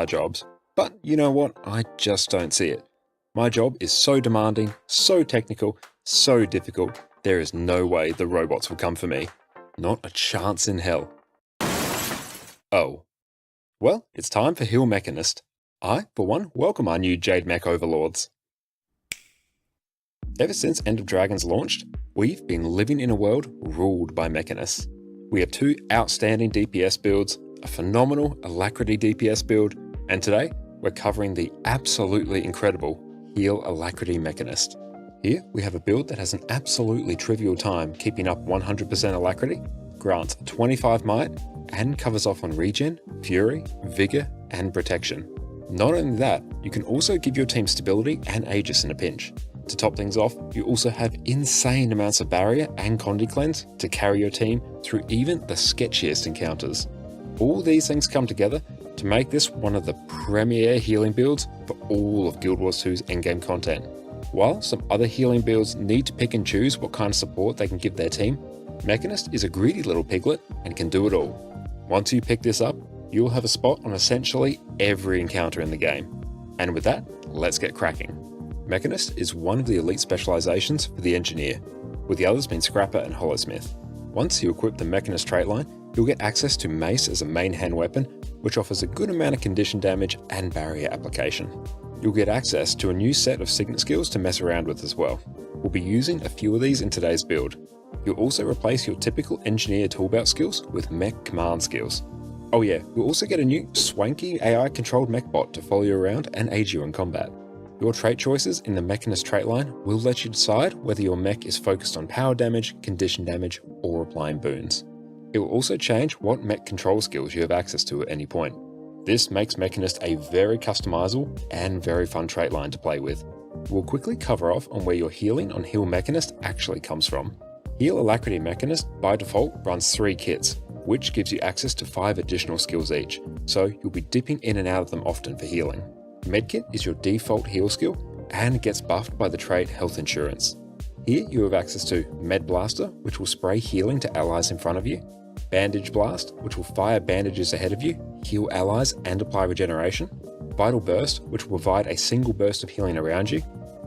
jobs. But you know what? I just don't see it. My job is so demanding, so technical, so difficult, there is no way the robots will come for me. Not a chance in hell. Oh. Well, it's time for Heal Mechanist. I, for one, welcome our new Jade Mech overlords. Ever since End of Dragons launched, we've been living in a world ruled by mechanists. We have two outstanding DPS builds, a phenomenal Alacrity DPS build, and today we're covering the absolutely incredible Heal Alacrity Mechanist. Here we have a build that has an absolutely trivial time keeping up 100% Alacrity, grants 25 might, and covers off on regen, fury, vigor, and protection. Not only that, you can also give your team stability and Aegis in a pinch. To top things off, you also have insane amounts of barrier and Condi cleanse to carry your team through even the sketchiest encounters. All these things come together to make this one of the premier healing builds for all of Guild Wars 2's endgame content. While some other healing builds need to pick and choose what kind of support they can give their team, Mechanist is a greedy little piglet and can do it all. Once you pick this up, you'll have a spot on essentially every encounter in the game. And with that, let's get cracking. Mechanist is one of the elite specializations for the Engineer, with the others being Scrapper and Hollowsmith. Once you equip the Mechanist trait line, you'll get access to Mace as a main hand weapon, which offers a good amount of condition damage and barrier application. You'll get access to a new set of Signet skills to mess around with as well. We'll be using a few of these in today's build. You'll also replace your typical Engineer toolbelt skills with Mech command skills. Oh yeah, you'll also get a new swanky AI controlled mech bot to follow you around and aid you in combat. Your trait choices in the Mechanist trait line will let you decide whether your mech is focused on power damage, condition damage, or applying boons. It will also change what mech control skills you have access to at any point. This makes Mechanist a very customizable and very fun trait line to play with. We'll quickly cover off on where your healing on Heal Mechanist actually comes from. Heal Alacrity Mechanist by default runs 3 kits, which gives you access to 5 additional skills each, so you'll be dipping in and out of them often for healing. Medkit is your default heal skill and gets buffed by the trait Health Insurance. Here you have access to Med Blaster, which will spray healing to allies in front of you, Bandage Blast, which will fire bandages ahead of you, heal allies and apply regeneration, Vital Burst, which will provide a single burst of healing around you.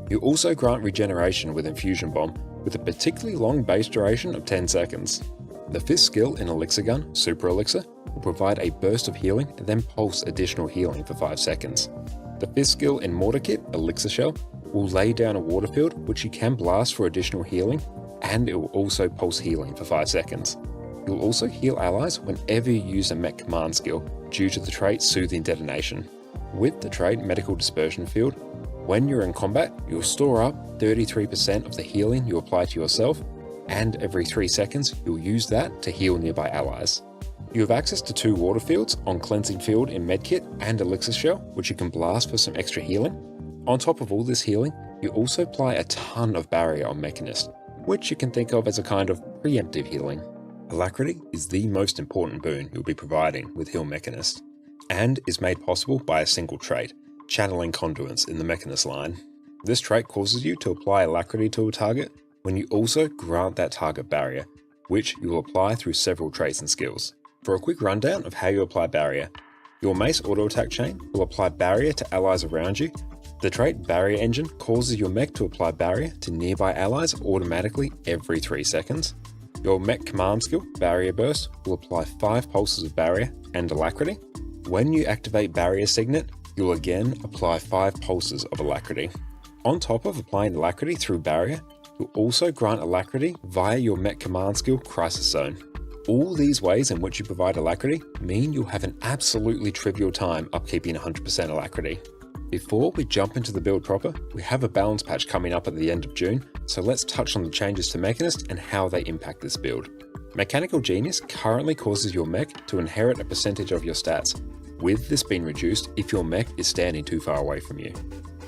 You also grant regeneration with Infusion Bomb, with a particularly long base duration of 10 seconds. The 5th skill in Elixir Gun, Super Elixir, will provide a burst of healing and then pulse additional healing for 5 seconds. The 5th skill in Mortar Kit, Elixir Shell, will lay down a water field which you can blast for additional healing, and it will also pulse healing for 5 seconds. You'll also heal allies whenever you use a mech command skill due to the trait Soothing Detonation. With the trait Medical Dispersion Field, when you're in combat, you'll store up 33% of the healing you apply to yourself, and every 3 seconds you'll use that to heal nearby allies. You have access to 2 water fields on Cleansing Field in Medkit and Elixir Shell, which you can blast for some extra healing. On top of all this healing, you also apply a ton of barrier on Mechanist, which you can think of as a kind of preemptive healing. Alacrity is the most important boon you'll be providing with Heal Mechanist, and is made possible by a single trait, Channeling Conduits in the Mechanist line. This trait causes you to apply Alacrity to a target when you also grant that target barrier, which you will apply through several traits and skills. For a quick rundown of how you apply barrier, your Mace auto attack chain will apply barrier to allies around you. The trait Barrier Engine causes your mech to apply barrier to nearby allies automatically every 3 seconds. Your mech command skill, Barrier Burst, will apply 5 pulses of barrier and Alacrity. When you activate Barrier Signet, you'll again apply 5 pulses of Alacrity. On top of applying Alacrity through barrier, you'll also grant Alacrity via your mech command skill, Crisis Zone. All these ways in which you provide Alacrity mean you'll have an absolutely trivial time upkeeping 100% Alacrity. Before we jump into the build proper, we have a balance patch coming up at the end of June, so let's touch on the changes to Mechanist and how they impact this build. Mechanical Genius currently causes your mech to inherit a percentage of your stats, with this being reduced if your mech is standing too far away from you.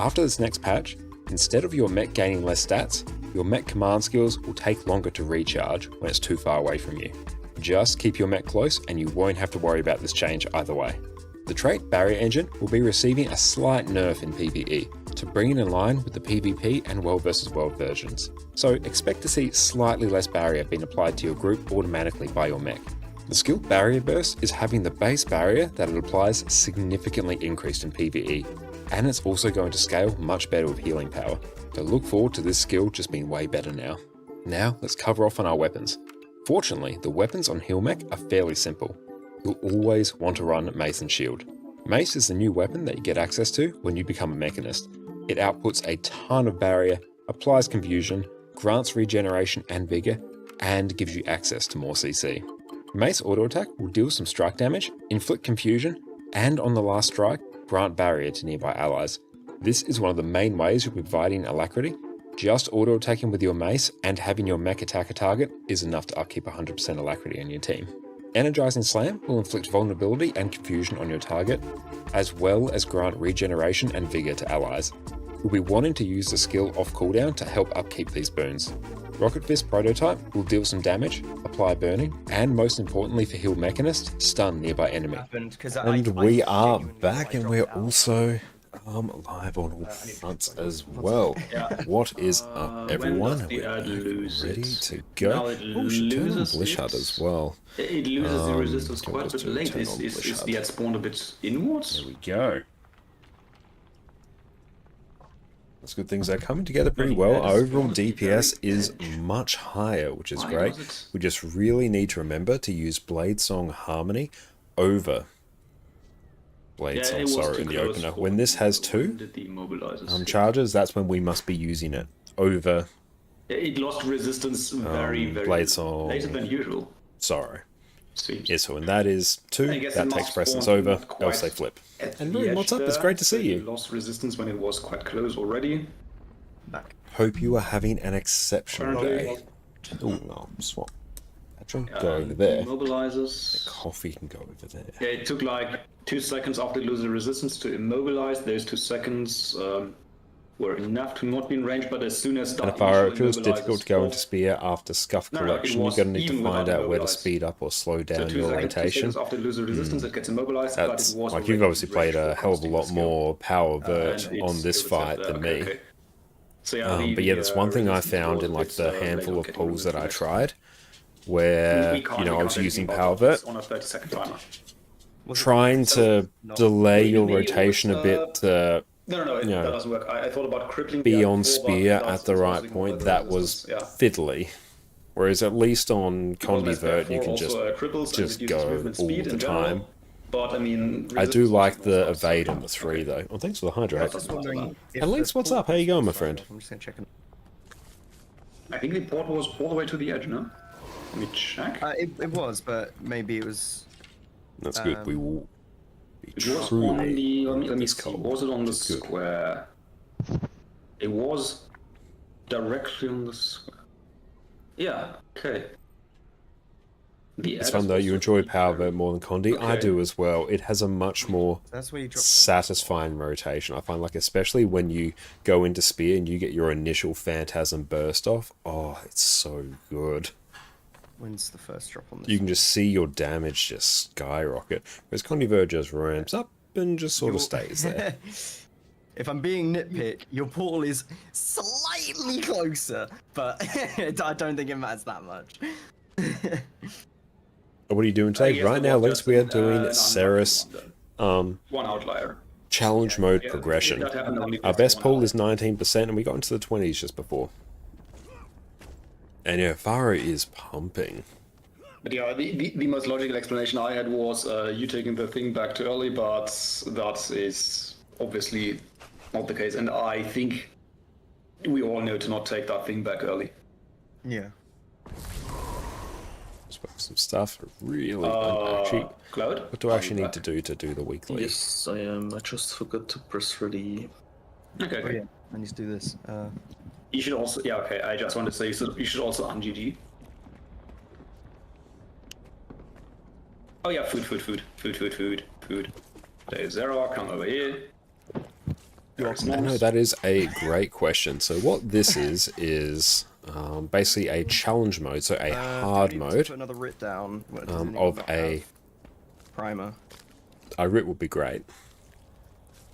After this next patch, instead of your mech gaining less stats, your mech command skills will take longer to recharge when it's too far away from you. Just keep your mech close and you won't have to worry about this change either way. The trait Barrier Engine will be receiving a slight nerf in PvE to bring it in line with the PvP and World vs World versions, so expect to see slightly less barrier being applied to your group automatically by your mech. The skill Barrier Burst is having the base barrier that it applies significantly increased in PvE, and it's also going to scale much better with healing power, so look forward to this skill just being way better now. Now let's cover off on our weapons. Fortunately, the weapons on Heal Mech are fairly simple. You'll always want to run Mace and Shield. Mace is the new weapon that you get access to when you become a Mechanist. It outputs a ton of barrier, applies confusion, grants regeneration and vigor, and gives you access to more CC. Mace auto attack will deal some strike damage, inflict confusion, and on the last strike, grant barrier to nearby allies. This is one of the main ways you're providing alacrity. Just auto attacking with your mace and having your mech attack a target is enough to upkeep 100% alacrity on your team. Energizing Slam will inflict vulnerability and confusion on your target, as well as grant regeneration and vigor to allies. You'll be wanting to use the skill off cooldown to help upkeep these boons. Rocket Fist Prototype will deal some damage, apply burning, and most importantly for Heal Mechanist, stun nearby enemy. And we are back, and we're also live on all fronts as well. What is up, everyone? We're ready to go. Oh, should turn on Blishard as well. It loses the resistance quite a bit late. Is the ad spawned a bit inwards? There we go. That's good. Things are coming together pretty well. Our overall DPS is much higher, which is great. We just really need to remember to use Bladesong Harmony over Bladesong Sorrow in the opener. When this has two charges, that's when we must be using it over. It lost resistance very Bladesong later than usual. Sorrow. Seems. Yeah, so when that is two, that takes precedence over, else they flip. And Maroon, what's up? It's great to see you. Lost resistance when it was quite close already. Back. Hope you are having an exceptional day. Oh, no, swap. That drink go over there. Immobilizes. The coffee can go over there. Yeah, it took like 2 seconds after losing resistance to immobilize. Those 2 seconds were enough to not be in range, but as soon as and if it feels difficult to go into spear after Scuff Collection, you're going to need to find out where to speed up or slow down your rotation. After losing resistance, it gets immobilized, that's, like, you've obviously played a hell of a lot more power Virt on this fight than me. So, yeah, but yeah, that's one thing I found in like the handful of pulls that I tried, where, you know, I was using power Virt, trying to delay your rotation a bit to, no, that doesn't work. I thought about crippling. Be on spear at the right point. That was fiddly. Whereas at least on Condi Virt, you can just go all the time. But I mean, I do like the evade on the 3 though. Oh, thanks for the hydrate. And Lynx, what's up? How you going, my friend? I'm just gonna check. I think the port was all the way to the edge, no? Let me check. It was, but maybe it was. That's good. We will. It was on the, let me see, was it on the square? It was directly on the square. Yeah, okay. It's fun though, you enjoy power Virt more than Condi. Okay. I do as well. It has a much more satisfying rotation. I find, like, especially when you go into spear and you get your initial Phantasm burst off. Oh, it's so good. When's the first drop on this? You can just see your damage just skyrocket. Whereas Condi Virt just ramps up and just sort of stays there. If I'm being nitpick, your portal is slightly closer, but I don't think it matters that much. What are you doing today? Right now, Lynx, we are doing Cerus one outlier. Challenge mode progression. Our best pull is 19%, and we got into the 20s just before. And yeah, Faro is pumping. But yeah, the most logical explanation I had was you taking the thing back too early, but that is obviously not the case. And I think we all know to not take that thing back early. Yeah. Some stuff really actually. Cloud? What do I actually need to do the weekly? Yes, I am. I just forgot to press for the. Okay. Oh, yeah. I need to do this. You should also. Yeah. Okay. I just wanted to say you should also un-GG. Oh yeah. Food. There's Zero. Come over here. I know that is a great question. So what this is basically a challenge mode, so a hard mode put another writ down, of a primer. A writ would be great.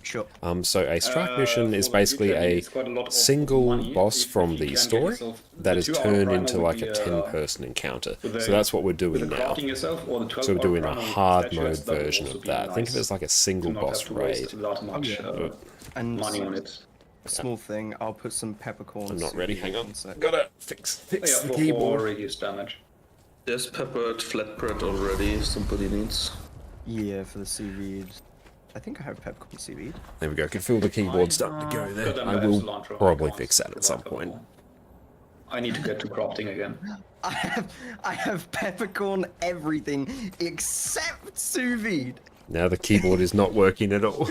Sure. So a strike mission is for basically future, a it's quite a lot of single money boss if from you the can get story yourself that the is 2-hour turned primer into with like a the, 10-person encounter. with the- So that's what we're with the doing now. crafting yourself, or the 12 So we're doing a primer with hard statuettes, mode that would version also of be that. Think of it nice. as like a Do single not boss have to waste raid. that much And money on it. a small thing, I'll put some peppercorns. I'm not ready. Hang on. One sec. Gotta fix Yeah, the for keyboard. reduced damage. There's peppered flatbread already if somebody needs. Yeah, for the seaweed. I think I have peppercorn seaweed. There we go. Can feel the keyboard starting to go Got there. them I by will cilantro. probably I fix that can't at some provide point. peppercorn. I need to get to crafting again. I have peppercorn everything except sous vide. Now the keyboard is not working at all.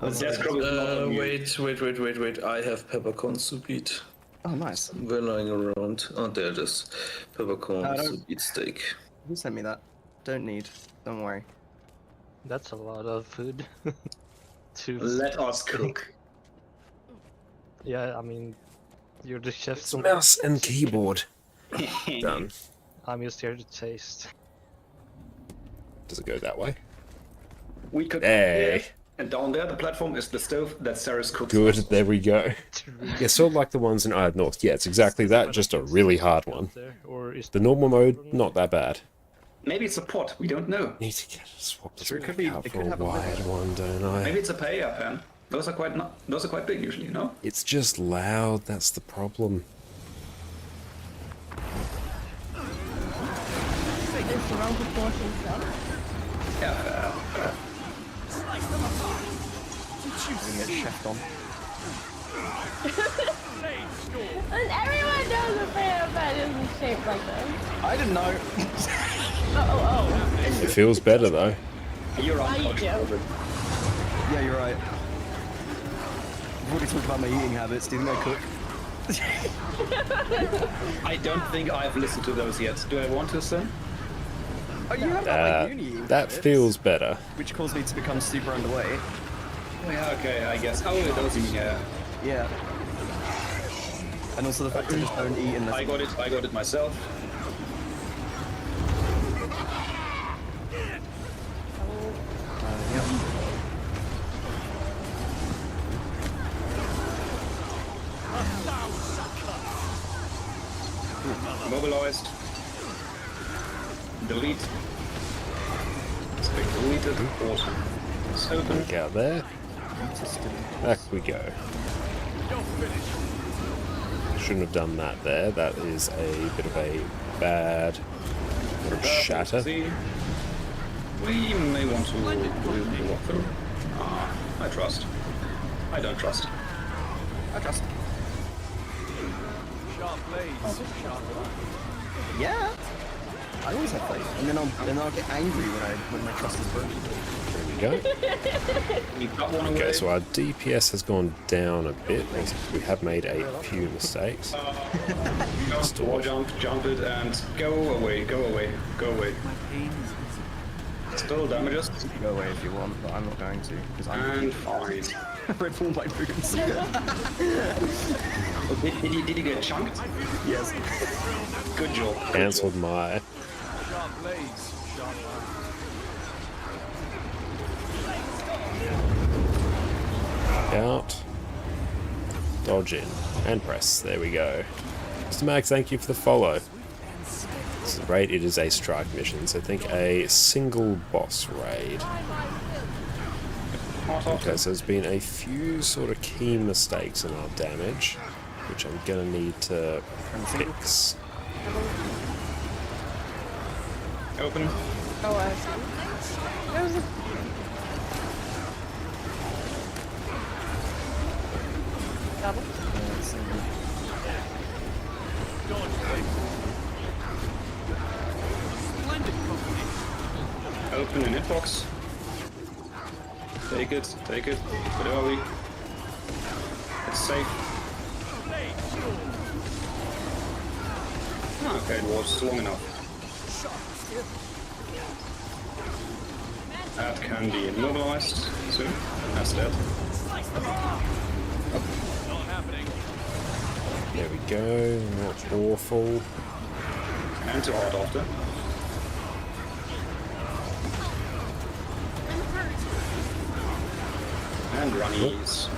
Death Crow is not on mute. Wait. I have peppercorn soup eat. Oh, nice. We're lying around. Oh, there it is. Peppercorn I don't- soup eat steak. Who sent me that? Don't need. Don't worry. That's a lot of food. to Let us cook. Yeah, I mean, you're the chef. It's So mouse and keyboard. Done. I'm just here to taste. Does it go that way? We could. Hey. And down there, the platform is the stove that Cerus cooks. Good. on. There we go. Yeah, sort of like the ones in Iron North. Yeah, it's exactly that. Just a really hard one. There, or is The normal mode, not that bad. Maybe it's a pot. We don't know. Need to get a swap this Sure, it could back be- out it for could a have a wide lid. one, don't I? Maybe it's a paella pan. Those are quite big usually, you know. It's just loud. That's the problem. It's the wrong proportion stuff. Yeah. I'm gonna get chefed on. And everyone knows a fan bed isn't shaped like this. I didn't know. Oh. It feels better though. You're How you untouchable. do? Yeah, you're right. I've already talked about my eating habits. Do you think I cook? I don't think I've listened to those yet. Do I want to, sir? Oh, you have that like uni eating That habits, feels better. which caused me to become super underweight. Oh, yeah, okay, I guess. Oh, those you mean, yeah. Yeah. And also the fact that I just don't eat unless I got it myself. Yep. Mobilized. Delete. Expect deleted. Awesome. It's open. Look out there. Back we go. Shouldn't have done that there. That is a bit of a bad shatter. See. We may want to do walk through. I trust. I don't trust. I trust. Yeah. I always have faith, and then I'll get angry when my trust is broken. There we go. We got one away. Okay, so our DPS has gone down a bit. We have made a few mistakes. Jump it, and go away, go away, go away. Still damages, Go away if you want, but I'm not going to because I'm and fine. red all my boots. Did you get chunked? Yes. Good job. Cancelled my. Out. Dodge in. And press. There we go. Mr. Max, thank you for the follow. This is raid. It is a strike mission, so think a single boss raid. Okay, so there's been a few sort of key mistakes in our damage, which I'm gonna need to fix. Open. Oh, I see. There was a... Double? Open an hitbox. Take it, take it. Good early. It's safe. Okay, it was long enough. That can be immobilized soon. That's dead. There we go. Not awful. And to hard after. And runnies.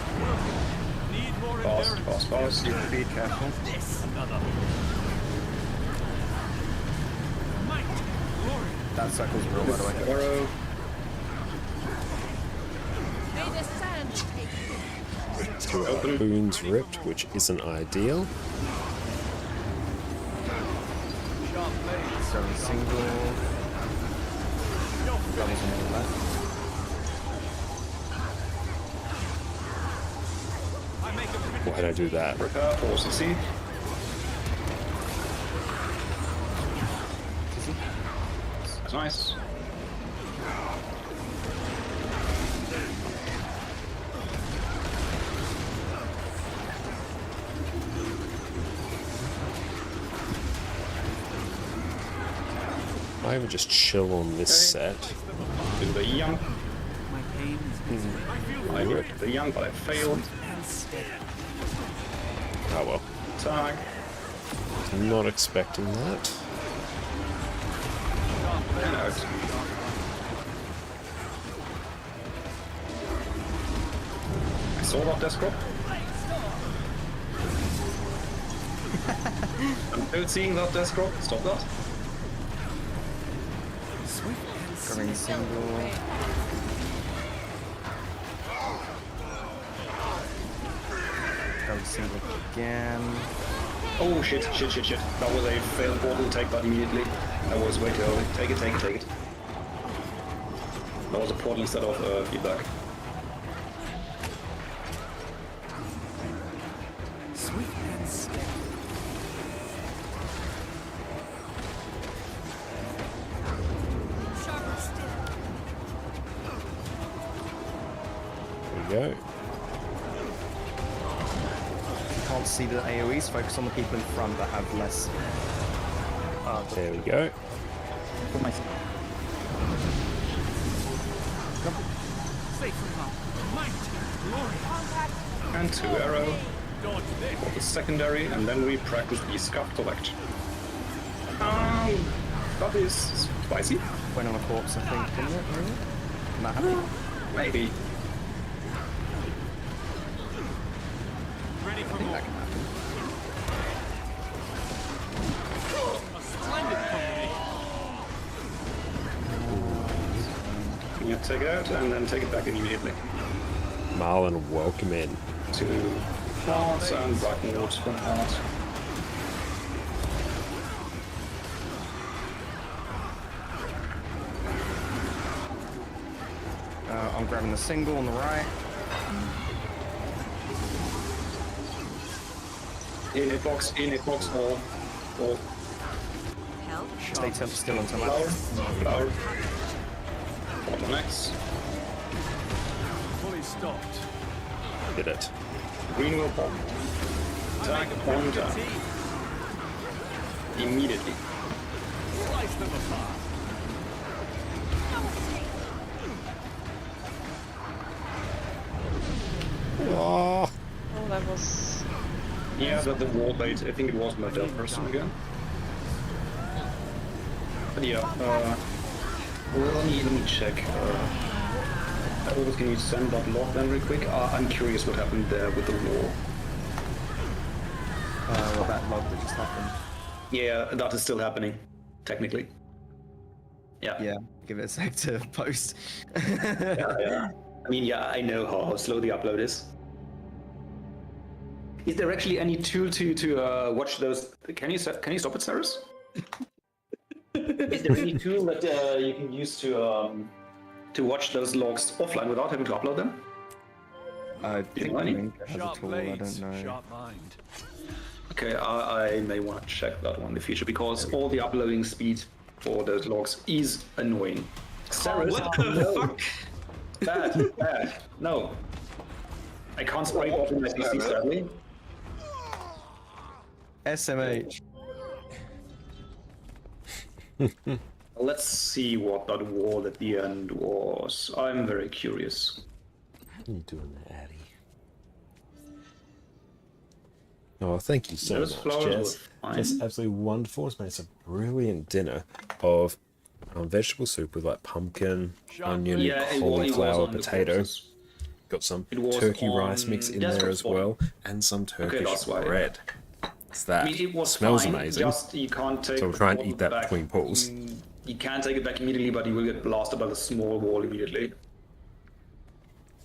Fast, fast, fast. Be careful. That circle's real, by the way. Arrow. Two boons ripped, which isn't ideal. So single. Doubles on the left. Why did I do that? Prepare for CC. That's nice. I would just chill on this set. Do the young. I ripped the young, but I failed. Oh well. Attack. Not expecting that. And out. I saw that death drop. I'm still seeing that death drop. Stop that. Grabbing single. Grab single again. Oh shit, shit, shit, shit. That was a failed portal, take that immediately. That was way too early. Take it, take it, take it. That was a portal instead of feedback. There we go. Can't see the AoEs, focus on the people in front that have less. There we go. Put my And 2 arrow for the secondary, and then we practice the scuff collect. That is spicy. went on a corpse, I think, didn't it? Maybe? Am that happy? Maybe. I think that can happen. Yeah, take it out and then take it back immediately. Marlon, welcome in. To hearts and Blackwood from heart. I'm grabbing the single on the right. In hitbox, all. Stay still until my Flower. Bottlenecks. Fully stopped. Did it. Green will pop. Attack on down. Immediately. Slice them apart. Oh, Oh, that was... Yeah, the wall bait, I think it was my dead person again. But yeah, well, let me check. I always can you send that log then real quick? I'm curious what happened there with the wall. well, that log that just happened. Yeah, that is still happening, technically. Yeah. Yeah, give it a sec to post. Yeah. I mean, yeah, I know how slow the upload is. Is there actually any tool to watch those? Can you stop it, Cerus? Is there any tool that you can use to watch those logs offline without having to upload them? I think know any? Link has a Sharp tool, blades, I don't know. sharp mind. Okay, I may want to check that one in the future because all the uploading speed for those logs is annoying. Cerus, What the fuck? Bad. No. I can't spray off in my PC, sadly. SMH. Let's see what that wall at the end was. I'm very curious. what are you doing there, Addy? Oh, thank you so Those much, flowers Jess. were fine. That's absolutely wonderful. It's made us a brilliant dinner of vegetable soup with like pumpkin, onion, Yeah, it was cauliflower, on the potato. corpses. Got some It was turkey rice on mix in Desktop there as Spot. well, and some Turkish that's why. bread. It's that. I mean, it was Smells fine, amazing. just you can't take So we'll the try and portal eat that back. between pulls. You can take it back immediately, but you will get blasted by the small wall immediately.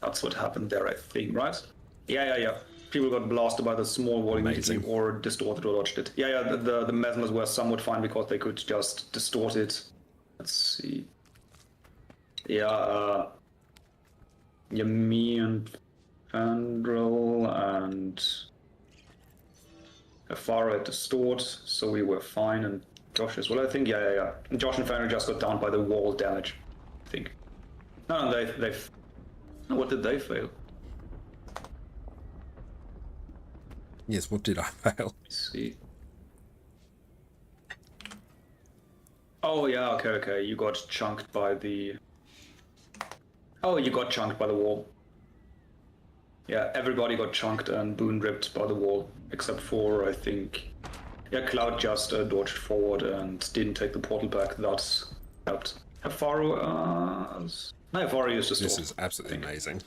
That's what happened there, I think, right? Yeah. People got blasted by the small wall immediately, Amazing. or distorted or dodged it. Yeah. The mesmers were somewhat fine because they could just distort it. Let's see. Yeah, me and Fandral and Afaro had distort, so we were fine, and Josh as well, I think. Yeah. Josh and Fandral just got down by the wall damage, I think. No, they've. No, what did they fail? Yes, what did I fail? Let's see. Oh yeah, okay. You got chunked by the. Oh, you got chunked by the wall. Yeah, everybody got chunked and boon ripped by the wall, except for, I think. Yeah, Cloud just dodged forward and didn't take the portal back. That helped. Hafaru, no, Hafaru used to store. This is absolutely amazing.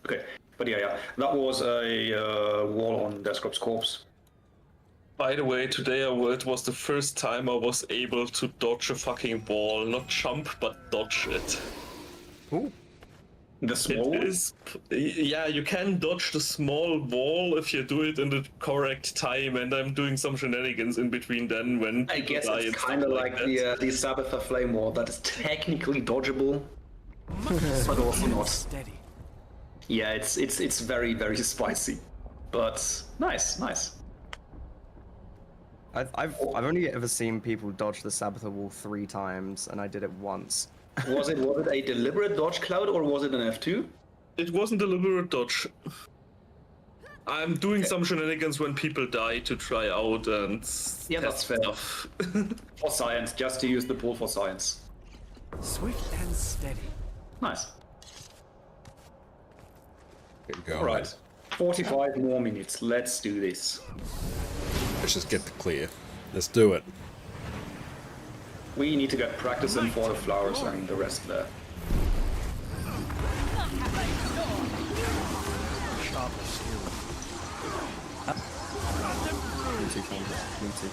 Okay, but yeah, that was a wall on Descrop's corpse. By the way, today it was the first time I was able to dodge a fucking ball. Not jump, but dodge it. Ooh. The small It is... Yeah, you can dodge the small wall if you do it in the correct time, and I'm doing some shenanigans in between then when I people guess die it's and kind of stuff like that. the Sabbatha Flame Wall that is technically dodgeable, but also not. Yeah, it's very, very spicy, but nice. I've only ever seen people dodge the Sabbatha wall 3 times, and I did it once. Was it a deliberate dodge, Cloud, or was it an F2? It wasn't a deliberate dodge. I'm doing some shenanigans when people die to try out and Yeah, that's test fair. stuff. For science, just to use the pool for science. Swift and steady. Nice. Here we go. All right, 45 more minutes. Let's do this. Let's just get the clear. Let's do it. We need to get practice in for the flowers and the rest there. Me too.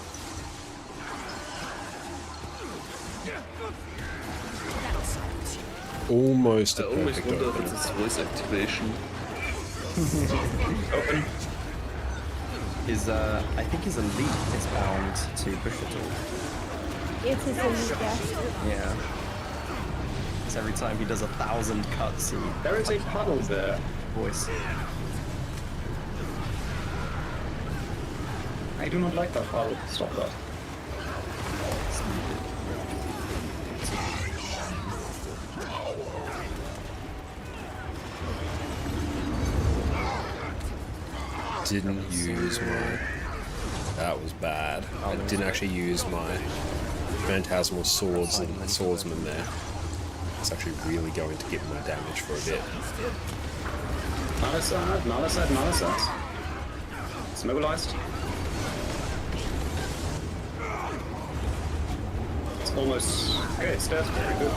Almost I a always perfect wonder open. if it's voice activation. I think his elite is bound to push it all. It's his elite, yes. Yeah. Because every time he does 1,000 cuts, he There is a puddle there. voice. I do not like that puddle. Stop that. Didn't use my... That was bad. I didn't actually use my Phantasmal Swords and Swordsman there. It's actually really going to get my damage for a bit. Malasad. It's mobilized. It's almost... Okay, it's dead. Very good.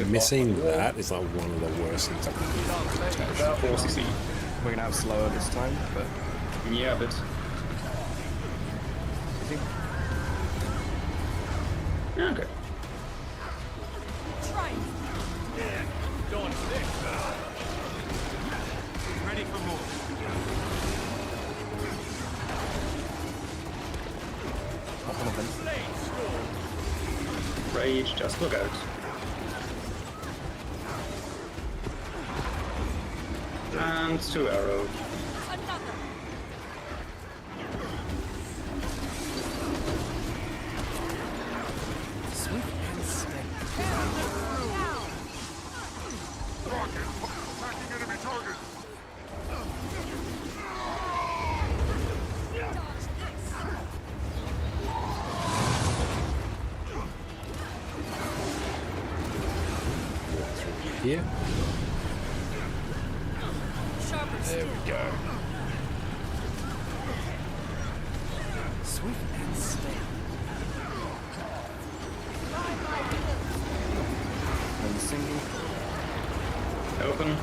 And missing that is like one of the worst things I can do. About 4 CC. We're gonna have slower this time, but Yeah, a bit. Yeah, okay. Ready for more. one of them. Rage, just look out. And 2 arrow. Swift and steady. Here. There we go. Swift and steady. And single. Open.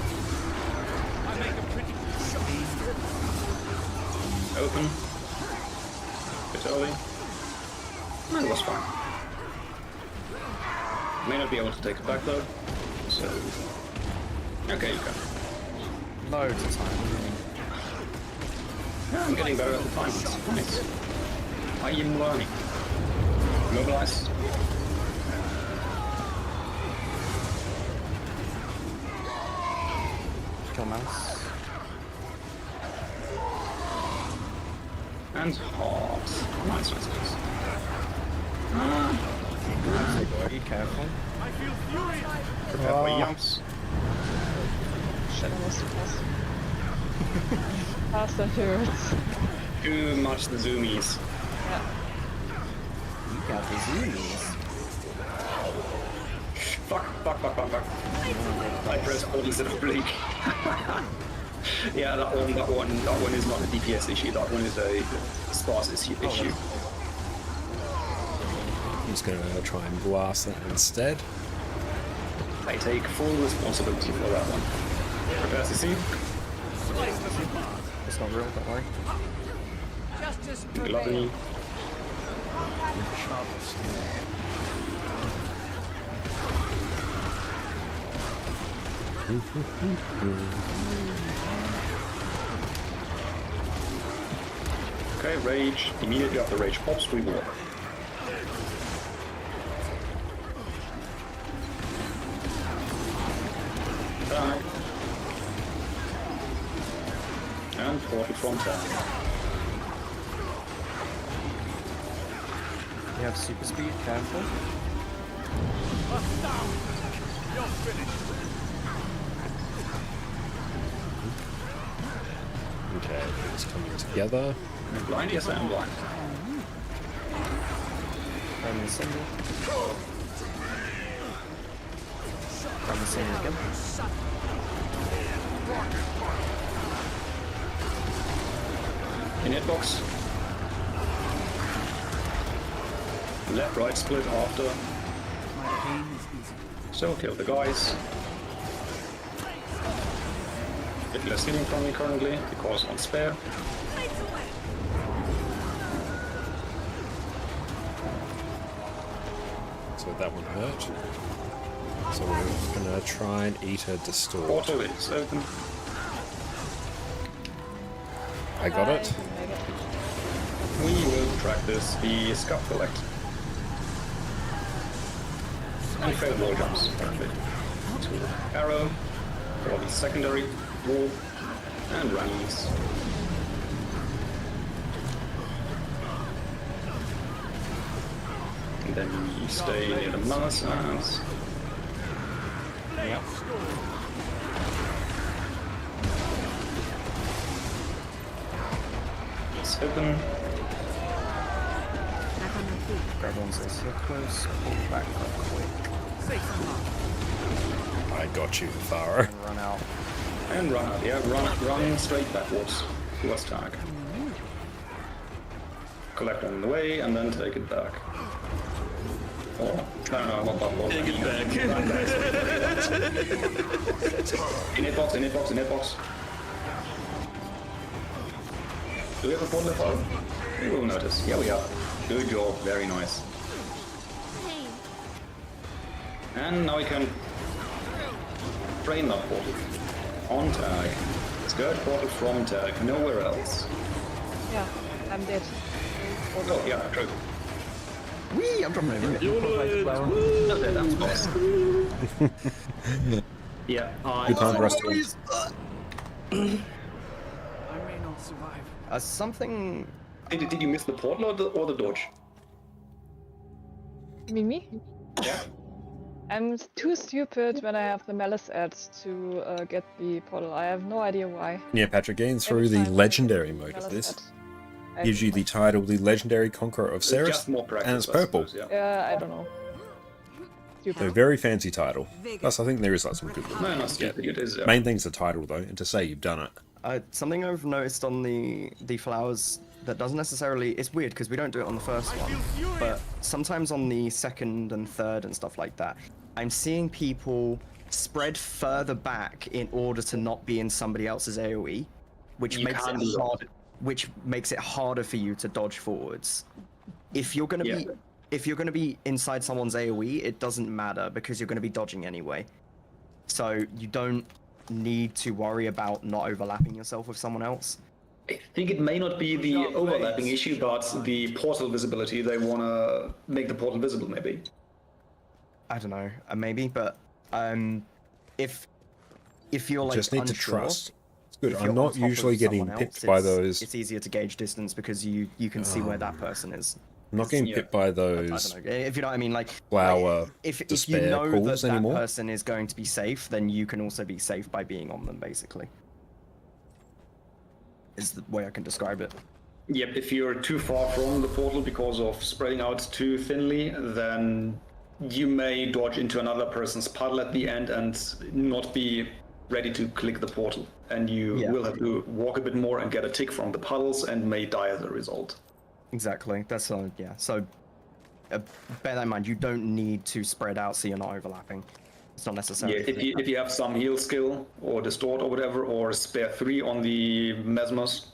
I make a pretty shot. Open. Bit early. And it was fine. May not be able to take it back though. So. Okay, you can. Loads of time. Yeah, I'm getting better at the timings. Nice. I am learning. Mobilize. Kill mouse. And hard. Nice, nice, nice. Be careful. I feel furious. Prepare for yumps. Shit, I was too fast. Faster turrets. Too much the zoomies. Yeah. You got the zoomies. Fuck. I pressed all instead of blink. Yeah, that one is not a DPS issue. That one is a sparse issue. I'm just going to try and blast that instead. I take full responsibility for that one. Prepare CC. It's not real, don't worry. Justice Love me. Okay, rage. Immediately after rage pops, we walk. Tag. And portal from tag. You have super speed, careful. You're finished. Okay, it's coming together. I'm blind? Yes, I am blind. Run the single. Run the single again. In hitbox. Left, right split after. My pain is easy. So kill the guys. Bit less healing from me currently because on spare. So that one hurt. So we're going to try and eat a distort. Portal is open. I got it. Make it. We will track this, the scuff collect. And failed wall jumps, apparently. To arrow, for the secondary wall, and runnies. And then we stay near the mouse and Yep. it's open. Grab one so so close, pull back real quick, Say some love. I got you, Farah. and run out. And run out, yeah, run straight backwards towards tag. Collect on the way and then take it back. Or, no, not back. Take it back. Run back. In hitbox. Do we have a portal file? We will notice. Yeah, we are. Good job, very nice. And now we can train that portal. On tag. Skirt portal from tag, nowhere else. Yeah, I'm dead. Oh, yeah, true. Whee! I'm dropping over. Not dead, I'm best. Yeah, Good time for us to I may not survive. Something. Did you miss the portal or the dodge? Me? Yeah. I'm too stupid when I have the malice ads to get the portal. I have no idea why. Yeah, Patrick, getting through Every the time I legendary get the mode of malice this ad, I gives you the title The Legendary Conqueror of Cerus, Just more practice, and it's I purple. suppose, yeah. Yeah, I don't know. So Stupid. very fancy title. Plus, I think there is like some good ones. No, not stupid, it is. Main thing's the title though, and to say you've done it. Something I've noticed on the flowers that doesn't necessarily... It's weird because we don't do it on the first one, but sometimes on the second and third and stuff like that, I'm seeing people spread further back in order to not be in somebody else's AoE, which makes it harder for you to dodge forwards. If you're gonna be inside someone's AoE, it doesn't matter because you're gonna be dodging anyway. So you don't need to worry about not overlapping yourself with someone else. I think it may not be the overlapping issue, but the portal visibility. They want to make the portal visible, maybe. I don't know, maybe, but if you're like Just need unsure, to trust. It's good. if I'm you're on not top of usually getting someone pipped else, by it's- those. It's easier to gauge distance because you can see where that person is. I'm not getting pipped by I those don't know if you know what I mean. Like flower if you despair know calls that anymore. person is going to be safe, then you can also be safe by being on them. Basically, is the way I can describe it. Yep, if you're too far from the portal because of spreading out too thinly, then you may dodge into another person's puddle at the end and not be ready to click the portal. And you will have to walk a bit more and get a tick from the puddles and may die as a result. Exactly. That's yeah. So bear that in mind. You don't need to spread out so you're not overlapping. It's not necessary. Yeah, if you have some heal skill or distort or whatever, or spare 3 on the mesmers,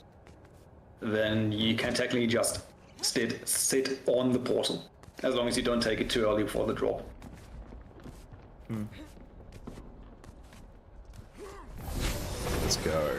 then you can technically just sit on the portal, as long as you don't take it too early before the drop. Let's go.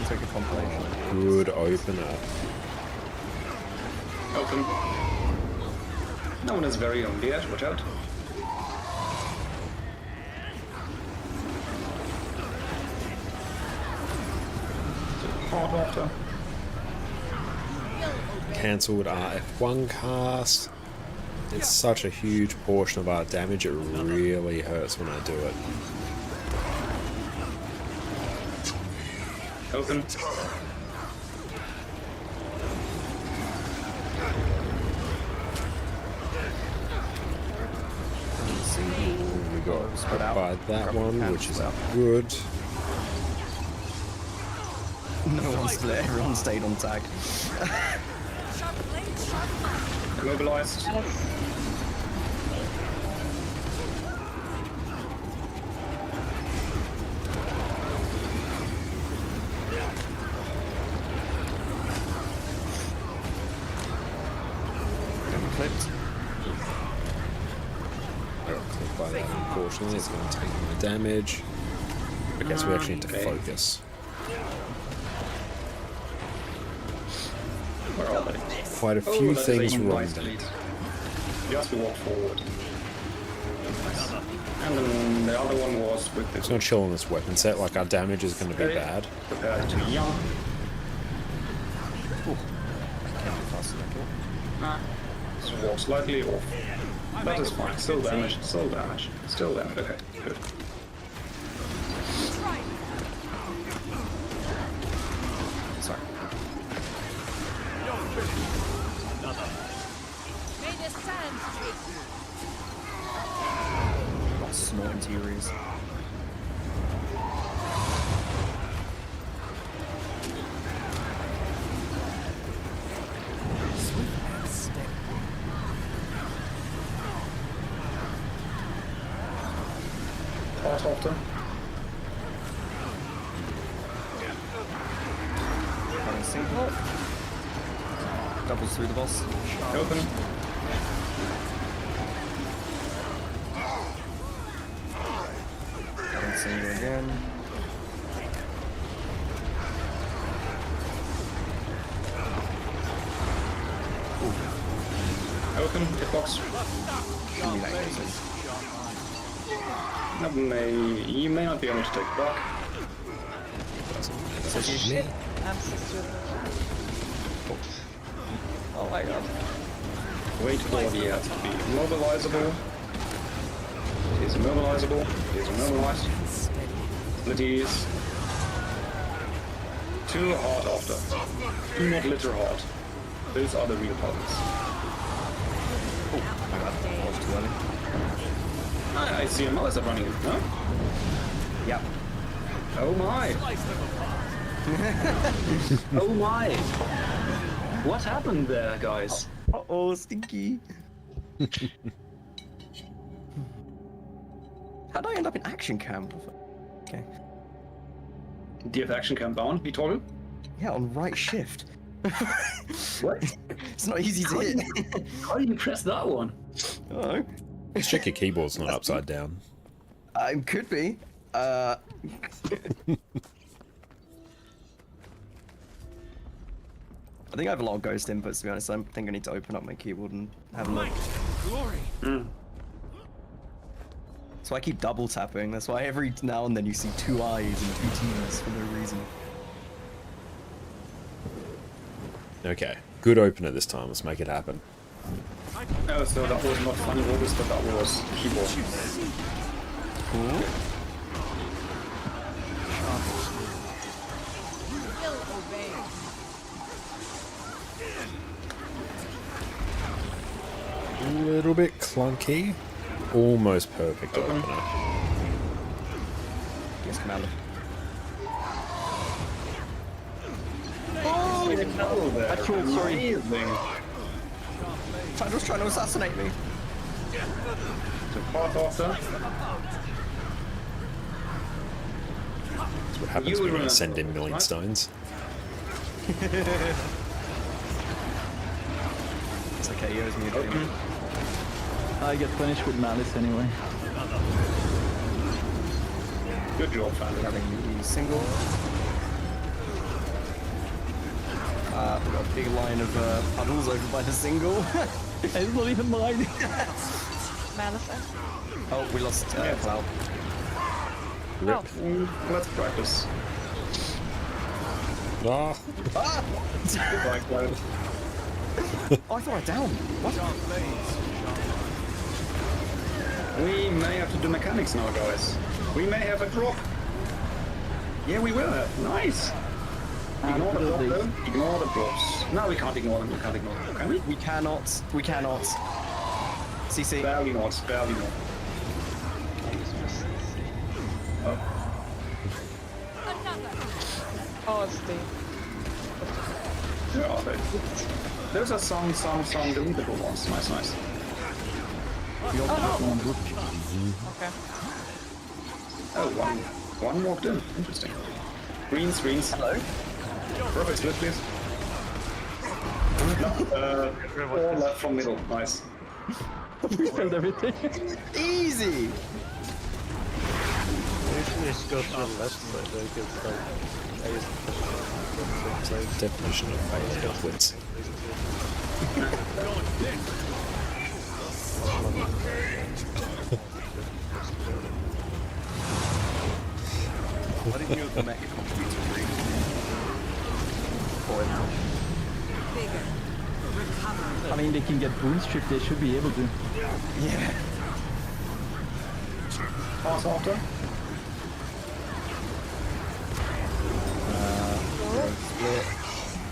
Take a compilation. Good opener. Open. No one is very on the edge, watch out. Hard after. Cancelled RF1 cast. It's such a huge portion of our damage, it really hurts when I do it. Open. We got Spread out. by that Grab one, hands which is out. good. No one's there. Everyone stayed on tag. Mobilized. Clipped. I got clipped by that, unfortunately. It's going to take my damage. I guess we actually need to focus. Where are they? Quite a few that's things a wrong nice there. lead. Just walk forward. And then the other one was with the It's going to chill on this weapon set, like our damage is going to be bad. Prepare to young. Just walk slightly off. That is fine. Still damage. Still damage. Still damage. Okay, good. Sorry. May the sand take you. Snorting theories. Pass after. Having single. Doubles through the boss. Open. Having single again. Open. Hitbox. Give me that goes You may not be able to take back. Shit, I'm so stupid. Oh my god. Wait for the ads to be mobilizable. He's immobilizable. He's immobilized. Splitties. Too hard after. Do not litter hard. Those are the real puzzles. Oh, my bad. That was too early. I see a Melissa running in, no? Yep. Oh my! Oh my! What happened there, guys? Uh-oh, stinky. How'd I end up in action cam? Okay. Do you have action cam down, Vitoru? Yeah, on right shift. What? It's not easy to hit. How did you press that one? Oh. Let's check your keyboard's not upside down. Could be. I think I have a lot of ghost inputs, to be honest. I think I need to open up my keyboard and have a look. Glory. So I keep double tapping. That's why every now and then you see 2 eyes and 2 T's for no reason. Okay, good opener this time. Let's make it happen. Oh, so that was not funny orders, but that was keyboard. Cool. Will obey. A little bit clunky. Almost perfect opener. Yes, Commander. Oh, That's all, sorry. Amazing. Tyrell's trying to assassinate me. So path after. That's what happens when you send in million stones. It's okay, he owes me a drink. I get punished with malice anyway. Good job, Fanny. Having the single. We've got a big line of puddles over by the single. It's not even mine. Malice. Oh, we lost Cloud. Rip. Let's practice. Ah, Goodbye, Cloud. Oh, I thought I downed. What? We may have to do mechanics now, guys. We may have a drop. Yeah, we will have. Nice. Ignore the drop, though. Ignore the drops. No, we can't ignore them. We can't ignore them. Can we? We cannot. We cannot. CC. Barely not. Barely not. Another. Oh, it's the. Where are they? Those are some deletable ones. Nice, nice. Okay. Oh, one walked in. Interesting. Greens. Hello. Perfect split, please. No, all left from middle. Nice. We killed everything. Easy. Usually just go to the left side, then you can start. definition of failing upwards. Why didn't you have the mech contribute to green? I mean, they can get boon strip, they should be able to. Yeah. Pass after. Split.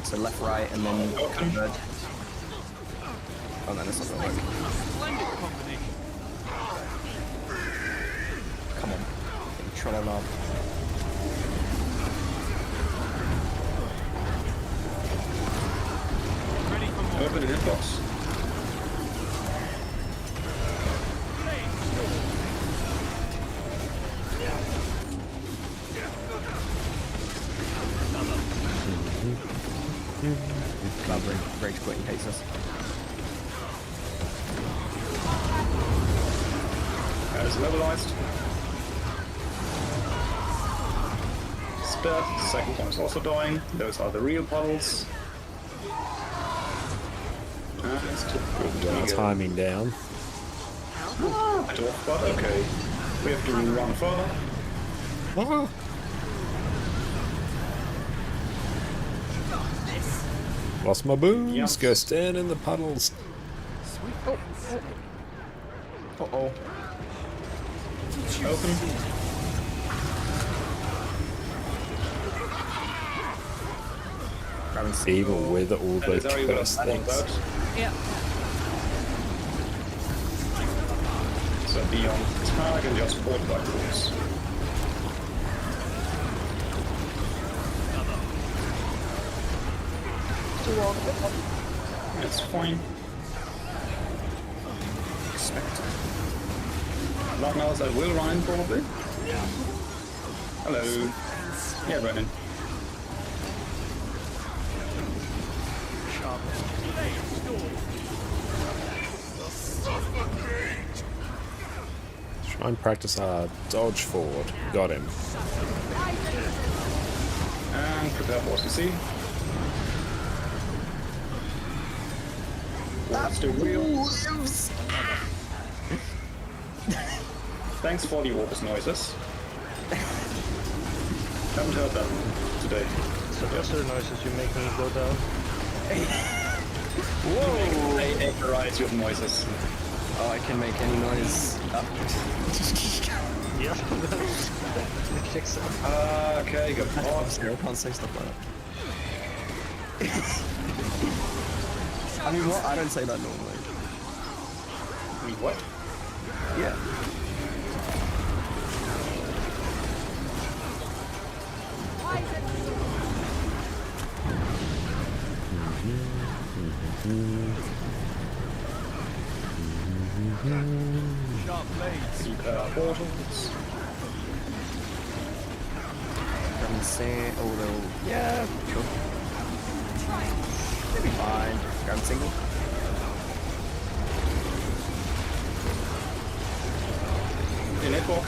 So left, right, and then converge. Oh no, that's not gonna work. Come on. Troll up. Open the hitbox. Cloud rage quit in cases. As levelized. Spit. Second one is also dying. Those are the real puddles. Timing down. But okay. We have to run further. Ah. Lost my booms. Yep. Go stand in the puddles. Uh-oh. Open. Even with all the Is Ari gonna curse stand things. out? Yeah. So be on target and just board backwards. To walk with them. It's fine. Expect. Long hours I will run in probably. Hello. Yeah, Brennan. Try and practice our dodge forward. Got him. And prepare for OCC. Let's do wheel. Thanks for the Orcus noises. Haven't heard them today. So those are the noises you make when you go down. Whoa! I rise with noises. Oh, I can make any noise. Yeah. Fix it. Okay, good. I can't say stuff like that. I mean, what? I don't say that normally. I mean, what? Yeah. Sharp blades. Portals. Doesn't say. Oh, they'll. Yeah, sure. They'll be fine. Grab single. In hitbox.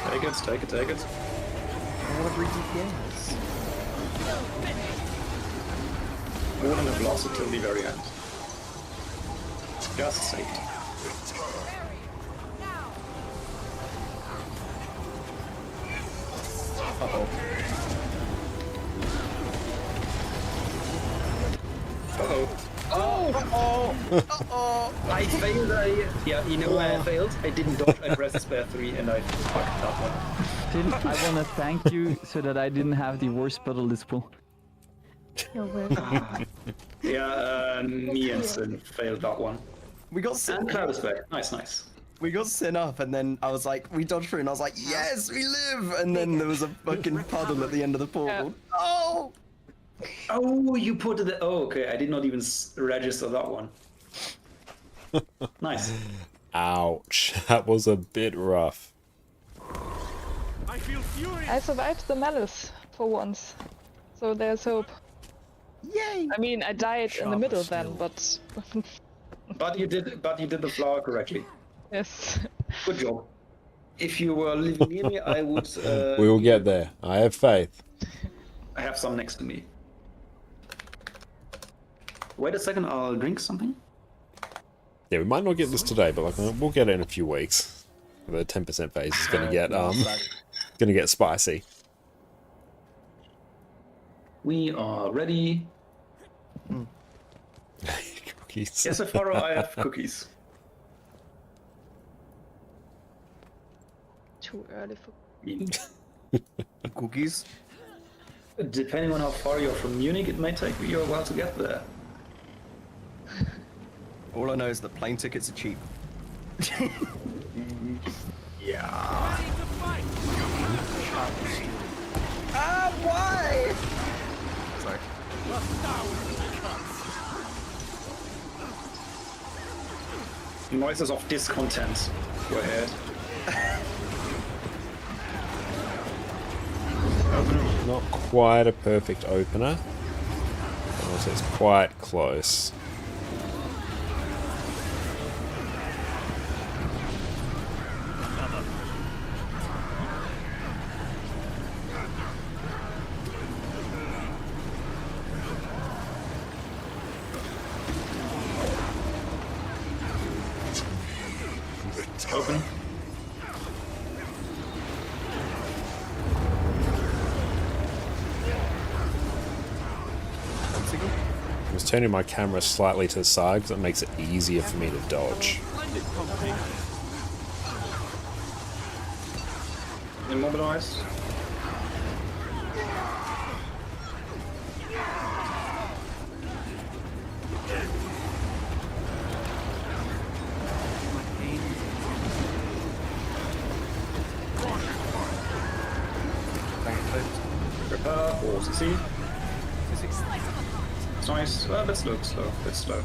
Take it, take it, take it. I want to read DPS. More than a blast until the very end. Just safety. Uh-oh. Uh-oh. Oh! I failed. Yeah, you know why I failed? I didn't dodge. I pressed spare 3 and I fucked that one. I want to thank you so that I didn't have the worst puddle this pool. You're welcome. Yeah, me and Sin failed that one. We got Sin. And Cloud is back. Nice, nice. We got Sin up, and then I was like, we dodged through, and I was like, yes, we live! And then there was a fucking puddle at the end of the portal. Oh! Oh, you put it. Oh, okay. I did not even register that one. Nice. Ouch. That was a bit rough. I feel furious. I survived the malice for once, so there's hope. Yay! I mean, I died in the middle then, but But you did the flower correctly. yes. Good job. If you were living near me, I would. We will get there. I have faith. I have some next to me. Wait a second, I'll drink something. Yeah, we might not get this today, but like we'll get it in a few weeks. The 10% phase is gonna get spicy. We are ready. Cookies. Yes, Afaro, I have cookies. Too early for. Cookies? Depending on how far you're from Munich, it may take you a while to get there. All I know is that plane tickets are cheap. Yeah. Ah, why? Sorry. Noises of discontent. Go ahead. Not quite a perfect opener. Also, it's quite close. Open. just turning my camera slightly to the side because it makes it easier for me to dodge. Immobilized. Prepare for succeed. It's nice. A bit slow, bit slow.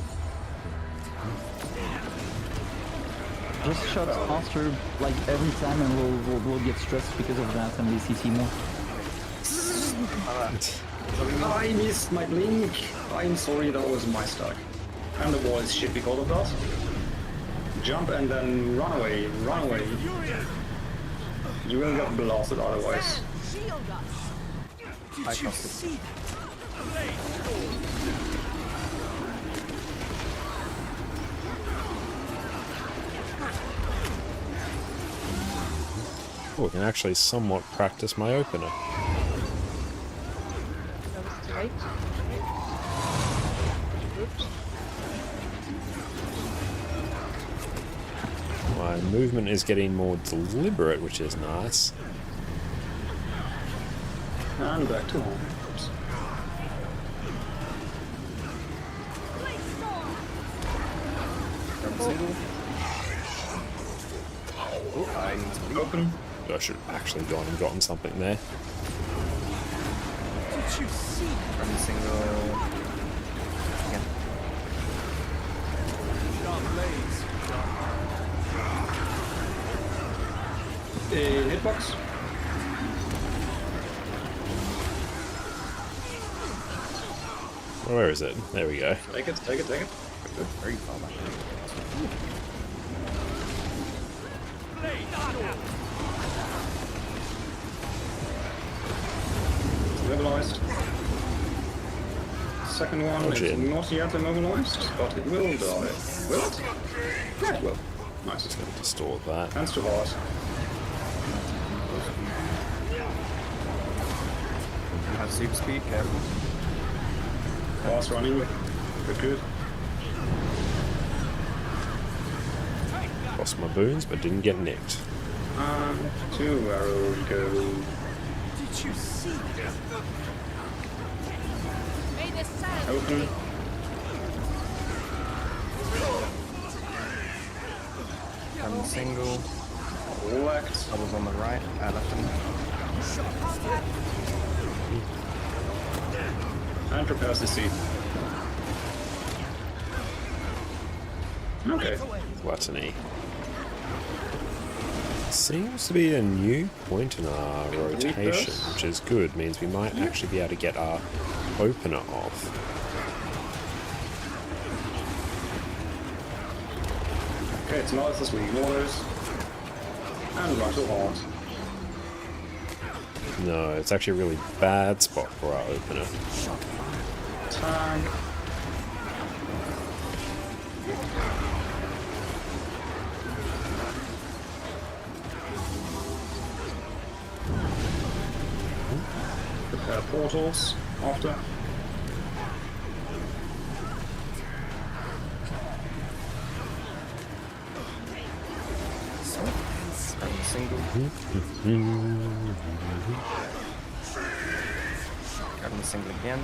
Just shot faster like every time, and we'll get stressed because of that, and we CC more. I missed my blink. I'm sorry, that was my stack. And the wall is shit because of that. Jump and then run away, run away. You will get blasted otherwise. I trust it. Oh, I can actually somewhat practice my opener. That was too late. Oops. My movement is getting more deliberate, which is nice. And back to home. Oops. Oh, I need to be open. I should have actually gone and gotten something there. From single. Again. Hitbox. Where is it? There we go. Take it, take it, take it. Good. Very far back. Immobilized. Second one is not yet immobilized, but it will die. Will it? Yeah, it will. Nice. Just going to distort that. Hands to heart. You have super speed, careful. Fast running. Good, good. Lost my boons, but didn't get nicked. And 2 arrows go. Did you see that? May the silence Open. From single. Left. Doubles on the right. Left and And prepares the seat. Okay. Gluttony. Seems to be a new point in our rotation, which is good. Means we might actually be able to get our opener off. Okay, it's not as we ignore those. And run to hard. No, it's actually a really bad spot for our opener. Tag. Prepare portals after. from single. Grabbing the single again.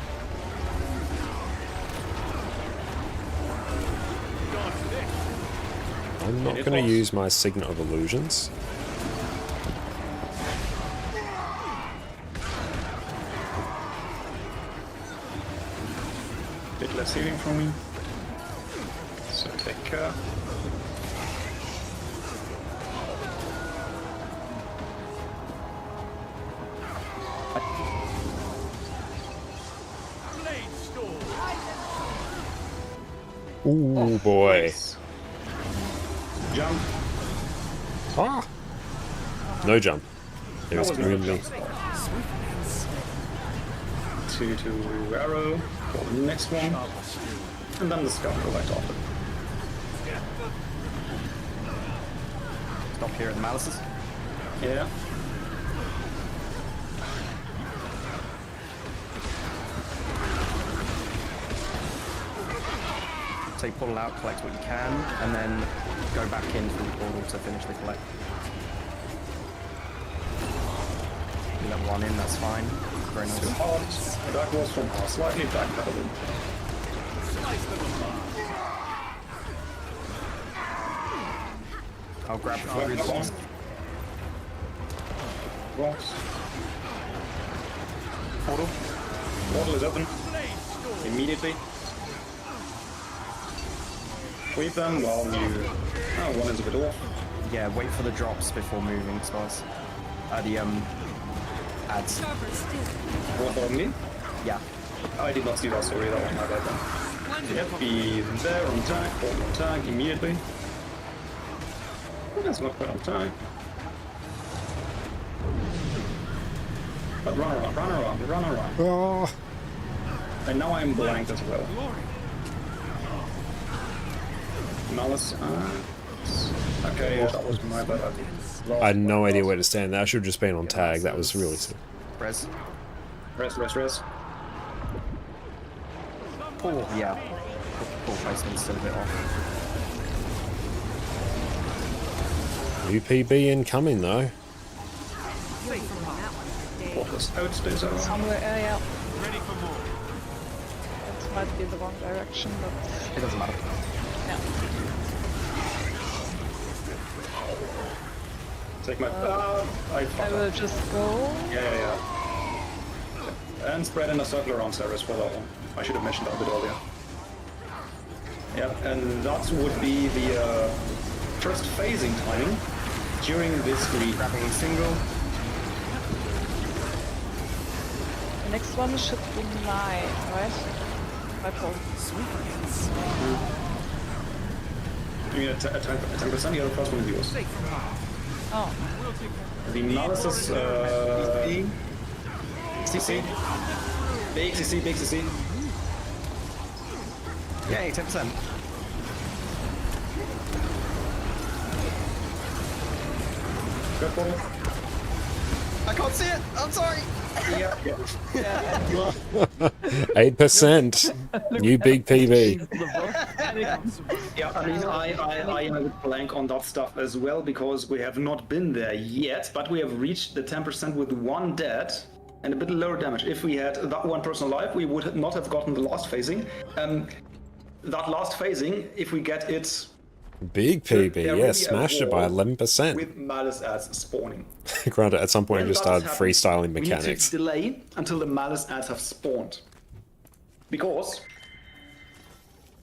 I'm not going to use my Signet of Illusions. Bit less healing from me. So take care. Ooh, boy. Jump. Ah! No jump. It was only... To arrow for the next one. And then the scalp go right off it. Stop here at the Malices. Yeah. Take portal out, collect what you can, and then go back in through the portal to finish the collect. You let one in, that's fine. Very nice. Too hard. That was from slightly backpedaling. I'll grab the food. Rocks. Portal. Portal is open. Immediately. Sweep them while you... Oh, one is a bit off. Yeah, wait for the drops before moving, Spice. The ads. What on me? Yeah. I did not see that, sorry, that was my bad then. Yep, be there on tag, portal on tag immediately. Oh, that's not quite on tag. But run around, run around, run around. Oh. And now I'm blanked as well. Malice. Okay, that was my bad idea. I had no idea where to stand there. I should have just been on tag. That was really sick. Res. Res. Oh, yeah. Ball placement's still a bit off. UPB incoming though. Portal's out, stays out. Somewhere, yeah. Ready for more. That might be the wrong direction, but It doesn't matter. yeah. Take my... I I will just go. Yeah. And spread in a circle around Cerus for that one. I should have mentioned that a bit earlier. Yeah, and that would be the first phasing timing during this week. Grabbing a single. The next one should be mine, right? My phone. You mean a 10%? Yeah, the first one is yours. Oh. The analysis, CC. Big CC. Yay, 10%. Good ball. I can't see it! I'm sorry! Yeah. 8%. New big PB. Yeah, I mean, I have a blank on that stuff as well because we have not been there yet, but we have reached the 10% with one dead and a bit lower damage. If we had that one person alive, we would not have gotten the last phasing. That last phasing, if we get it... Big PB, yeah, smashed it by 11%. With Malice ads spawning. Granted, at some point I just started freestyling We need mechanics. to delay until the Malice ads have spawned. Because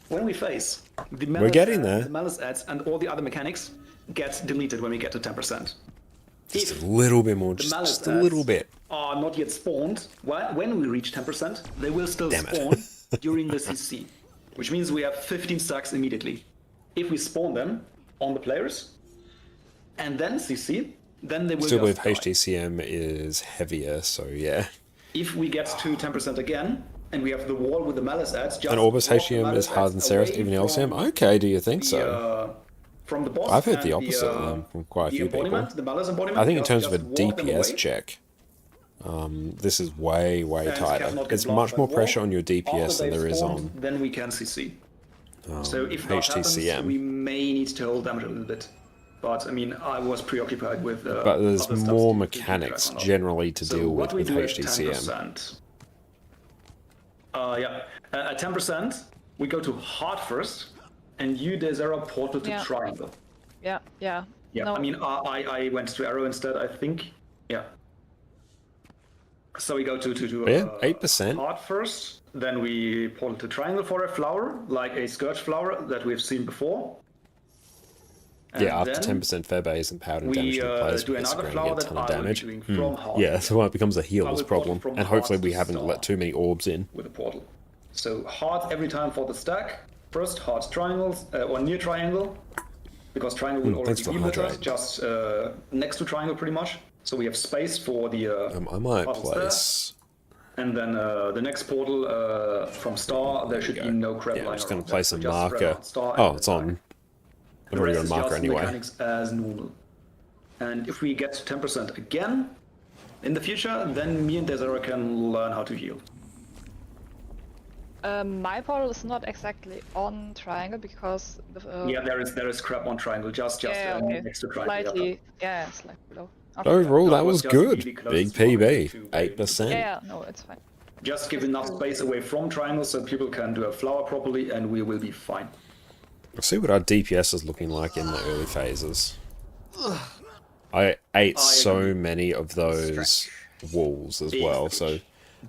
when we face the Malice getting ads, there. the Malice ads and all the other mechanics get deleted when we get to 10%. Just a little bit more, The Malice just a little ads bit. are not yet spawned. When we reach 10%, they will still Damn it. spawn during the CC, which means we have 15 stacks immediately. If we spawn them on the players and then CC, then they will Still believe just die. HDCM is heavier, so yeah. If we get to 10% again, and we have the wall with the Malice ads, just And Orbis walk the HDM Malice is harder than ads Cerus, away even from LCM? Okay, do you think the, so? From the boss. I've heard the and opposite from quite a the few people. embodiment, the Malice embodiment, I think in terms just of a walk them DPS away. check, this is way And tighter. cannot get There's blocked much by more the pressure wall. on your DPS After than there they've is spawned, on then we can CC. So if that HTCM. happens, we may need to hold damage a little bit. But I mean, I was preoccupied with. But there's other stuff more to mechanics keep track of. generally to So deal what with we do at HDCM. 10%, at 10%, we go to hard first, and you there's arrow portal to Yeah. triangle. Yeah. Yeah, No. I mean, I went to arrow instead, I think. Yeah. So we go to Yeah, 8%. hard first, then we portal to triangle for a flower, like a scourge flower that we've seen before. Yeah, And after then 10% fair base and powder we, damage to the players, do we're another going to flower get a that ton of I will be damage. doing from hard. Yeah, so it becomes a I healer's will portal problem, from and hopefully hard we to haven't star. let too many orbs in. With a portal. So hard every time for the stack. First hard triangles or near triangle, because triangle will already thanks for be with us, hydrate. just next to triangle pretty much. So we have space for the. I might portals there. place... And then the next portal from star, there should be no crab Yeah, I'm line just going around to place that. a So just spread marker. out star Oh, and it's then on. back. I've The already rest got a is marker just anyway. mechanics as normal. And if we get to 10% again in the future, then me and Desiree can learn how to heal. My portal is not exactly on triangle because the, Yeah, there is crap on triangle, just okay. next to triangle. Slightly, yeah, slightly below. Okay. Overall, No, that it was was just good. really close Big to one PB, to 8%. Yeah, no, it's fine. Just give enough space away from triangle so people can do a flower properly, and we will be fine. Let's see what our DPS is looking like in the early phases. I ate so many of those walls as well, so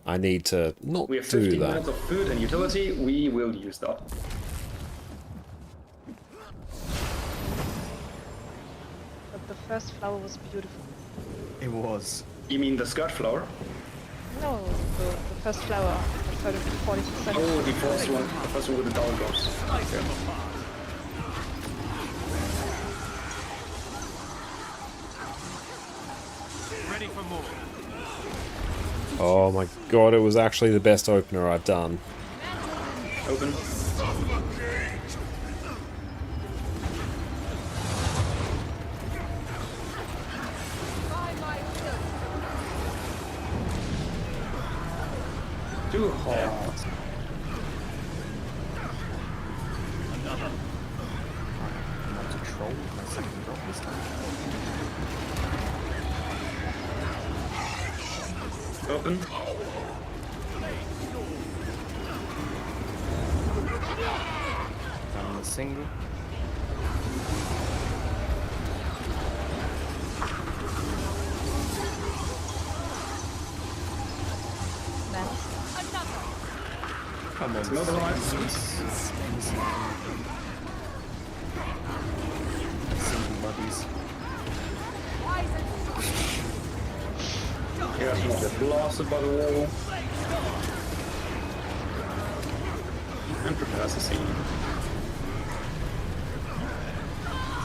I need to not We have do 15 that. minutes of food and utility. We will use that. But the first flower was beautiful. It was. You mean the skirt flower? No, the first flower, 30 to 40%. Oh, the first one with the double drops. Okay. Ready for more. Oh my god, it was actually the best opener I've done. Open. Too hard. Another. I want to troll my second drop this time. Open. Down the single. Come on, Mobilize. single buddies. Here's not get blasted by the wall. And prepares the scene.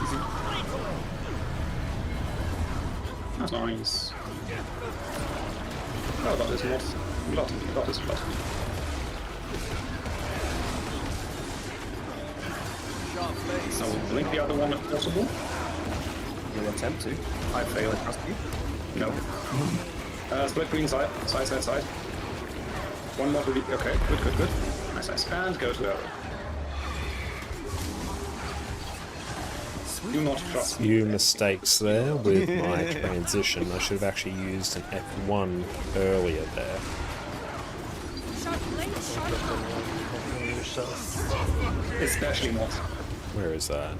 Easy. That's nice. Oh, that is not glutton. That is glutton. So we'll blink the other one if possible. You'll attempt to. I failed. Trust you. No. Split green side. Side. One more to the... Okay, good. Nice. And go to arrow. Do not trust me. Few mistakes there with my transition. I should have actually used an F1 earlier there. Especially not. Where is that?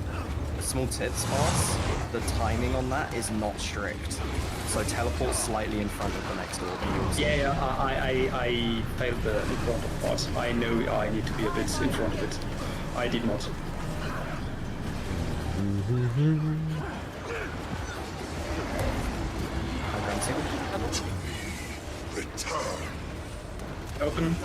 Small tits, boss. The timing on that is not strict. So teleport slightly in front of the next orb. Yeah, I failed the in front of part. I know I need to be a bit in front of it. I did not. Open.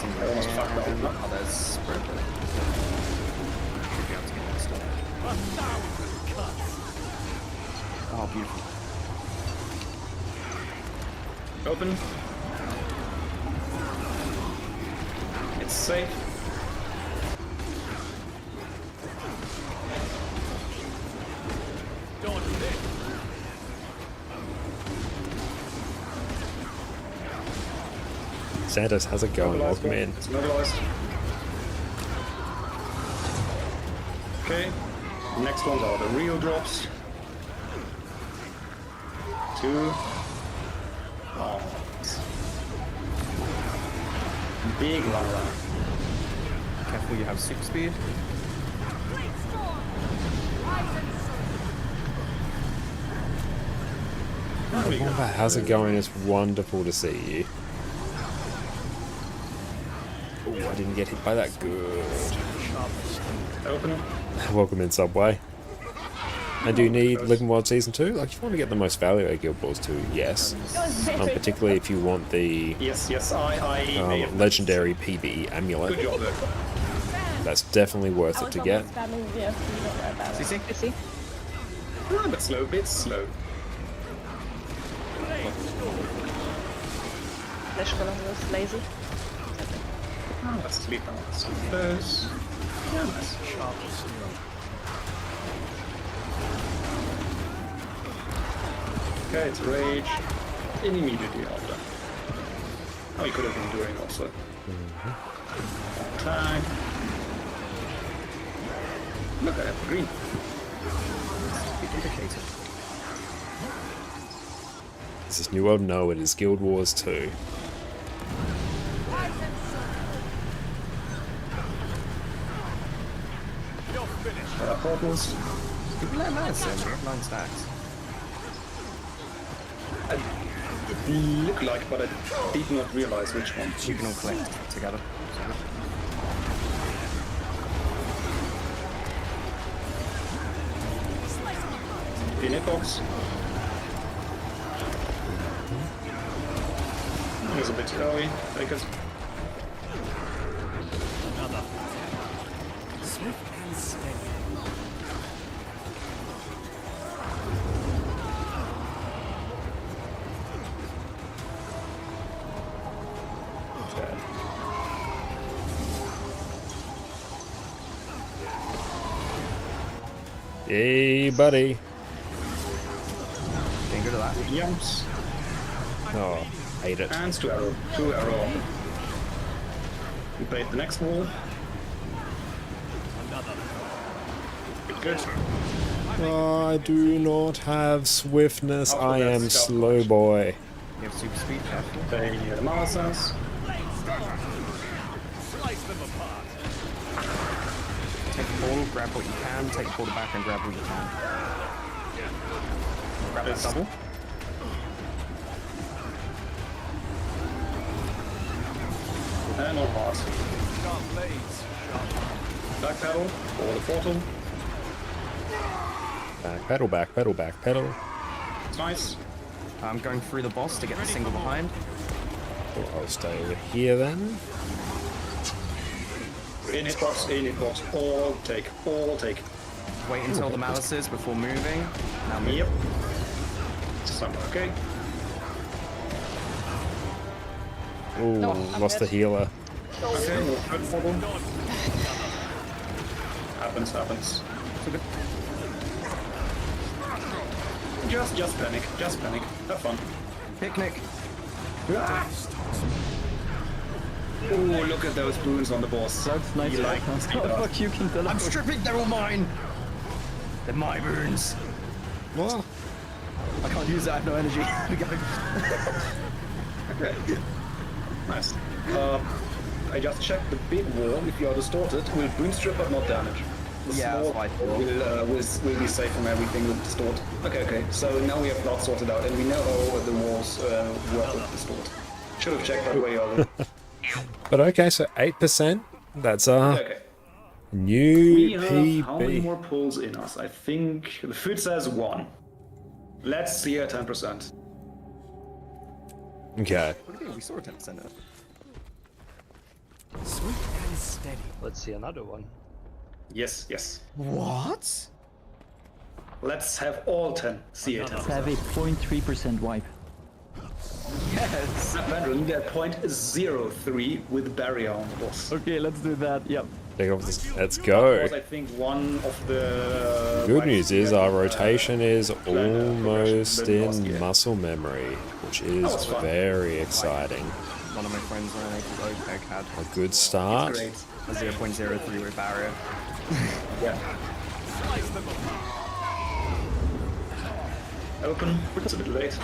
I almost fucked that one up. Oh, there's spread. Should be able to get next door. Oh, beautiful. Open. It's safe. Don't hit. Santos, how's it going? Welcome in. It's mobilized. Okay. Next ones are the real drops. 2. Oh. Big run. Careful, you have 6 speed. Wombat, how's it going? It's wonderful to see you. Oh, I didn't get hit by that. Good. Open. Welcome in, Subway. And do you need Living Wild Season 2? Like, if you want to get the most value out of Guild Wars 2, yes. Particularly if you want the Yes, I legendary PvE amulet. Good job there. That's definitely worth it to get. See? A bit slow. Flash column was lazy. Oh, let's sleep now. So close. Yeah, nice. Okay, it's rage. Immediately after. Oh, he could have been doing also. Tag. Look, I have the green. Big indicator. Is this New World? No, it is Guild Wars 2. Portals. People let Malice in, we have 9 stacks. It looked like, but I did not realize which one. You can all collect together. Init box. It was a bit early, because Another. Swift and steady. Hey, buddy. Didn't go to that. jumps. Oh, hate it. Hands to arrow. 2 arrow. We played the next wall. Another. Good. Oh, I do not have swiftness. Oh, I am that's slow boy. You have super speed, careful. They the Malasas. Slice them apart. Take the ball, grab what you can, take the ball back and grab what you can. Grab that double. And on hard. Sharp blades. Back pedal. Or the portal. Back, pedal. It's nice. I'm going through the boss to get the single behind. Oh, I'll stay over here then. Init box. All take. Wait until the malices before moving. Now move. Yep. Somewhere okay. Ooh, No, I'm lost the dead. healer. Okay, no third problem. Happens. Just panic. Have fun. Picnic. Oh, look at those boons on the boss. That's nice. You like Oh, fuck you, can teleport. I'm stripping, they're all mine! They're my runes. What? I can't use it, I have no energy. Okay. Nice. I just checked the big wall. If you are distorted, will boon strip but not damage. The Yeah, small that's what I thought. will be safe from everything with distort. Okay. So now we have plot sorted out, and we know how the walls work with distort. Should have checked that way earlier. But okay, so 8%. That's our Okay. new We have how many PB. more pulls in us? I think the food says 1. Let's see a 10%. Okay. What do you think? We saw a 10% of. Swift and steady. Let's see another one. Yes. What? Let's have all 10. See a 10%. Have a 0.3% wipe. Yes. You need a 0.03 with barrier on the boss. Okay, let's do that. Yep. Take off this. Let's go. Was, I think, one of the Good news is our rotation is progression almost than last in year. muscle memory, which That is was fun. very exciting. One of my friends ran a OPEC had A good start. Great. a 0.03 with barrier. Yeah. Open. It's a bit late.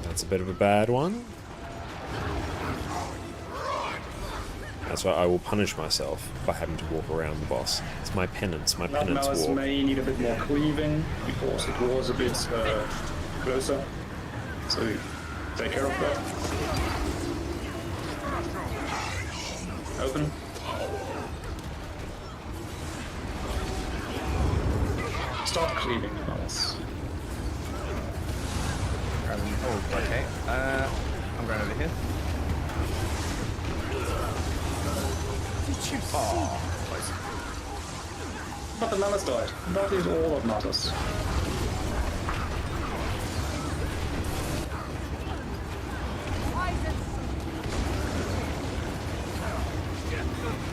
That's a bit of a bad one. That's why I will punish myself by having to walk around the boss. It's my penance, my That penance mouse walk. may need a bit more cleaving because it was a bit closer. So take care of that. Open. Start cleaving the mouse. Oh, okay. I'm going over here. Oh, close. But the mammoth died. That is all that matters.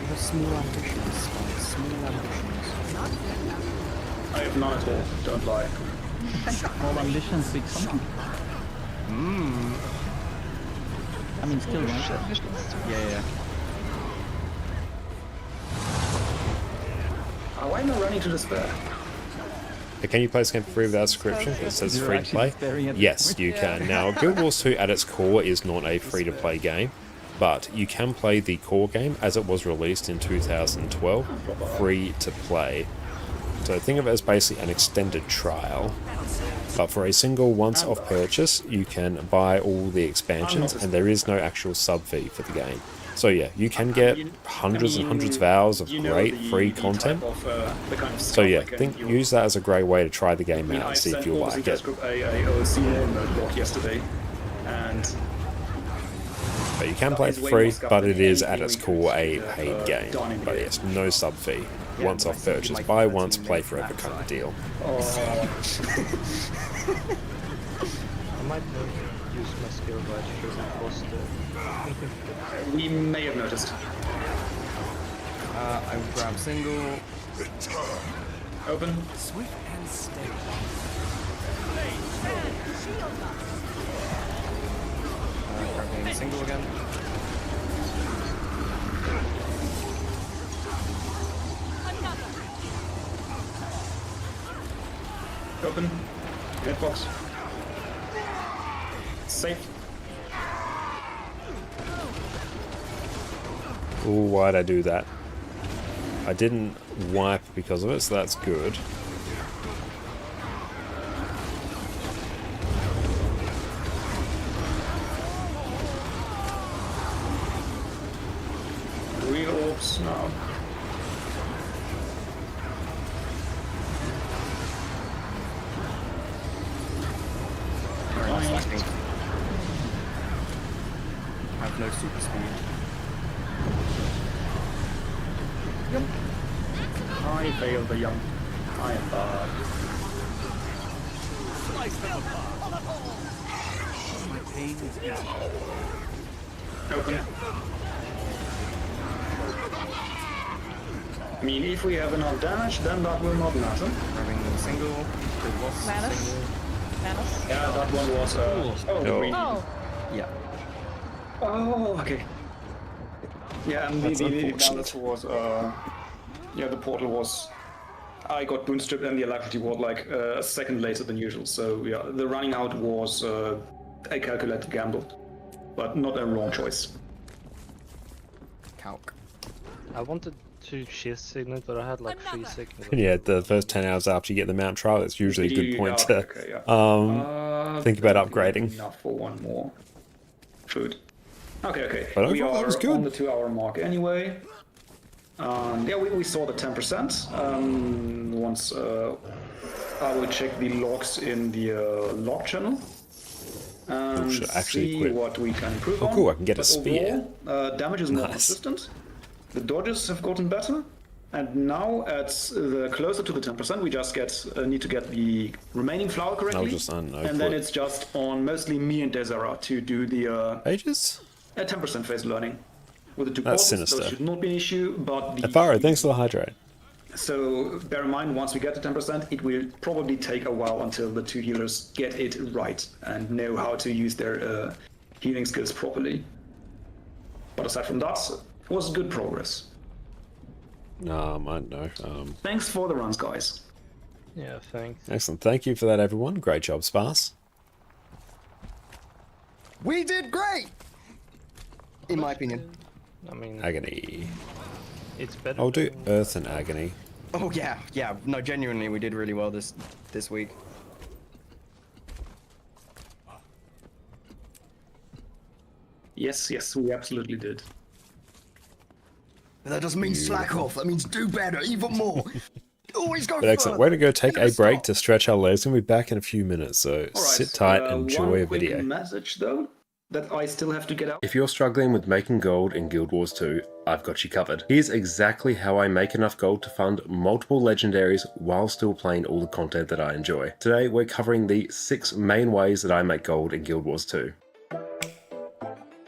We have small ambitions. Small ambitions. I have none at all. Don't lie. Small ambitions, big something. I mean, still, right? Yeah. Why am I running to despair? Can you play this game for free without subscription? It says You're free to actually play. staring at the Yes, screen. you can. Now, Guild Wars 2 at its core is not a free-to-play game, but you can play the core game as it was released in 2012, free to play. So think of it as basically an extended trial. But for a single once-off purchase, you can buy all the expansions, and there is no actual sub fee for the game. So yeah, you can get hundreds and hundreds of hours of great free content. So yeah, use that as a great way to try the game out and see if you like it. Yesterday, and But you can play it for free, but it is at its core a paid game. But yes, no sub fee. Once off purchase, buy once, play forever kind of deal. I might use my skill right because it was the... we may have noticed. I would grab single. Open. Swift and steady. Grabbing single again. Open. Hitbox. Safe. Ooh, why'd I do that? I didn't wipe because of it, so that's good. Real orbs now. Slacking. Have no super speed. I failed the young. I am bad. Slice them apart. My pain is easy. Open. I mean, if we have enough damage, then that will not matter. Grabbing single. Good loss. Manus? Single. Manus? Yeah, that one was. Oh, No. green. Oh, Yeah. Oh, okay. Yeah, and That's the unfortunate. balance was. Yeah, the portal was. I got boon stripped and the alacrity was like a second later than usual. So yeah, the running out was a calculated gamble, but not a wrong choice. Calc. I wanted to shear signal, but I had like 3 signals. Yeah, the first 10 hours after you get the mount trial, it's usually a good point to Okay, yeah. think about that'd be upgrading. Enough for one more food. Okay. But We overall, are that was good. on the 2-hour mark anyway. Yeah, we saw the 10%. Once I will check the logs in the log channel and should actually see equip. what we can improve Oh, on. cool, I can get a But spear. overall, damage is more Nice. consistent. The dodges have gotten better. And now, at the closer to the 10%, we just need to get the remaining flower correctly. just and then it's just on mostly me and Desera to do the Pages? 10% phase learning. With the two That's portals, sinister. those should not be an issue, but the... Faro, thanks for the hydrate. So bear in mind, once we get to 10%, it will probably take a while until the two healers get it right and know how to use their healing skills properly. But aside from that, it was good progress. I don't know. Thanks for the runs, guys. Yeah, thanks. Excellent. Thank you for that, everyone. Great job, Sparse. We did great! In my opinion. I mean, Agony. it's better. I'll do than- Earth and Agony. Oh yeah. No, genuinely, we did really well this week. Yes, we absolutely did. But that doesn't mean slack off. That means do better, even more. Always go But excellent. Way to go take a break to stretch our legs. We'll be back in a few minutes, so All right, sit tight, enjoy one a quick video. message though that I still have to get out. If you're struggling with making gold in Guild Wars 2, I've got you covered. Here's exactly how I make enough gold to fund multiple legendaries while still playing all the content that I enjoy. Today we're covering the 6 main ways that I make gold in Guild Wars 2.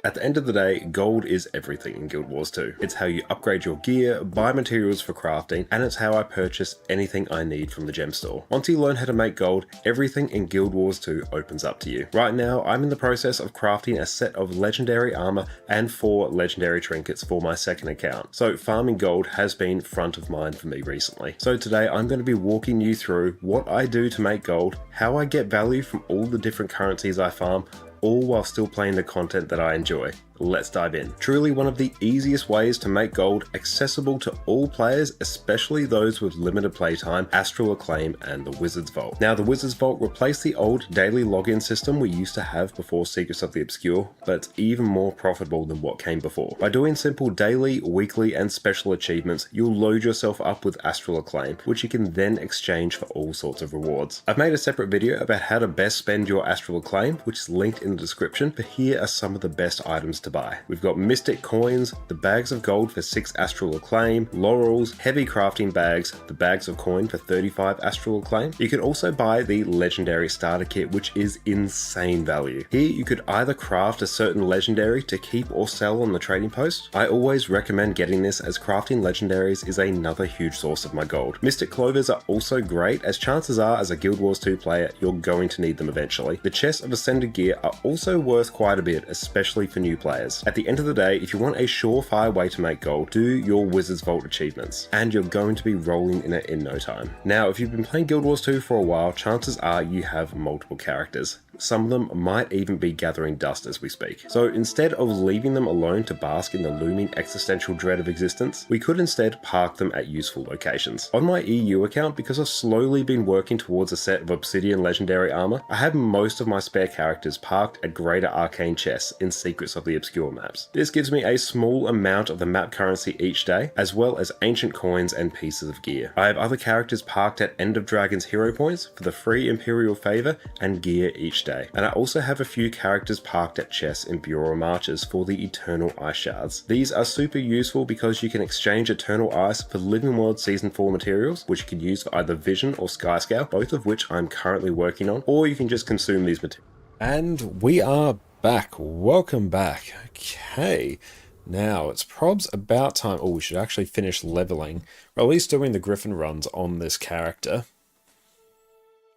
At the end of the day, gold is everything in Guild Wars 2. It's how you upgrade your gear, buy materials for crafting, and it's how I purchase anything I need from the gem store. Once you learn how to make gold, everything in Guild Wars 2 opens up to you. Right now, I'm in the process of crafting a set of legendary armor and 4 legendary trinkets for my second account. So farming gold has been front of mind for me recently. So today I'm going to be walking you through what I do to make gold, how I get value from all the different currencies I farm, all while still playing the content that I enjoy. Let's dive in. Truly one of the easiest ways to make gold, accessible to all players, especially those with limited playtime, Astral Acclaim and the Wizard's Vault. Now the Wizard's Vault replaced the old daily login system we used to have before Secrets of the Obscure, but it's even more profitable than what came before. By doing simple daily, weekly and special achievements, you'll load yourself up with Astral Acclaim, which you can then exchange for all sorts of rewards. I've made a separate video about how to best spend your Astral Acclaim, which is linked in the description, but here are some of the best items to buy. We've got Mystic Coins, the bags of gold for 6 Astral Acclaim, Laurels, heavy crafting bags, the bags of coin for 35 Astral Acclaim. You can also buy the Legendary Starter Kit, which is insane value. Here you could either craft a certain legendary to keep or sell on the trading post. I always recommend getting this as crafting legendaries is another huge source of my gold. Mystic Clovers are also great, as chances are as a Guild Wars 2 player you're going to need them eventually. The chests of Ascended Gear are also worth quite a bit, especially for new players. At the end of the day, if you want a surefire way to make gold, do your Wizard's Vault achievements, and you're going to be rolling in it in no time. Now, if you've been playing Guild Wars 2 for a while, chances are you have multiple characters. Some of them might even be gathering dust as we speak. So instead of leaving them alone to bask in the looming existential dread of existence, we could instead park them at useful locations. On my EU account, because I've slowly been working towards a set of Obsidian legendary armor, I have most of my spare characters parked at greater arcane chests in Secrets of the Obscure maps. This gives me a small amount of the map currency each day, as well as ancient coins and pieces of gear. I have other characters parked at End of Dragon's hero points for the free Imperial favor and gear each day. And I also have a few characters parked at chests in Bureau Marches for the Eternal Ice Shards. These are super useful because you can exchange Eternal Ice for Living World Season 4 materials, which you can use for either Vision or Skyscale, both of which I'm currently working on, or you can just consume these materials. And we are back. Welcome back. Okay. Now, it's probs about time. Oh, we should actually finish leveling, or at least doing the Griffin runs on this character,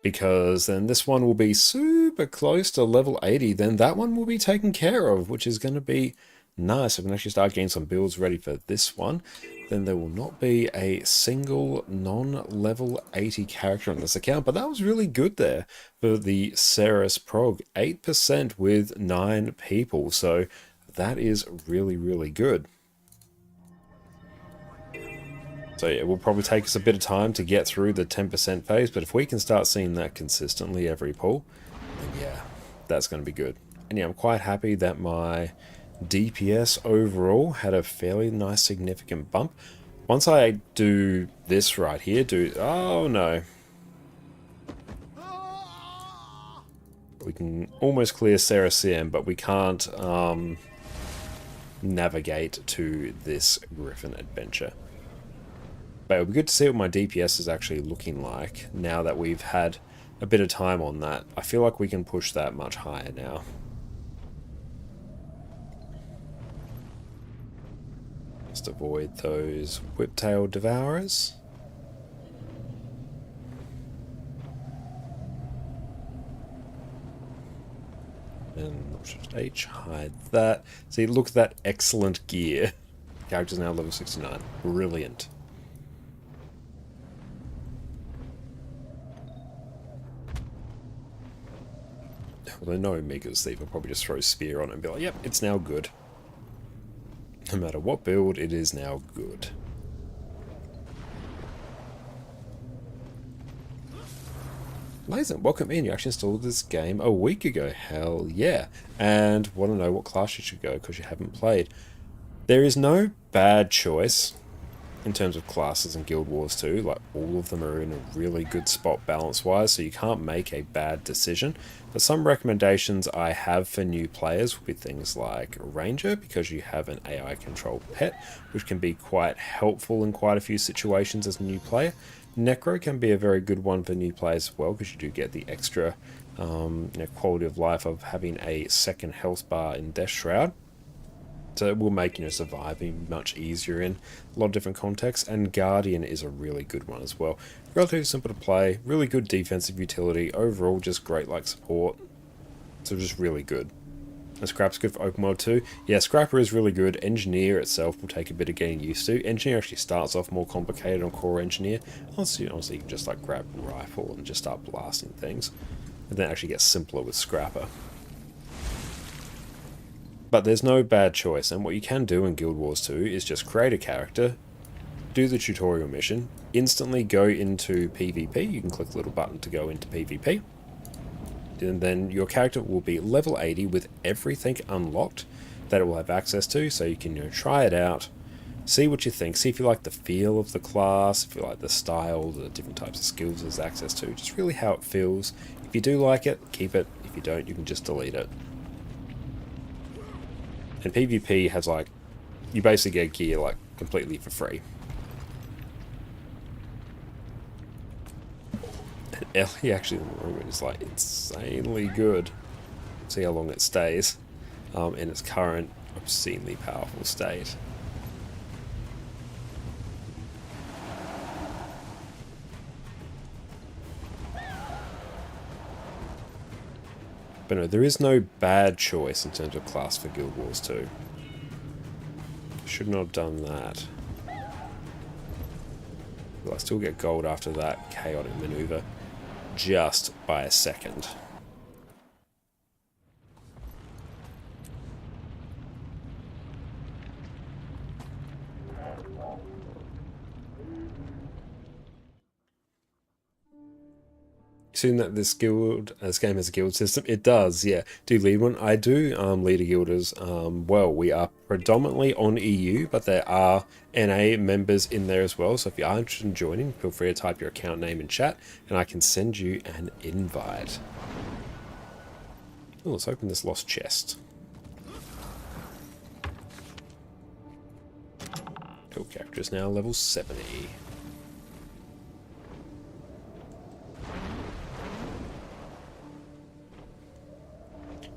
because then this one will be super close to level 80, then that one will be taken care of, which is going to be nice. I can actually start getting some builds ready for this one. Then there will not be a single non-level 80 character on this account, but that was really good there for the Cerus prog. 8% with 9 people, so that is really, really good. So yeah, it will probably take us a bit of time to get through the 10% phase, but if we can start seeing that consistently every pull, then yeah, that's going to be good. And yeah, I'm quite happy that my DPS overall had a fairly nice significant bump. Once I do this right here, oh no. We can almost clear Cerus, but we can't navigate to this Griffin adventure. But it'll be good to see what my DPS is actually looking like now that we've had a bit of time on that. I feel like we can push that much higher now. Just avoid those whiptail devourers. And Shift H, hide that. See, look at that excellent gear. Character's now level 69. Brilliant. Although no Mega's Thief will probably just throw Spear on it and be like, yep, it's now good. No matter what build, it is now good. Lazen, welcome in. You actually installed this game a week ago. Hell yeah. And want to know what class you should go because you haven't played. There is no bad choice in terms of classes in Guild Wars 2. Like, all of them are in a really good spot balance-wise, so you can't make a bad decision. But some recommendations I have for new players would be things like Ranger, because you have an AI-controlled pet, which can be quite helpful in quite a few situations as a new player. Necro can be a very good one for new players as well, because you do get the extra quality of life of having a second health bar in Death Shroud. it will make, you know, surviving much easier in a lot of different contexts, and Guardian is a really good one as well. Relatively simple to play, really good defensive utility, overall just great like support, so just really good. And Scrap's good for open world too. Yeah, Scrapper is really good. Engineer itself will take a bit of getting used to. Engineer actually starts off more complicated on core Engineer. Honestly, you can just like grab Rifle and just start blasting things. And then it actually gets simpler with Scrapper. But there's no bad choice, and what you can do in Guild Wars 2 is just create a character, do the tutorial mission, instantly go into PvP. You can click the little button to go into PvP. And then your character will be level 80 with everything unlocked that it will have access to, so you can, you know, try it out, see what you think, see if you like the feel of the class, if you like the style, the different types of skills there's access to, just really how it feels. If you do like it, keep it. If you don't, you can just delete it. And PvP has like, you basically get gear like completely for free. Ellie actually in the moment is like insanely good. See how long it stays in its current obscenely powerful state. But no, there is no bad choice in terms of class for Guild Wars 2. Should not have done that. Will I still get gold after that chaotic maneuver? Just by a second. Assume that this game has a guild system. It does, yeah. Do lead one. I do lead a guild as well. We are predominantly on EU, but there are NA members in there as well. So if you are interested in joining, feel free to type your account name in chat, and I can send you an invite. Oh, let's open this lost chest. Your character is now level 70.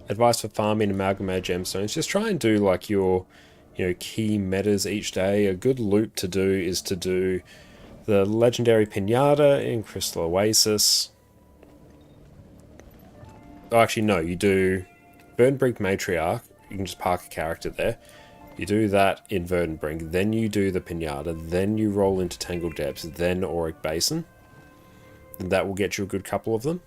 Advice for farming amalgamated gemstones: just try and do like your, you know, key metas each day. A good loop to do is to do the legendary pinata in Crystal Oasis. Oh, actually no, you do Verdantbrink Matriarch. You can just park a character there. You do that in Verdantbrink, then you do the pinata, then you roll into Tangled Depths, then Auric Basin. And that will get you a good couple of them.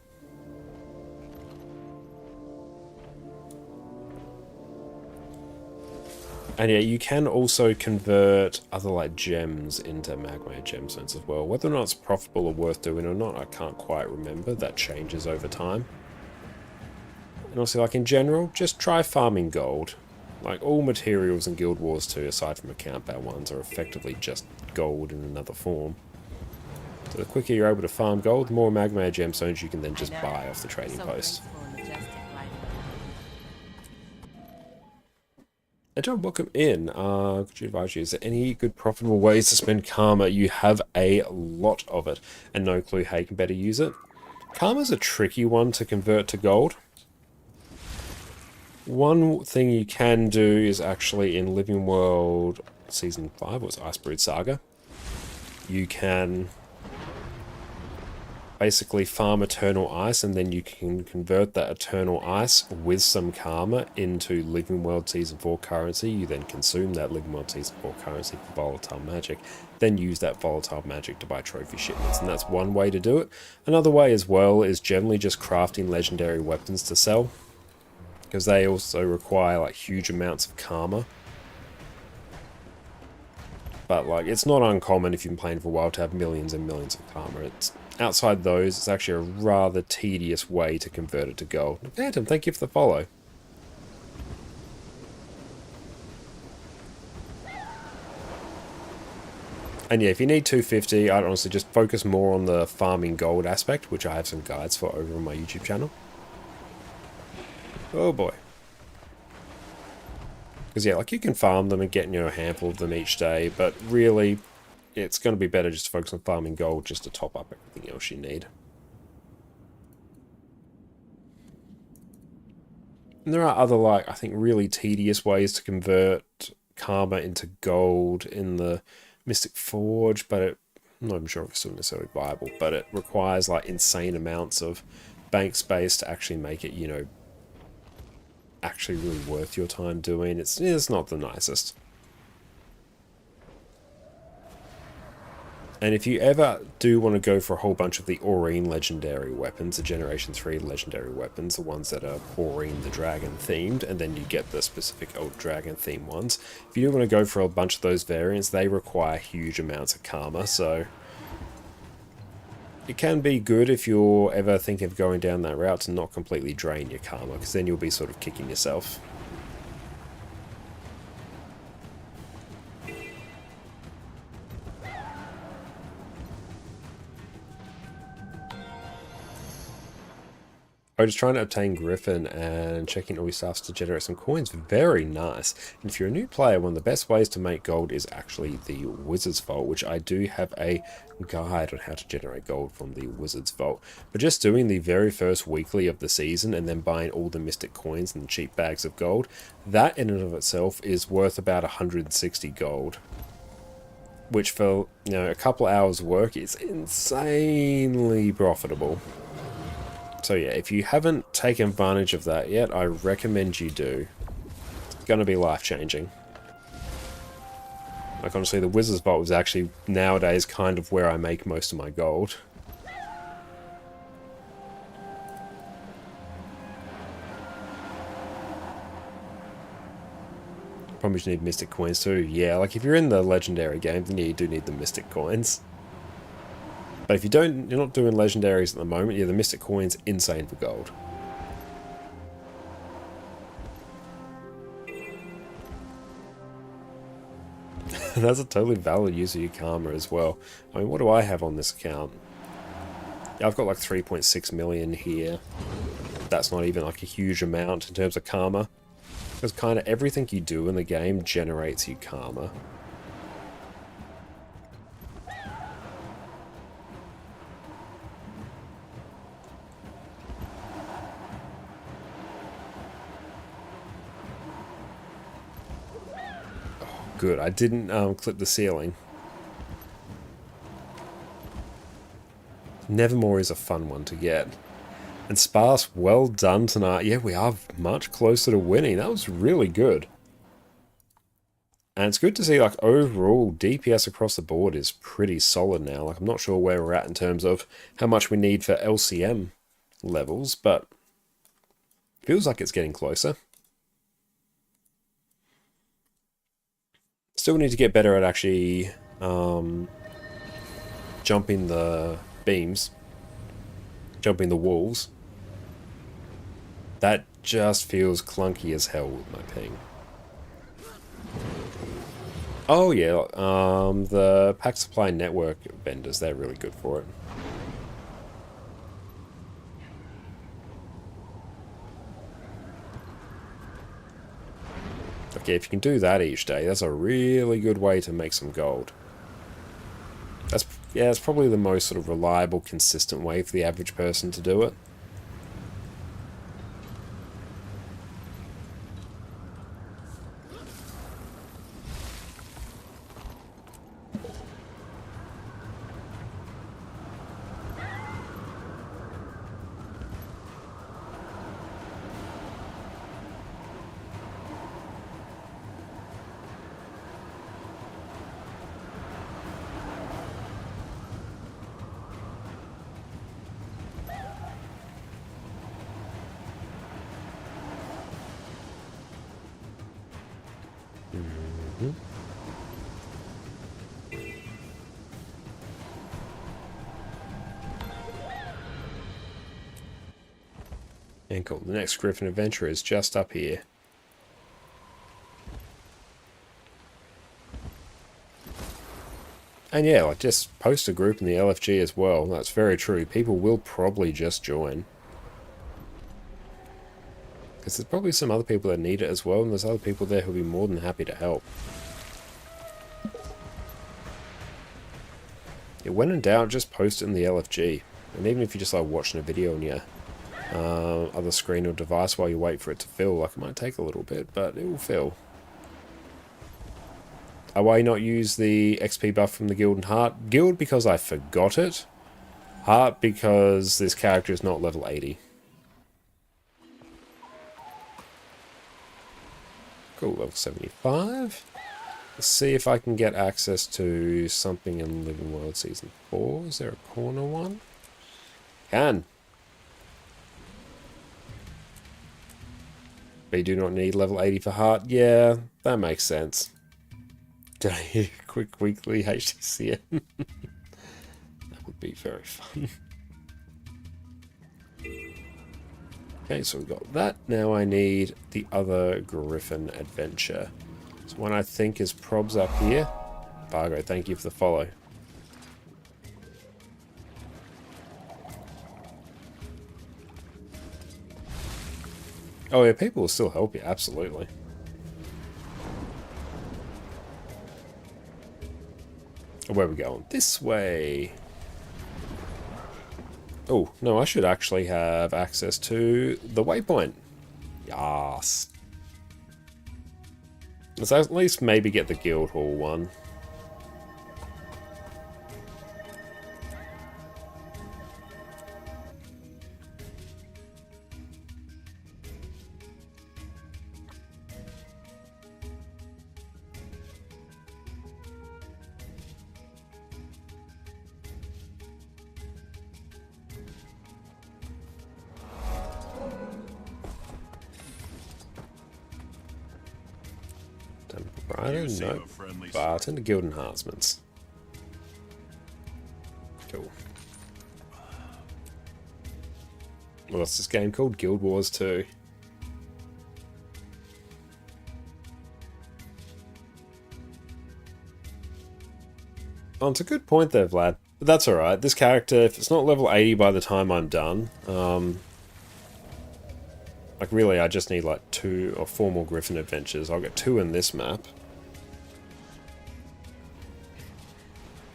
And yeah, you can also convert other like gems into magmated gemstones as well. Whether or not it's profitable or worth doing or not, I can't quite remember. That changes over time. And also, like in general, just try farming gold. Like all materials in Guild Wars 2, aside from account bound ones, are effectively just gold in another form. So the quicker you're able to farm gold, the more magmated gemstones you can then just buy off the trading post. And John, welcome in. Could you advise you, is there any good profitable ways to spend karma? You have a lot of it, and no clue how you can better use it. Karma's a tricky one to convert to gold. One thing you can do is actually in Living World Season 5, was Icebrood Saga. You can basically farm Eternal Ice, and then you can convert that Eternal Ice with some karma into Living World Season 4 currency. You then consume that Living World Season 4 currency for volatile magic, then use that volatile magic to buy trophy shipments, and that's one way to do it. Another way as well is generally just crafting legendary weapons to sell, because they also require like huge amounts of karma. But like, it's not uncommon if you've been playing for a while to have millions and millions of karma. It's outside those, it's actually a rather tedious way to convert it to gold. Phantom, thank you for the follow. And yeah, if you need 250, I'd honestly just focus more on the farming gold aspect, which I have some guides for over on my YouTube channel. Oh boy. Because yeah, like you can farm them and get, you know, a handful of them each day, but really it's going to be better just to focus on farming gold just to top up everything else you need. And there are other, like, I think really tedious ways to convert karma into gold in the Mystic Forge, but I'm not even sure if it's still necessarily viable, but it requires like insane amounts of bank space to actually make it, you know, actually really worth your time doing. It's not the nicest. And if you ever do want to go for a whole bunch of the Aurene legendary weapons, the Generation 3 legendary weapons, the ones that are Aurene the Dragon themed, and then you get the specific old Dragon theme ones, if you do want to go for a bunch of those variants, they require huge amounts of karma, so it can be good if you're ever thinking of going down that route to not completely drain your karma, because then you'll be sort of kicking yourself. I was trying to obtain Griffin and checking all your stuff to generate some coins. Very nice. And if you're a new player, one of the best ways to make gold is actually the Wizard's Vault, which I do have a guide on how to generate gold from the Wizard's Vault. But just doing the very first weekly of the season and then buying all the mystic coins and cheap bags of gold, that in and of itself is worth about 160 gold. Which for, you know, a couple hours work is insanely profitable. So yeah, if you haven't taken advantage of that yet, I recommend you do. It's going to be life-changing. Like honestly, the Wizard's Vault is actually nowadays kind of where I make most of my gold. Probably just need Mystic Coins too. Yeah, like if you're in the Legendary game, then yeah, you do need the Mystic Coins. But if you're not doing legendaries at the moment, yeah, the Mystic Coin's insane for gold. That's a totally valid use of your karma as well. I mean, what do I have on this account? Yeah, I've got like 3.6 million here. That's not even like a huge amount in terms of karma. Because kind of everything you do in the game generates you karma. Good, I didn't clip the ceiling. Nevermore is a fun one to get. And Sparse, well done tonight. Yeah, we are much closer to winning. That was really good. And it's good to see, like, overall, DPS across the board is pretty solid now. Like, I'm not sure where we're at in terms of how much we need for LCM levels, but feels like it's getting closer. Still need to get better at actually jumping the beams, jumping the walls. That just feels clunky as hell with my ping. Oh yeah, the Pack Supply Network vendors, they're really good for it. Okay, if you can do that each day, that's a really good way to make some gold. That's probably the most sort of reliable, consistent way for the average person to do it. And cool, the next Griffin adventure is just up here. And yeah, like just post a group in the LFG as well. That's very true. People will probably just join. Because there's probably some other people that need it as well, and there's other people there who'll be more than happy to help. Yeah, when in doubt, just post it in the LFG. And even if you're just like watching a video and you other screen or device while you wait for it to fill. Like, it might take a little bit, but it will fill. Why not use the XP buff from the Guild and Heart? Guild because I forgot it. Heart because this character is not level 80. Cool, level 75. Let's see if I can get access to something in Living World Season 4. Is there a corner one? Can. But you do not need level 80 for Heart. Yeah, that makes sense. Did I hear a quick weekly HTCM? That would be very fun. Okay, so we've got that. Now I need the other Griffin adventure. So one I think is probs up here. Fargo, thank you for the follow. Oh yeah, people will still help you, absolutely. Where are we going? This way. Oh, no, I should actually have access to the waypoint. Yes. Let's at least maybe get the Guildhall one. No, Barton to Guild Enhancements. Cool. Well, what's this game called? Guild Wars 2. Oh, it's a good point there, Vlad. But that's alright. This character, if it's not level 80 by the time I'm done, like really I just need like 2 or 4 more Griffin adventures. I'll get 2 in this map.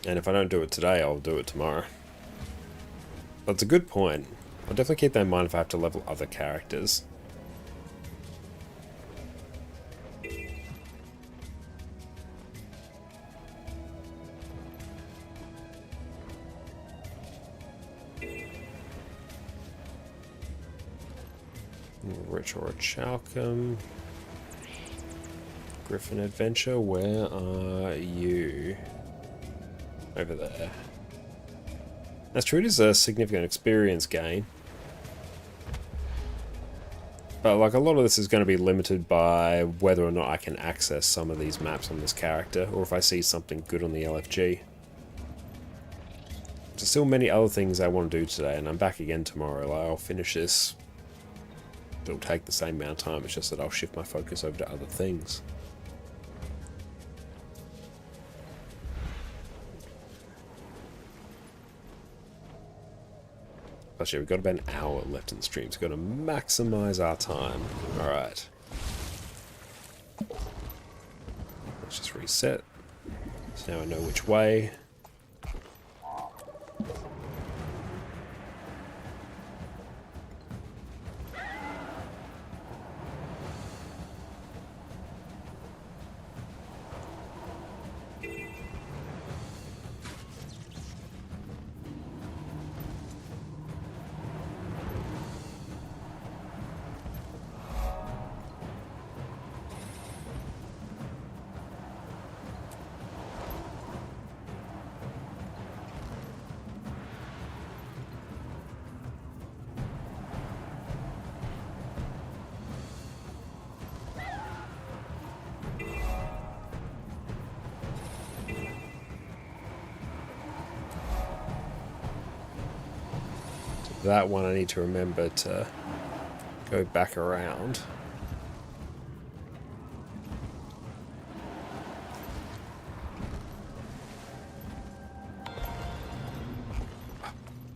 And if I don't do it today, I'll do it tomorrow. That's a good point. I'll definitely keep that in mind if I have to level other characters. Rich or a Chalcom. Griffin Adventure, where are you? Over there. That's true, it is a significant experience gain. But like a lot of this is going to be limited by whether or not I can access some of these maps on this character, or if I see something good on the LFG. There's still many other things I want to do today, and I'm back again tomorrow. I'll finish this. It'll take the same amount of time, it's just that I'll shift my focus over to other things. Plus, yeah, we've got about an hour left in the stream, so we've got to maximize our time. Alright. Let's just reset. So now I know which way. That one I need to remember to go back around.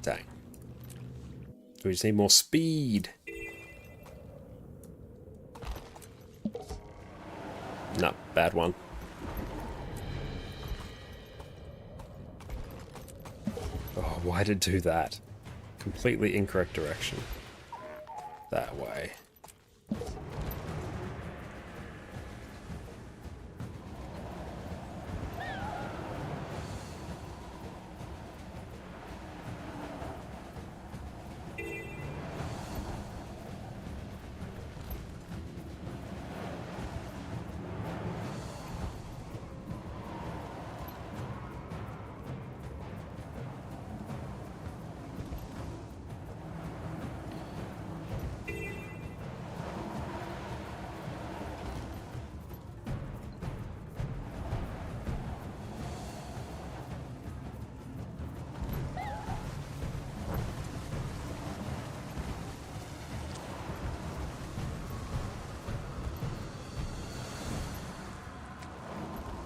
Dang. We just need more speed. No, bad one. Oh, why did it do that? Completely incorrect direction. that way.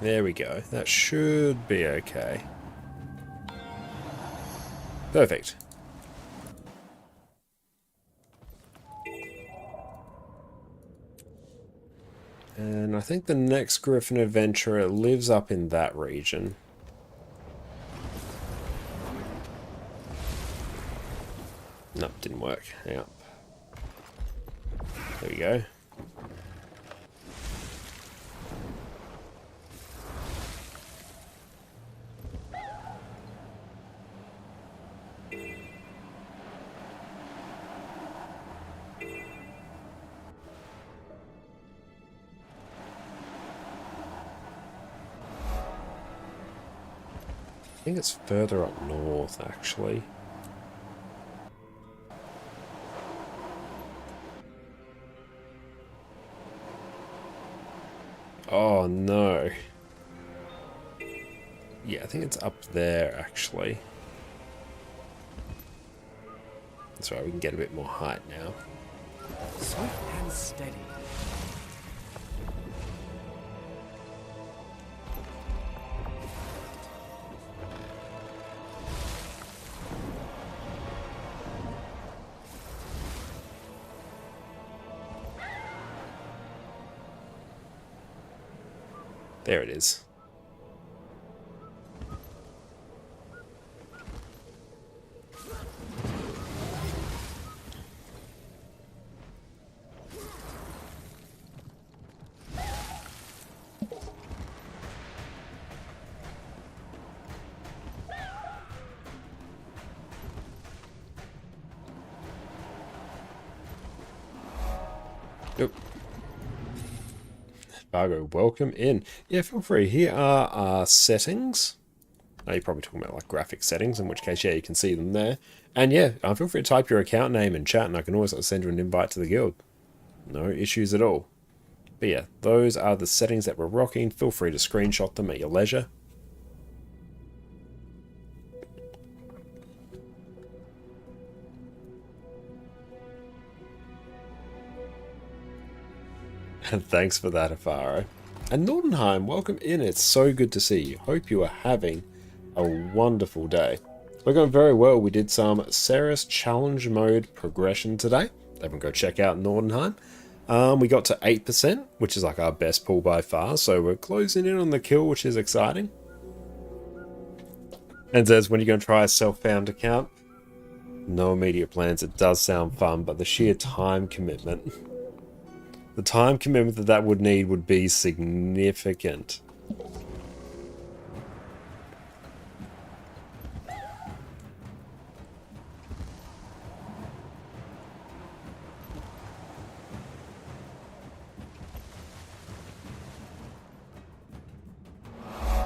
There we go. That should be okay. Perfect. And I think the next Griffin adventurer lives up in that region. Nope, didn't work. Hang up. There we go. I think it's further up north, actually. Oh, no. Yeah, I think it's up there, actually. That's right, we can get a bit more height now. Swift and steady. There it is. Nope. Fargo, welcome in. Yeah, feel free. Here are our settings. Now you're probably talking about like graphic settings, in which case, yeah, you can see them there. And yeah, feel free to type your account name in chat, and I can always send you an invite to the guild. No issues at all. But yeah, those are the settings that we're rocking. Feel free to screenshot them at your leisure. And thanks for that, Afaro. And Nordenheim, welcome in. It's so good to see you. Hope you are having a wonderful day. We're going very well. We did some Cerus challenge mode progression today. Everyone go check out Nordenheim. We got to 8%, which is like our best pull by far. So we're closing in on the kill, which is exciting. And says, when are you going to try a self-found account? No immediate plans. It does sound fun, but the sheer time commitment... The time commitment that would need would be significant.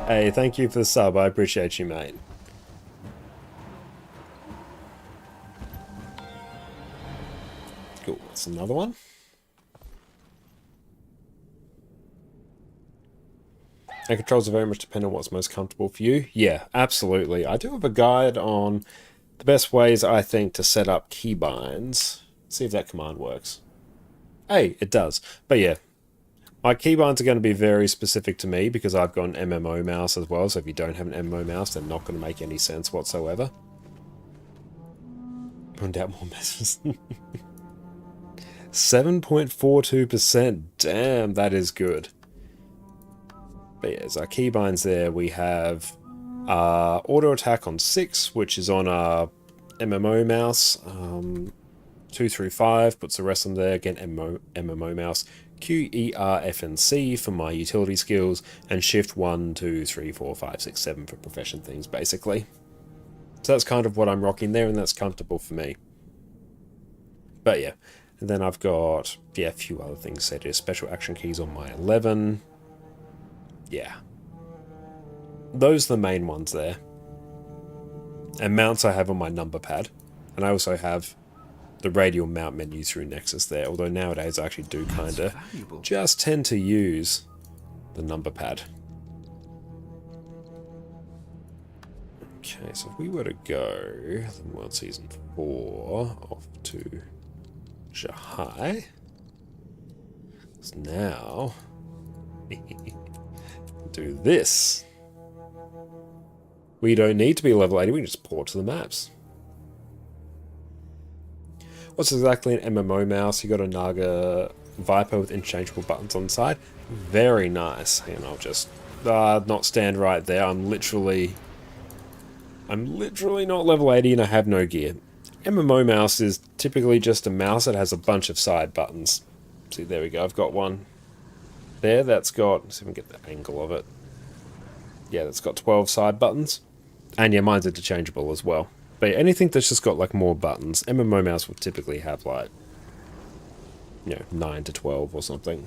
Hey, thank you for the sub. I appreciate you, mate. Cool. That's another one. And controls are very much dependent on what's most comfortable for you. Yeah, absolutely. I do have a guide on the best ways, I think, to set up keybinds. See if that command works. Hey, it does. But yeah, my keybinds are going to be very specific to me because I've got an MMO mouse as well. So if you don't have an MMO mouse, they're not going to make any sense whatsoever. Point out more messages. 7.42%. Damn, that is good. But yeah, as our keybinds there, we have auto attack on 6, which is on our MMO mouse. 2 through 5 puts the rest on there. Again, MMO mouse. Q, E, R, F, and C for my utility skills, and Shift 1, 2, 3, 4, 5, 6, 7 for profession things, basically. So that's kind of what I'm rocking there, and that's comfortable for me. But yeah, and then I've got, yeah, a few other things set here. Special action keys on my 11. Yeah. Those are the main ones there. And mounts I have on my number pad. And I also have the radial mount menu through Nexus there, although nowadays I actually do kind of just tend to use the number pad. Okay, so if we were to go the World Season 4 off to Shahai, so now do this. We don't need to be level 80, we can just port to the maps. What's exactly an MMO mouse? You got a Naga Viper with interchangeable buttons on the side. Very nice. And I'll just not stand right there. I'm literally not level 80 and I have no gear. MMO mouse is typically just a mouse that has a bunch of side buttons. See, there we go. I've got one there that's got, let's see if we can get the angle of it. Yeah, that's got 12 side buttons. And yeah, mine's interchangeable as well. But anything that's just got like more buttons, MMO mouse will typically have like, 9 to 12 or something.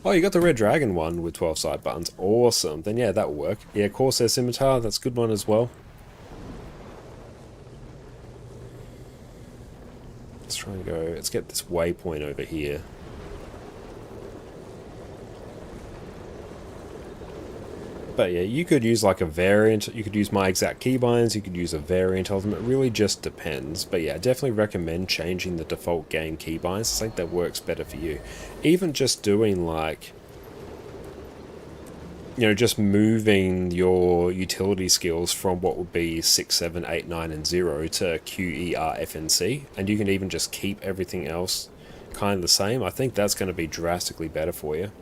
Oh, you got the Red Dragon one with 12 side buttons. Awesome. Then yeah, that will work. Yeah, Corsair Scimitar, that's a good one as well. Let's try and go, let's get this waypoint over here. But yeah, you could use like a variant, you could use my exact keybinds, you could use a variant of them, it really just depends. But yeah, I definitely recommend changing the default game keybinds. I think that works better for you. Even just doing like, just moving your utility skills from what would be 6, 7, 8, 9, and 0 to Q, E, R, F, and C. And you can even just keep everything else kind of the same. I think that's going to be drastically better for you.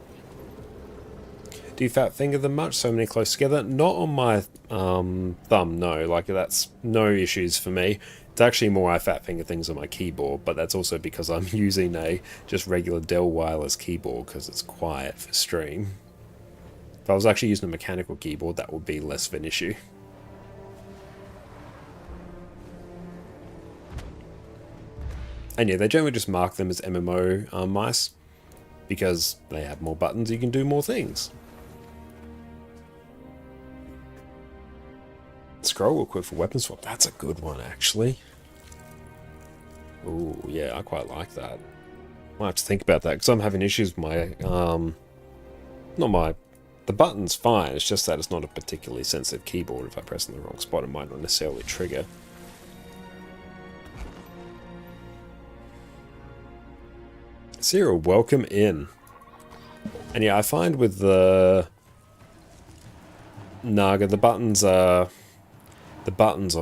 Do you fat finger them much? So many close together? Not on my thumb, no. Like, that's no issues for me. It's actually more I fat finger things on my keyboard, but that's also because I'm using a just regular Dell wireless keyboard because it's quiet for stream. If I was actually using a mechanical keyboard, that would be less of an issue. And yeah, they generally just mark them as MMO mice because they have more buttons, you can do more things. Scroll real quick for weapon swap. That's a good one, actually. Ooh, yeah, I quite like that. Might have to think about that, because I'm having issues with my, the button's fine, it's just that it's not a particularly sensitive keyboard. If I press in the wrong spot, it might not necessarily trigger. Cyril, welcome in. And yeah, I find with the Naga, the buttons on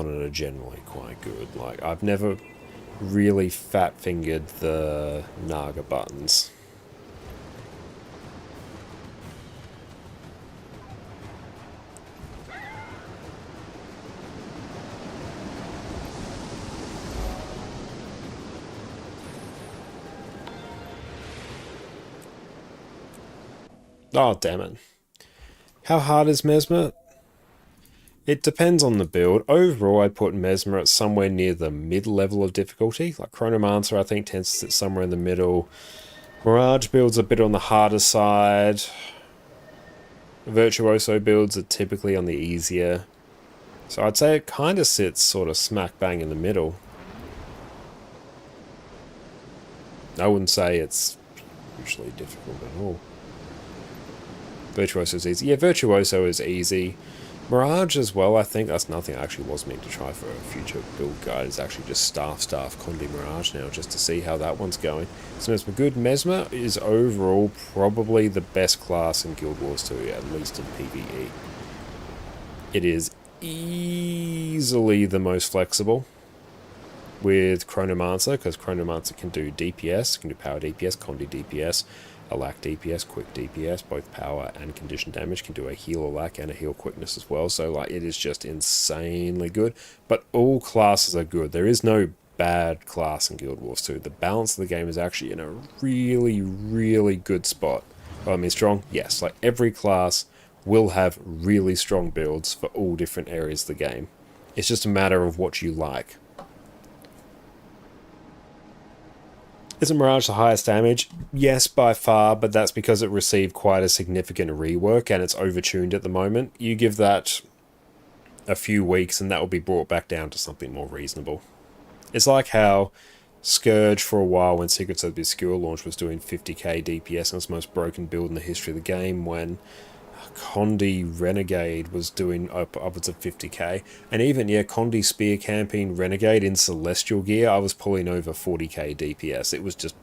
it are generally quite good. Like, I've never really fat-fingered the Naga buttons. Oh, damn it. How hard is Mesmer? It depends on the build. Overall, I put Mesmer at somewhere near the mid-level of difficulty. Like Chronomancer, I think, tends to sit somewhere in the middle. Mirage builds a bit on the harder side. Virtuoso builds are typically on the easier. So I'd say it kind of sits sort of smack bang in the middle. I wouldn't say it's hugely difficult at all. Virtuoso is easy. Yeah, Virtuoso is easy. Mirage as well, I think that's nothing I actually was meant to try for a future build guide. It's actually just staff Condi Mirage now, just to see how that one's going. So Mesmer good. Mesmer is overall probably the best class in Guild Wars 2, at least in PvE. It is easily the most flexible with Chronomancer, because Chronomancer can do DPS, can do power DPS, Condi DPS, Alack DPS, quick DPS, both power and condition damage, can do a heal Alack and a heal quickness as well, so like it is just insanely good. But all classes are good. There is no bad class in Guild Wars 2. The balance of the game is actually in a really, really good spot. Well, I mean, strong? Yes. Like, every class will have really strong builds for all different areas of the game. It's just a matter of what you like. Is Mirage the highest damage? Yes, by far, but that's because it received quite a significant rework and it's overtuned at the moment. You give that a few weeks and that will be brought back down to something more reasonable. It's like how Scourge for a while when Secrets of the Obscure launch was doing 50k DPS and was the most broken build in the history of the game, when Condi Renegade was doing upwards of 50k, and even, yeah, Condi Spear Camping Renegade in Celestial gear, I was pulling over 40k DPS. It was just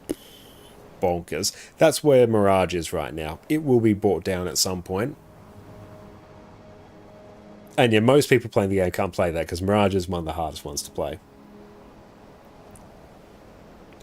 bonkers. That's where Mirage is right now. It will be brought down at some point. And yeah, most people playing the game can't play that because Mirage is one of the hardest ones to play.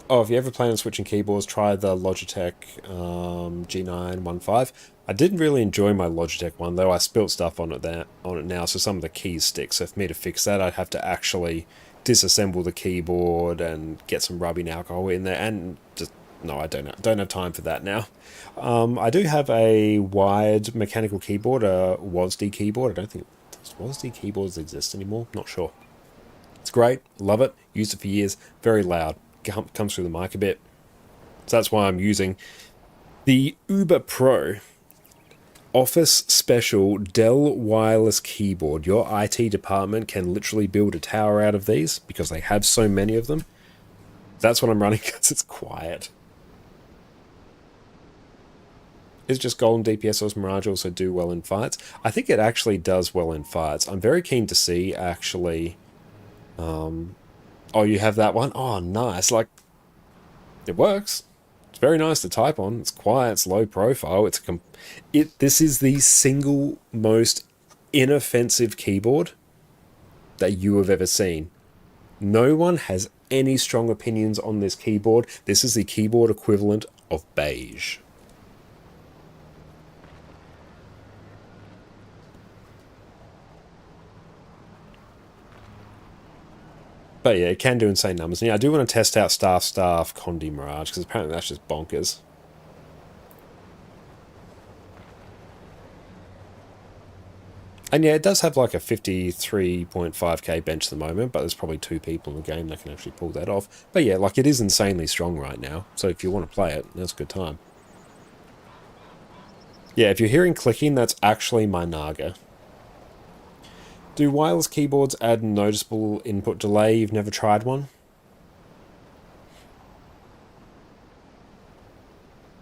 Oh, if you ever plan on switching keyboards, try the Logitech G915. I didn't really enjoy my Logitech one, though. I spilt stuff on it now, so some of the keys stick. So for me to fix that, I'd have to actually disassemble the keyboard and get some rubbing alcohol in there. And just, no, I don't have time for that now. I do have a wired mechanical keyboard, a WASD keyboard. I don't think WASD keyboards exist anymore. Not sure. It's great. Love it. Used it for years. Very loud. Comes through the mic a bit. So that's why I'm using the Uber Pro Office Special Dell Wireless Keyboard. Your IT department can literally build a tower out of these because they have so many of them. That's what I'm running because it's quiet. Is just Golden DPS or Mirage also do well in fights? I think it actually does well in fights. I'm very keen to see, actually... Oh, you have that one? Oh, nice. Like, it works. It's very nice to type on. It's quiet. It's low profile. This is the single most inoffensive keyboard that you have ever seen. No one has any strong opinions on this keyboard. This is the keyboard equivalent of beige. But yeah, it can do insane numbers. And yeah, I do want to test out Staff Condi Mirage, because apparently that's just bonkers. And yeah, it does have like a 53.5k bench at the moment, but there's probably 2 people in the game that can actually pull that off. But yeah, like, it is insanely strong right now, so if you want to play it, that's a good time. Yeah, if you're hearing clicking, that's actually my Naga. Do wireless keyboards add noticeable input delay? You've never tried one?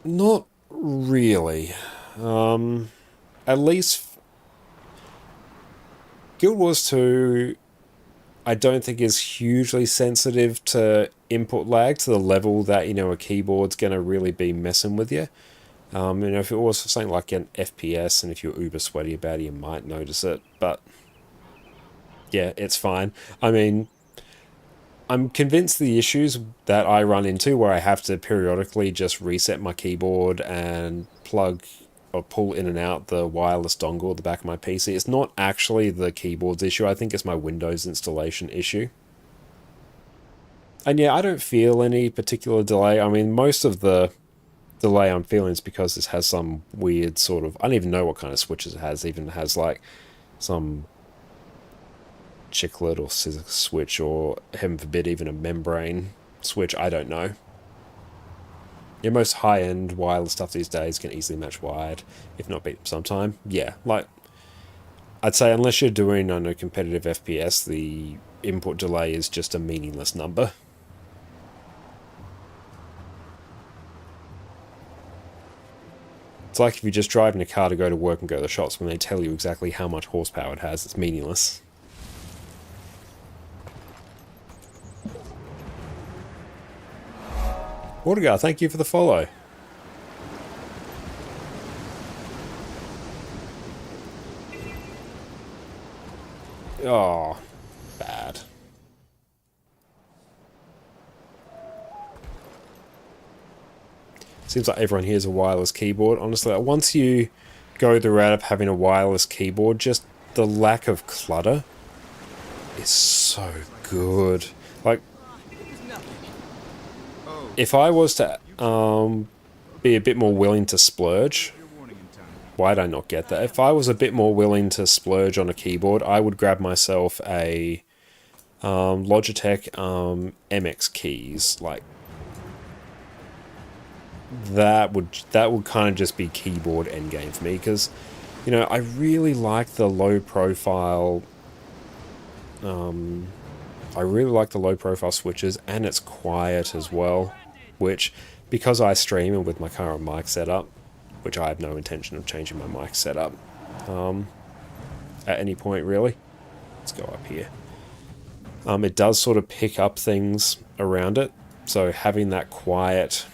Not really. At least Guild Wars 2, I don't think is hugely sensitive to input lag to the level that, you know, a keyboard's going to really be messing with you. You know, if it was something like an FPS and if you're uber sweaty about it, you might notice it, but... yeah, it's fine. I mean, I'm convinced the issues that I run into where I have to periodically just reset my keyboard and plug or pull in and out the wireless dongle at the back of my PC, it's not actually the keyboard's issue. I think it's my Windows installation issue. And yeah, I don't feel any particular delay. I mean, most of the delay I'm feeling is because this has some weird sort of... I don't even know what kind of switches it has. It even has like some... chiclet or scissor switch, or heaven forbid even a membrane switch. I don't know. Your most high-end wireless stuff these days can easily match wired, if not beat them sometime. Yeah, like, I'd say unless you're doing on a competitive FPS, the input delay is just a meaningless number. It's like if you're just driving a car to go to work and go to the shops, when they tell you exactly how much horsepower it has, it's meaningless. Watergar, thank you for the follow. Oh, bad. Seems like everyone here has a wireless keyboard. Honestly, once you go the route of having a wireless keyboard, just the lack of clutter is so good. Like, if I was to be a bit more willing to splurge, why'd I not get that? If I was a bit more willing to splurge on a keyboard, I would grab myself a Logitech MX keys. Like that would kind of just be keyboard endgame for me, because you know, I really like the low profile. I really like the low profile switches, and it's quiet as well, which, because I stream and with my current mic setup, which I have no intention of changing my mic setup at any point really. Let's go up here. It does sort of pick up things around it, so having that quiet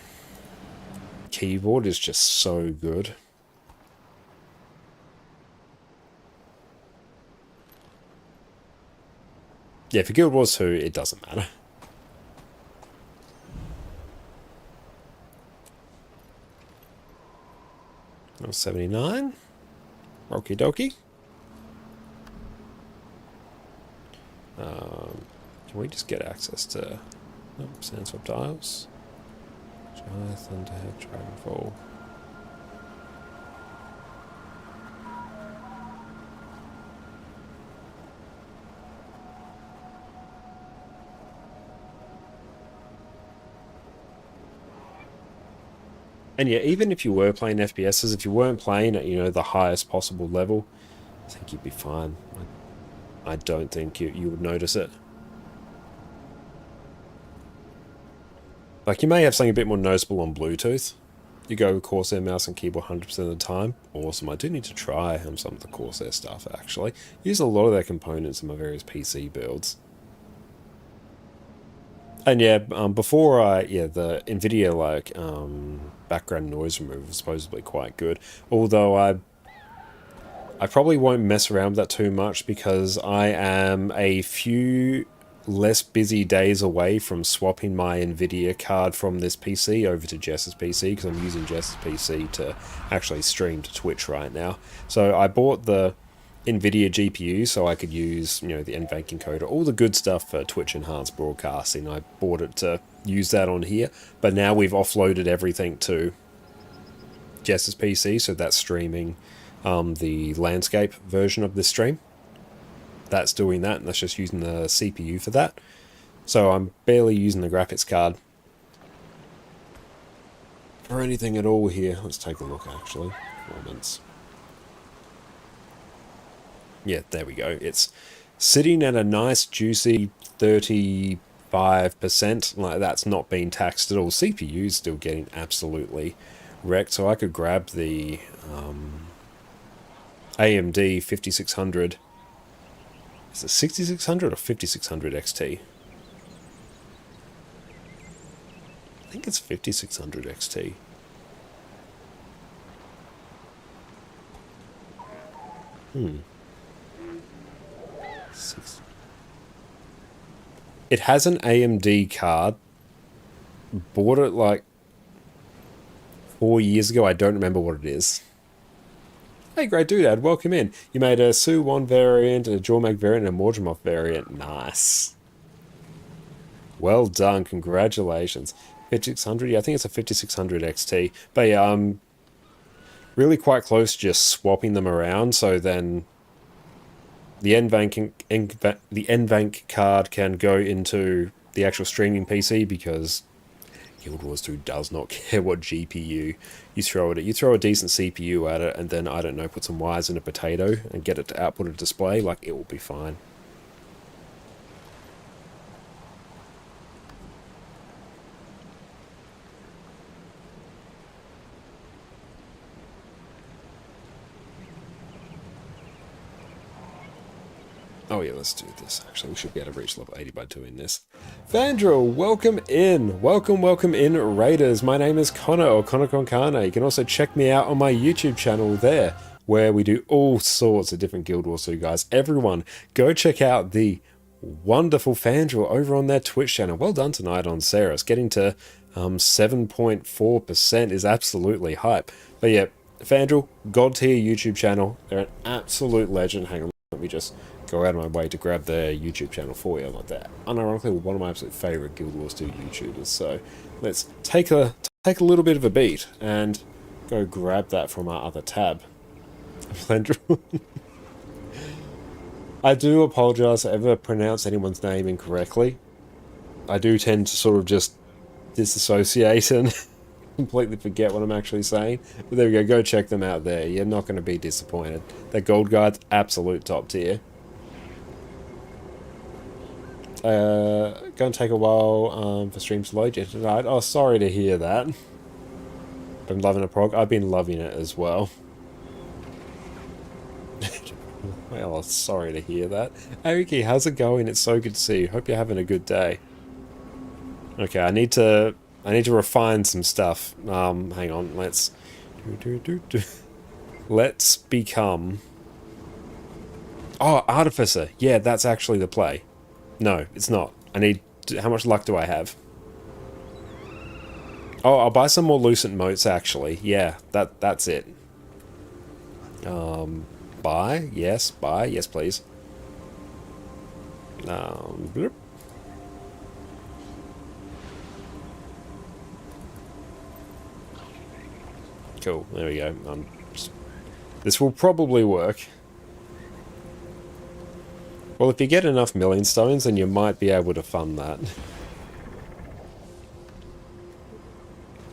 keyboard is just so good. Yeah, for Guild Wars 2, it doesn't matter. Oh, 79. Okie dokie. Can we just get access to Sandswap Tiles? Shy, Thunderhead, Dragonfall. And yeah, even if you were playing FPSs, if you weren't playing at, you know, the highest possible level, I think you'd be fine. I don't think you would notice it. Like, you may have something a bit more noticeable on Bluetooth. You go with Corsair mouse and keyboard 100% of the time. Awesome. I do need to try some of the Corsair stuff, actually. Use a lot of their components in my various PC builds. And yeah, before the NVIDIA, like, background noise removal is supposedly quite good. Although I probably won't mess around with that too much, because I am a few less busy days away from swapping my NVIDIA card from this PC over to Jess's PC, because I'm using Jess's PC to actually stream to Twitch right now. So I bought the NVIDIA GPU so I could use, you know, the NVENC encoder, all the good stuff for Twitch enhanced broadcasting. I bought it to use that on here, but now we've offloaded everything to Jess's PC, so that's streaming the landscape version of this stream. That's doing that, and that's just using the CPU for that. So I'm barely using the graphics card for anything at all here. Let's take a look, actually. Performance. Yeah, there we go. It's sitting at a nice, juicy 35%. Like, that's not being taxed at all. CPU's still getting absolutely wrecked, so I could grab the AMD 5600. Is it 6600 or 5600 XT? I think it's 5600 XT. It has an AMD card. Bought it like 4 years ago. I don't remember what it is. Hey, great doodad, welcome in. You made a Su-1 variant, a Jormag variant, and a Mordremoth variant. Nice. Well done, congratulations. 5600, yeah, I think it's a 5600 XT. But yeah, I'm really quite close to just swapping them around, so then the NVENC card can go into the actual streaming PC, because Guild Wars 2 does not care what GPU you throw at it. You throw a decent CPU at it, and then, I don't know, put some wires in a potato and get it to output a display, like, it will be fine. Oh yeah, let's do this. Actually, we should be able to reach level 80 by doing this. Vandrel, welcome in. Welcome in, Raiders. My name is Connor, or ConnorConCarne. You can also check me out on my YouTube channel there, where we do all sorts of different Guild Wars 2 guys. Everyone, go check out the wonderful Vandrel over on their Twitch channel. Well done tonight on Cerus. Getting to 7.4% is absolutely hype. But yeah, Vandrel, God tier YouTube channel. They're an absolute legend. Hang on, let me just go out of my way to grab their YouTube channel for you. Like that. Unironically, one of my absolute favourite Guild Wars 2 YouTubers. So let's take a little bit of a beat and go grab that from our other tab. I do apologise if I ever pronounce anyone's name incorrectly. I do tend to sort of just disassociate and completely forget what I'm actually saying. But there we go, go check them out there. You're not going to be disappointed. That Gold Guard's absolute top tier. Going to take a while for streams to load yet tonight. Oh, sorry to hear that. Been loving a prog. I've been loving it as well. Well, sorry to hear that. Ariki, how's it going? It's so good to see you. Hope you're having a good day. Okay, I need to refine some stuff. Hang on, let's become... Oh, Artificer. Yeah, that's actually the play. No, it's not. I need... How much luck do I have? Oh, I'll buy some more Lucent Motes, actually. Yeah, that's it. Buy? Yes, buy. Yes, please. Bloop. Cool, there we go. This will probably work. Well, if you get enough milling stones, then you might be able to fund that.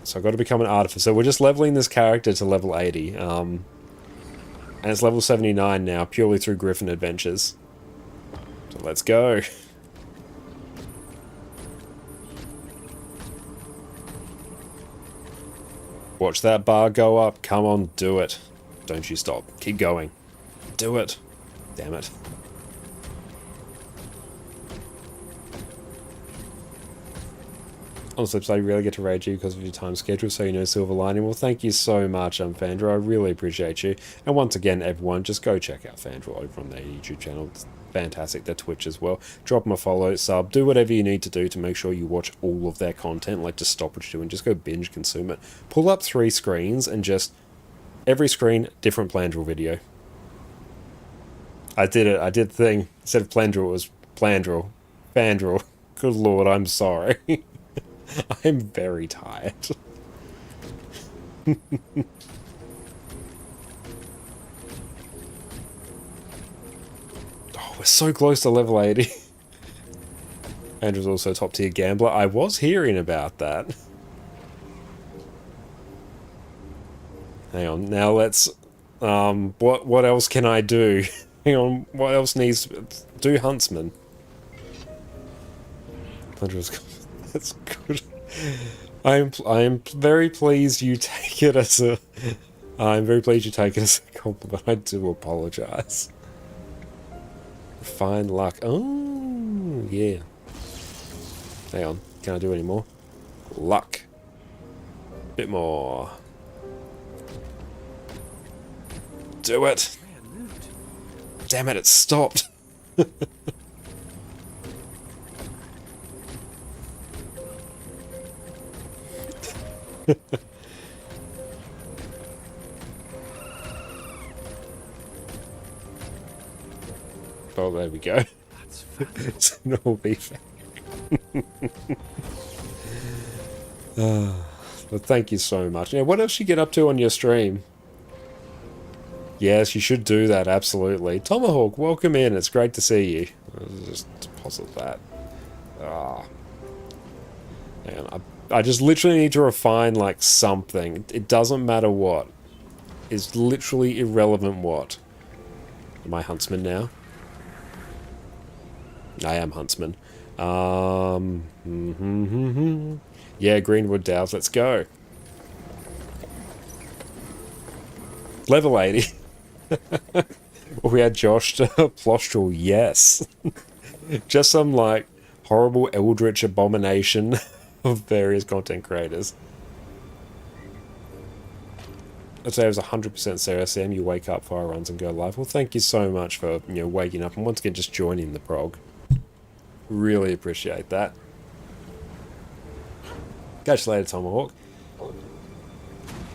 So I've got to become an artificer. We're just leveling this character to level 80. And it's level 79 now, purely through Griffin Adventures. So let's go. Watch that bar go up. Come on, do it. Don't you stop. Keep going. Do it. Damn it. On the flip side, you really get to rage you because of your time schedule, so you know silver lining. Well, thank you so much, Fandra. I really appreciate you. And once again, everyone, just go check out Fandra over on their YouTube channel. It's fantastic. Their Twitch as well. Drop them a follow, sub, do whatever you need to do to make sure you watch all of their content. Like, just stop what you're doing. Just go binge consume it. Pull up 3 screens and just... Every screen, different Plandrel video. I did it. I did the thing. Instead of Plandrel, it was Plandrel. Fandrel. Good lord, I'm sorry. I'm very tired. Oh, we're so close to level 80. Andrew's also top tier gambler. I was hearing about that. Hang on, now let's... what else can I do? Hang on, what else needs... Do Huntsman. Andrew's... That's good. I am very pleased you take it as a... I'm very pleased you take it as a compliment. I do apologise. Fine luck. Oh, yeah. Hang on. Can I do any more? Luck. Bit more. Do it. Damn it, it stopped. Oh, there we go. It's an all beef. But thank you so much. Now, what else you get up to on your stream? Yes, you should do that, absolutely. Tomahawk, welcome in. It's great to see you. I'll just deposit that. Man, I just literally need to refine, like, something. It doesn't matter what. It's literally irrelevant what. Am I Huntsman now? I am Huntsman. Yeah, Greenwood Downs, let's go. Level 80. We had Josh to Plostrel, yes. Just some, like, horrible eldritch abomination of various content creators. I'd say it was 100% Sarah Sam. You wake up, fire runs, and go live. Well, thank you so much for, you know, waking up and once again just joining the prog. Really appreciate that. Catch you later, Tomahawk.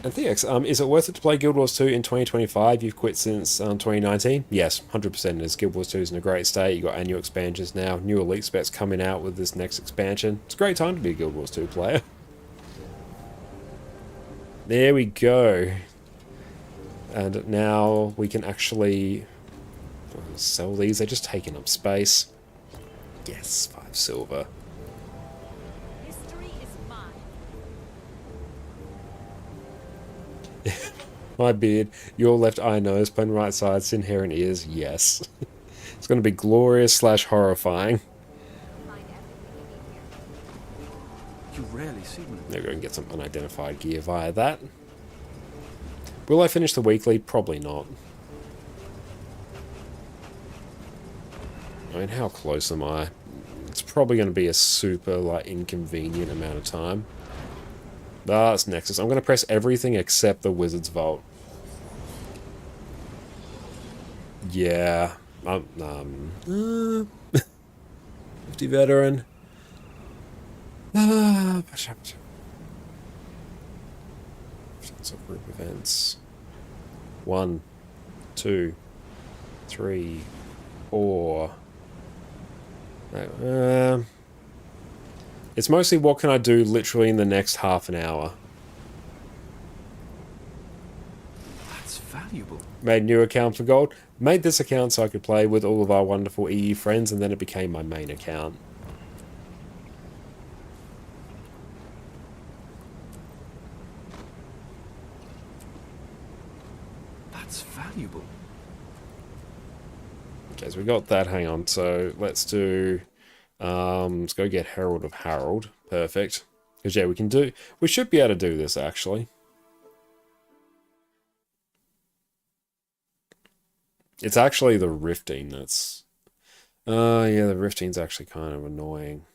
And Theox, is it worth it to play Guild Wars 2 in 2025? You've quit since 2019? Yes, 100% it is. Guild Wars 2 is in a great state. You've got annual expansions now. New Elite specs coming out with this next expansion. It's a great time to be a Guild Wars 2 player. There we go. And now we can actually sell these. They're just taking up space. Yes, 5 silver. History is mine. My beard, your left eye nose, plain right side, sin hair and ears, yes. It's going to be glorious / horrifying. You rarely see one. Maybe I can get some unidentified gear via that. Will I finish the weekly? Probably not. I mean, how close am I? It's probably going to be a super, like, inconvenient amount of time. That's Nexus. I'm going to press everything except the Wizard's Vault. Yeah. 50 veteran. So group events. 1, 2, 3, 4. It's mostly what can I do literally in the next half an hour. That's valuable. Made new account for gold. Made this account so I could play with all of our wonderful EU friends, and then it became my main account. That's valuable. Okay, so we got that. Hang on. So let's do. Let's go get Herald of Harold. Perfect. Because yeah, we should be able to do this actually. It's actually the rifting that's... yeah, the rifting's actually kind of annoying.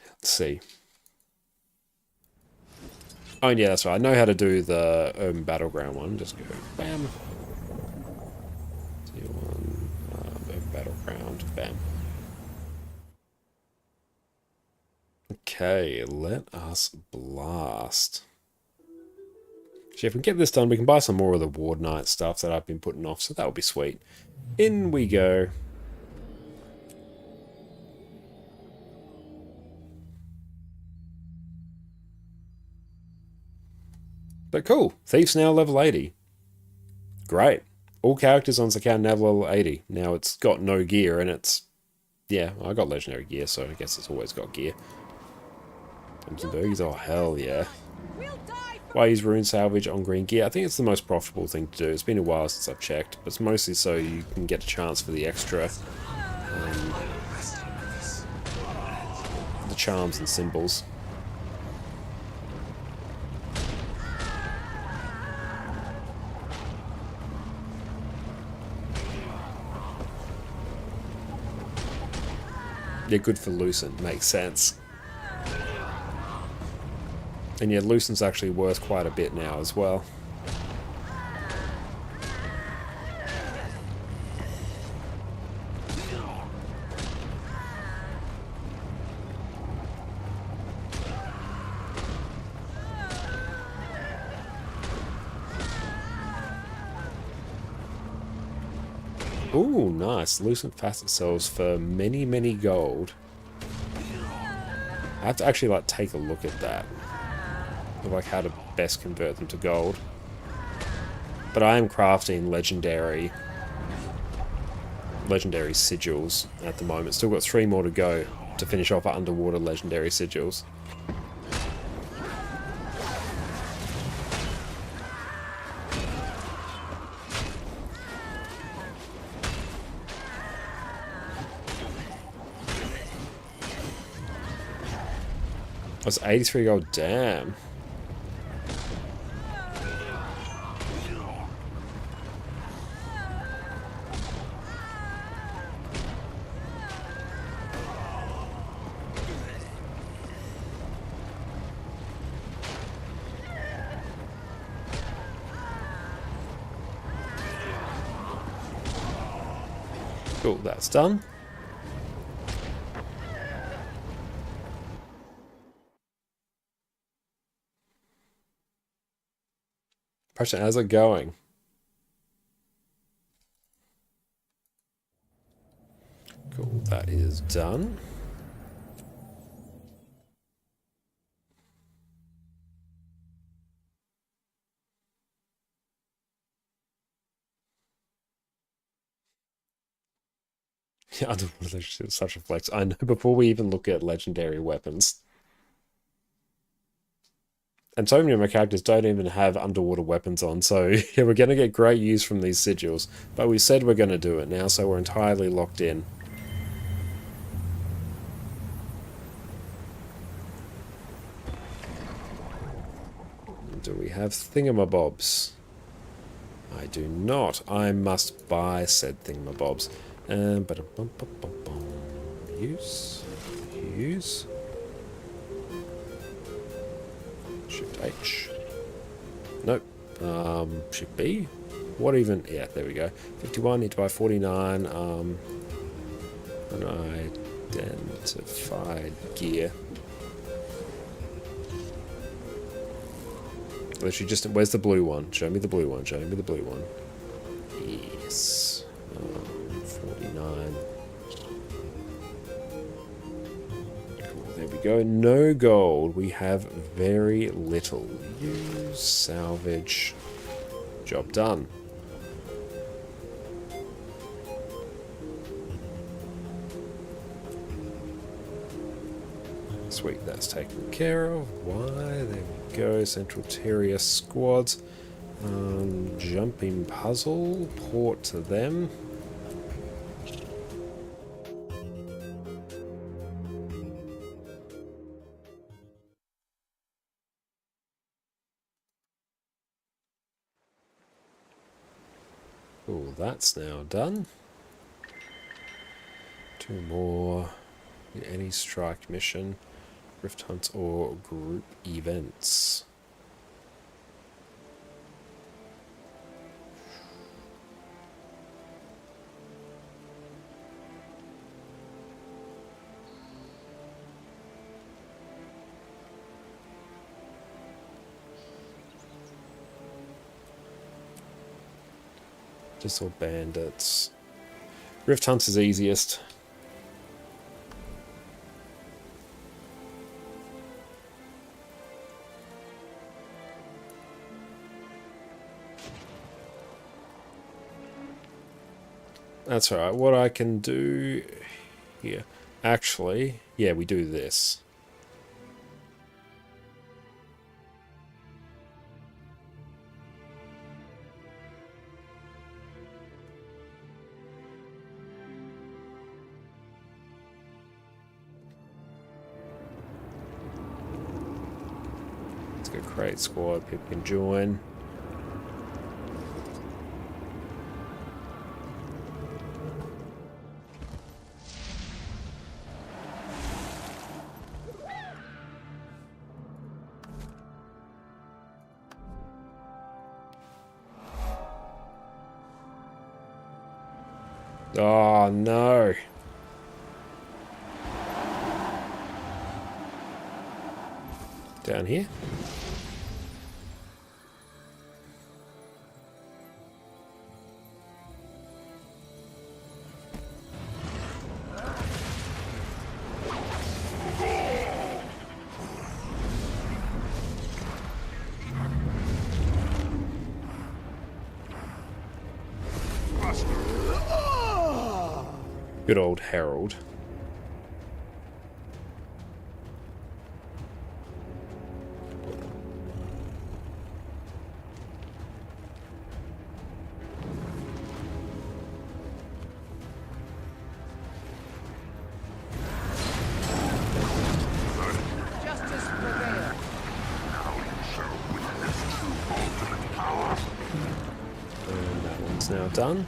Let's see. Oh, yeah, that's right. I know how to do the Urban Battleground one. Just go bam. Tier 1, Urban Battleground, bam. Okay, let us blast. Actually, if we get this done, we can buy some more of the Ward Knight stuff that I've been putting off, so that would be sweet. In we go. But cool, Thief's now level 80. Great. All characters on this account now level 80. Now it's got no gear, and it's... Yeah, I got legendary gear, so I guess it's always got gear. Burgers, oh hell yeah. Why use Rune Salvage on green gear? I think it's the most profitable thing to do. It's been a while since I've checked, but it's mostly so you can get a chance for the extra... the charms and symbols. Yeah, good for Lucent, makes sense. And yeah, Lucent's actually worth quite a bit now as well. Ooh, nice. Lucent facet sells for many, many gold. I have to actually like take a look at that. Of like how to best convert them to gold. But I am crafting legendary sigils at the moment. Still got 3 more to go to finish off our underwater legendary sigils. That's 83 gold, damn. Cool, that's done. Preston, how's it going? Cool, that is done. Yeah, underwater is such a flex. I know, before we even look at legendary weapons. And so many of my characters don't even have underwater weapons on, so yeah, we're going to get great use from these sigils. But we said we're going to do it now, so we're entirely locked in. Do we have thingamabobs? I do not. I must buy said thingamabobs. Use. Use. Shift H. Nope. Shift B. What even? Yeah, there we go. 51, need to buy 49. Unidentified gear. Literally just, where's the blue one? Show me the blue one. Show me the blue one. Yes. 49. Cool, there we go. No gold. We have very little. Use, salvage. Job done. Sweet, that's taken care of. Why? There we go. Central Terrier squads. Jumping puzzle. Port to them. Cool, that's now done. Two more. Any strike mission. Rift hunts or group events. Just all bandits. Rift hunts is easiest. That's alright. What I can do here. Actually, yeah, we do this. Let's go create squad. People can join. Oh no. Down here. Good old Harold. Justice prevail. And that one's now done.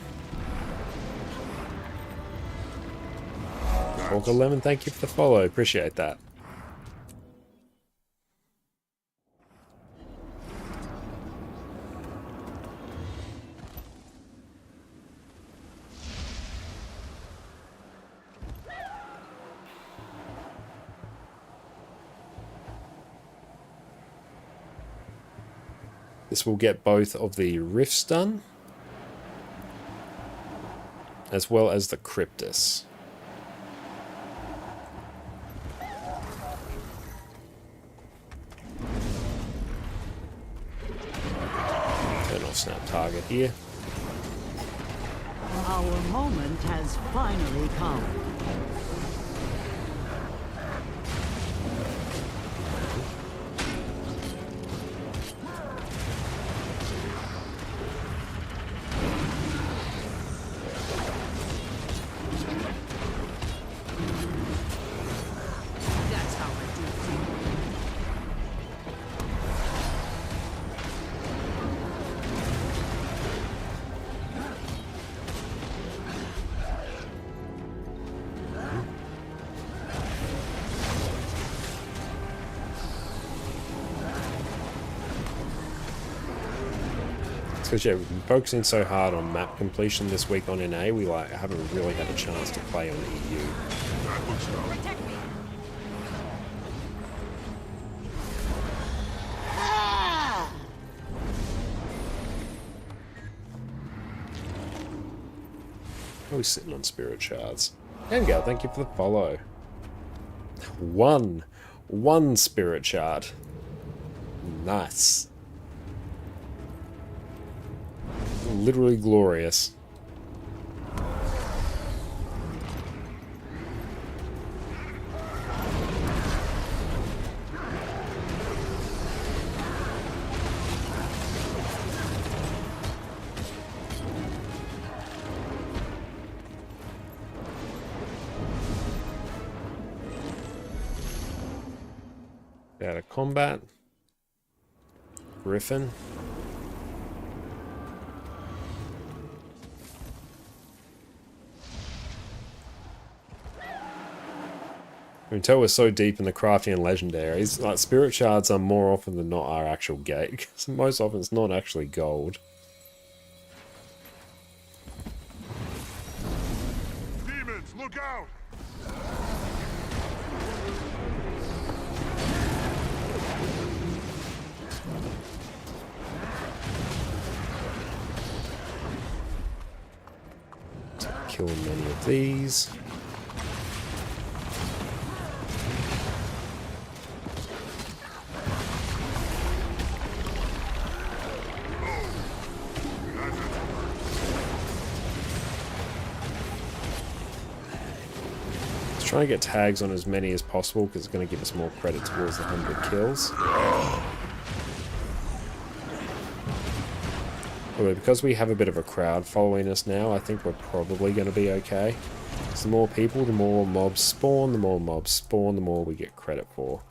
Orca Lemon, thank you for the follow. Appreciate that. This will get both of the rifts done, as well as the Cryptus. Turn off snap target here. Our moment has finally come. That's how I do it. Because yeah, we've been focusing so hard on map completion this week on NA, we haven't really had a chance to play on EU. Protect me. Always sitting on spirit shards. There we go, thank you for the follow. One spirit shard. Nice. Literally glorious. Out of combat. Griffin. Until we're so deep in the crafting and legendaries, like spirit shards are more often than not our actual gate, because most often it's not actually gold. Demons, look out! Killing many of these. Try and get tags on as many as possible because it's going to give us more credit towards the 100 kills. Although because we have a bit of a crowd following us now, I think we're probably going to be okay. So the more people, the more mobs spawn, the more mobs spawn, the more we get credit for.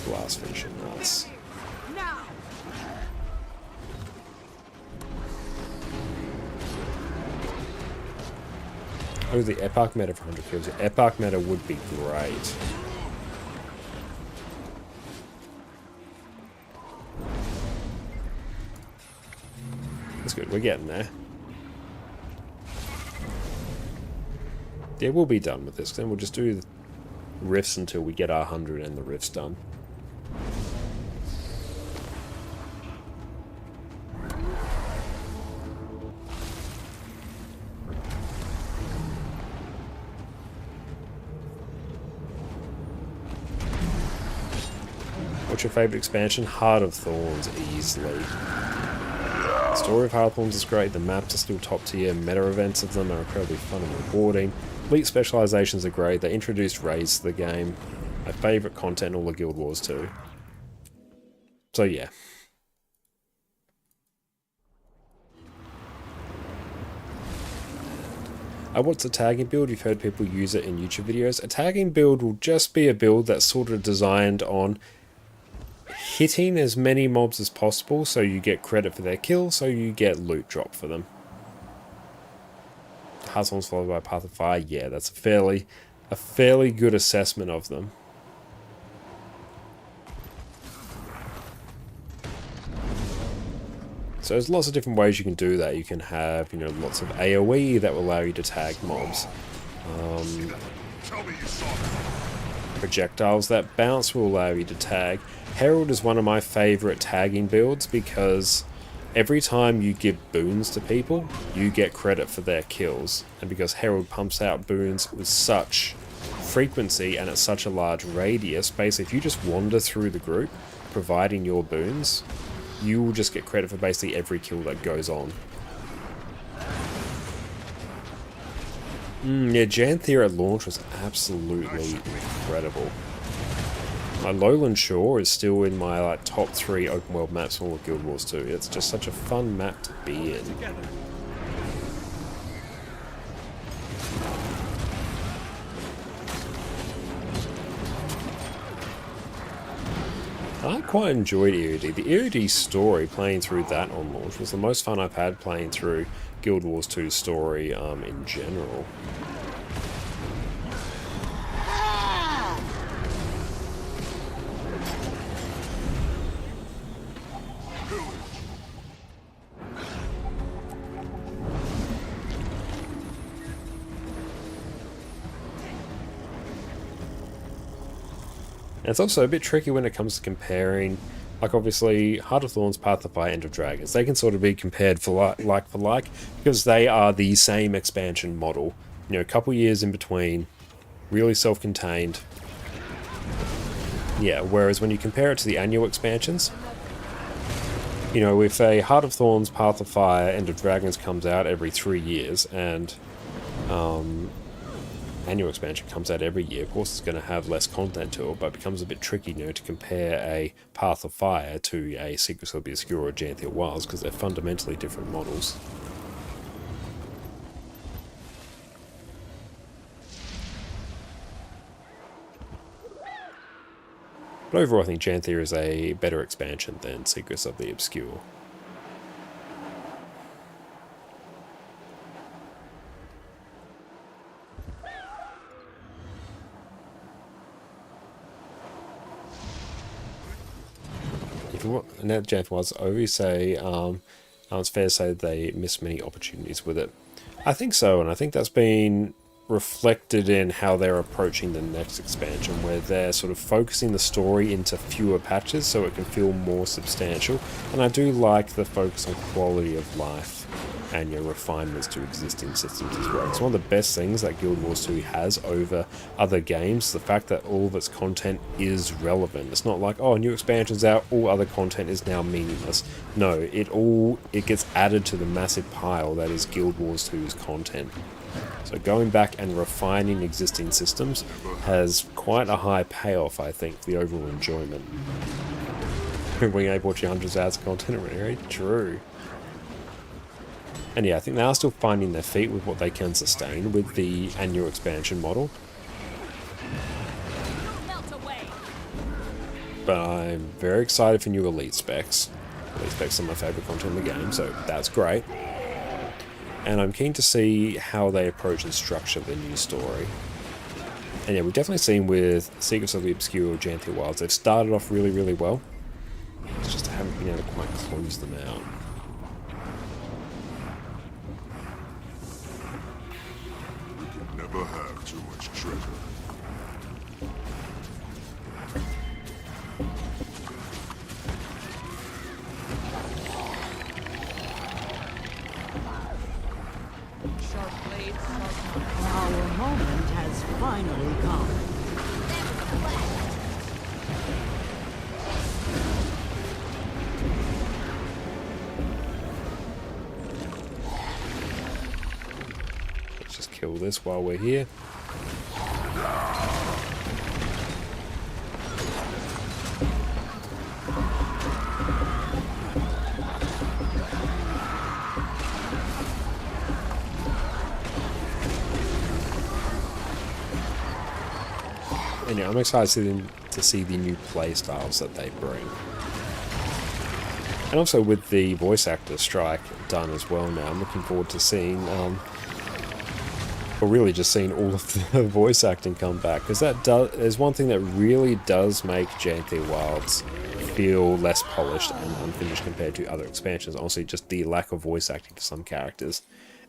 Blast finishing, nice. Oh, the epoch meta for 100 kills. The epoch meta would be great. That's good, we're getting there. Yeah, we'll be done with this, then we'll just do the rifts until we get our 100 and the rifts done. What's your favourite expansion? Heart of Thorns, easily. The story of Heart of Thorns is great, the maps are still top tier, meta events of them are incredibly fun and rewarding. Elite specializations are great, they introduced raids to the game. My favourite content in all the Guild Wars too. So yeah. What's a tagging build? You've heard people use it in YouTube videos. A tagging build will just be a build that's sort of designed on hitting as many mobs as possible so you get credit for their kill, so you get loot drop for them. Hearthstone's followed by Path of Fire, yeah, that's a fairly good assessment of them. So there's lots of different ways you can do that. You can have, you know, lots of AoE that will allow you to tag mobs. Projectiles that bounce will allow you to tag. Herald is one of my favourite tagging builds because every time you give boons to people, you get credit for their kills. And because Herald pumps out boons with such frequency and at such a large radius, basically if you just wander through the group providing your boons, you will just get credit for basically every kill that goes on. Yeah, Janthea at launch was absolutely incredible. My Lowland Shore is still in my top 3 open world maps for Guild Wars 2. It's just such a fun map to be in. I quite enjoyed Iridy. The Iridy story, playing through that on launch, was the most fun I've had playing through Guild Wars 2's story in general. And it's also a bit tricky when it comes to comparing, like obviously Heart of Thorns, Path of Fire, End of Dragons. They can sort of be compared for like because they are the same expansion model. You know, a couple years in between, really self-contained. Yeah, whereas when you compare it to the annual expansions, you know, if a Heart of Thorns, Path of Fire, End of Dragons comes out every 3 years and annual expansion comes out every year, of course it's going to have less content to it, but it becomes a bit tricky, you know, to compare a Path of Fire to a Secrets of the Obscure or Janthea Wilds, because they're fundamentally different models. But overall I think Janthea is a better expansion than Secrets of the Obscure. Now that Janthea was, I always say it's fair to say they missed many opportunities with it. I think so, and I think that's been reflected in how they're approaching the next expansion, where they're sort of focusing the story into fewer patches so it can feel more substantial. And I do like the focus on quality of life and your refinements to existing systems as well. It's one of the best things that Guild Wars 2 has over other games, the fact that all of its content is relevant. It's not like, oh, new expansion's out, all other content is now meaningless. No, it gets added to the massive pile that is Guild Wars 2's content. So going back and refining existing systems has quite a high payoff, I think, for the overall enjoyment. Being able to watch hundreds of hours of content, very true. And yeah, I think they are still finding their feet with what they can sustain with the annual expansion model. But I'm very excited for new Elite specs. Elite specs are my favourite content in the game, so that's great. And I'm keen to see how they approach and structure the new story. And yeah, we've definitely seen with Secrets of the Obscure or Janthea Wilds, they've started off really, really well. It's just I haven't been able to quite close them out. Never have too much treasure. Our moment has finally come. Let's just kill this while we're here. And yeah, I'm excited to see the new playstyles that they bring. And also with the voice actor strike done as well now, I'm looking forward to seeing or really just seeing all of the voice acting come back, because is one thing that really does make Janthia Wilds feel less polished and unfinished compared to other expansions. Honestly, just the lack of voice acting to some characters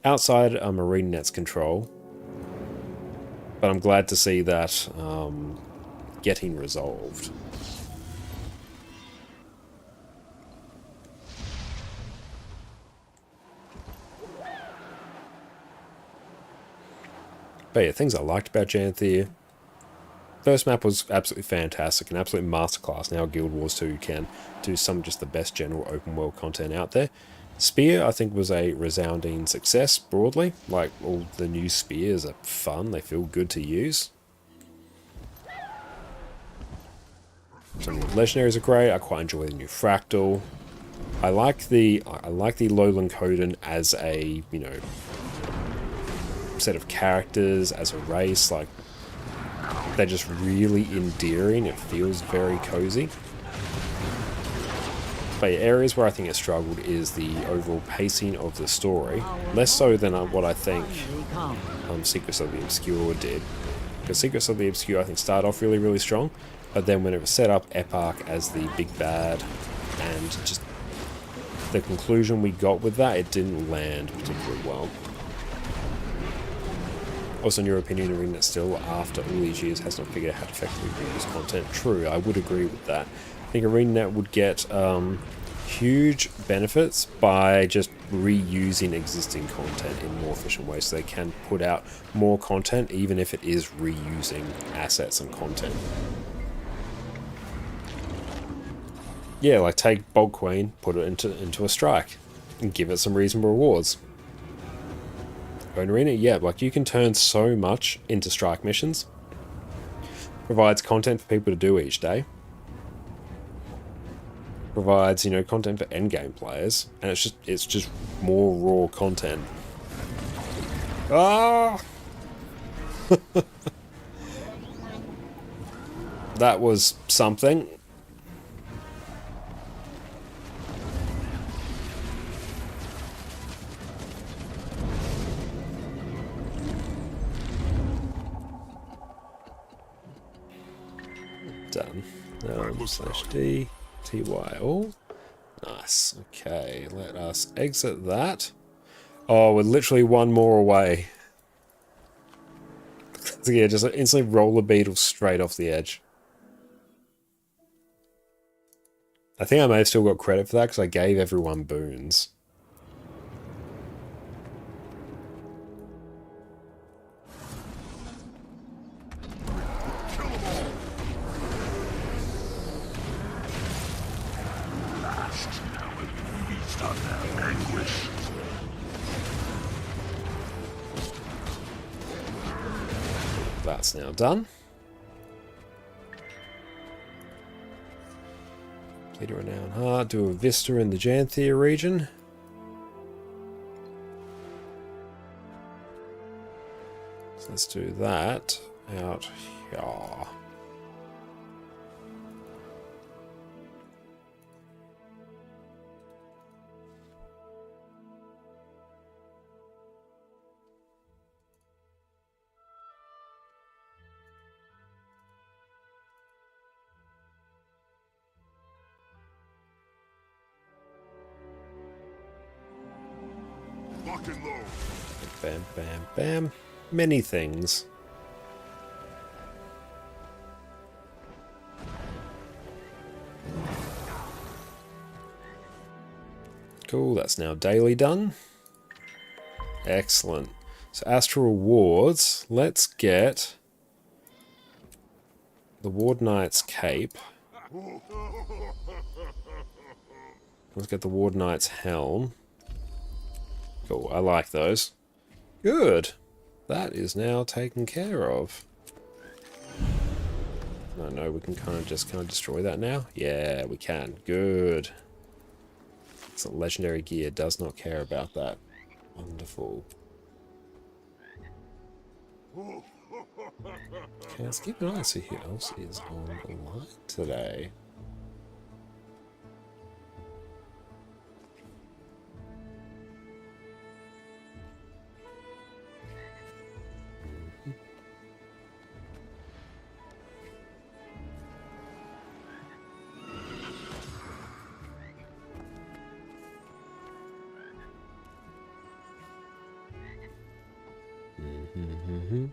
outside ArenaNet's control. But I'm glad to see that getting resolved. But yeah, things I liked about Janthia. First map was absolutely fantastic, an absolute masterclass. Now Guild Wars 2 can do some of just the best general open world content out there. Spear, I think, was a resounding success broadly. Like, all the new spears are fun, they feel good to use. Some of the legendaries are great. I quite enjoy the new Fractal. I like the Lowland Coden as a, you know, set of characters, as a race. Like, they're just really endearing. It feels very cozy. But areas where I think it struggled is the overall pacing of the story. Less so than what I think Secrets of the Obscure did. Because Secrets of the Obscure, I think, started off really, really strong. But then when it was set up Eparch as the big bad, and just the conclusion we got with that, it didn't land particularly well. Also, in your opinion, ArenaNet still, after all these years, has not figured out how to effectively reuse content. True, I would agree with that. I think ArenaNet would get huge benefits by just reusing existing content in more efficient ways, so they can put out more content, even if it is reusing assets and content. Yeah, like take Bolt Queen, put it into a strike, and give it some reasonable rewards. In Arena, yeah, like you can turn so much into strike missions. Provides content for people to do each day. Provides, you know, content for endgame players, and it's just more raw content. Ah! That was something. Done. /D, TY. Oh, nice. Okay, let us exit that. Oh, we're literally one more away. So yeah, just instantly roller beetle straight off the edge. I think I may have still got credit for that because I gave everyone boons. That's now done. Complete a renowned heart. Do a vista in the Janthia region. So let's do that out here. Bam, bam, bam. Many things. Cool, that's now daily done. Excellent. So Astral Rewards, let's get the Ward Knight's Cape. Let's get the Ward Knight's Helm. Cool, I like those. Good. That is now taken care of. No, we can kind of destroy that now? Yeah, we can. Good. So legendary gear does not care about that. Wonderful. Okay, let's keep an eye and see who else is online today. Mm-hmm.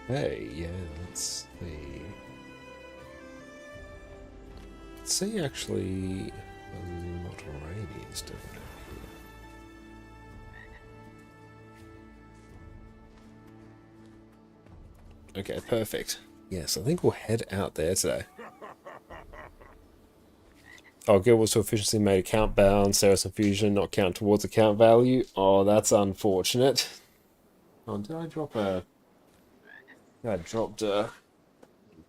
Hey, yeah, let's see. Let's see, actually, what Rainy is doing out here. Okay, perfect. Yes, I think we'll head out there today. Oh, Guild Wars to Efficiency made account bound. Cerus Infusion not count towards account value. Oh, that's unfortunate. Oh, did I drop a... I dropped a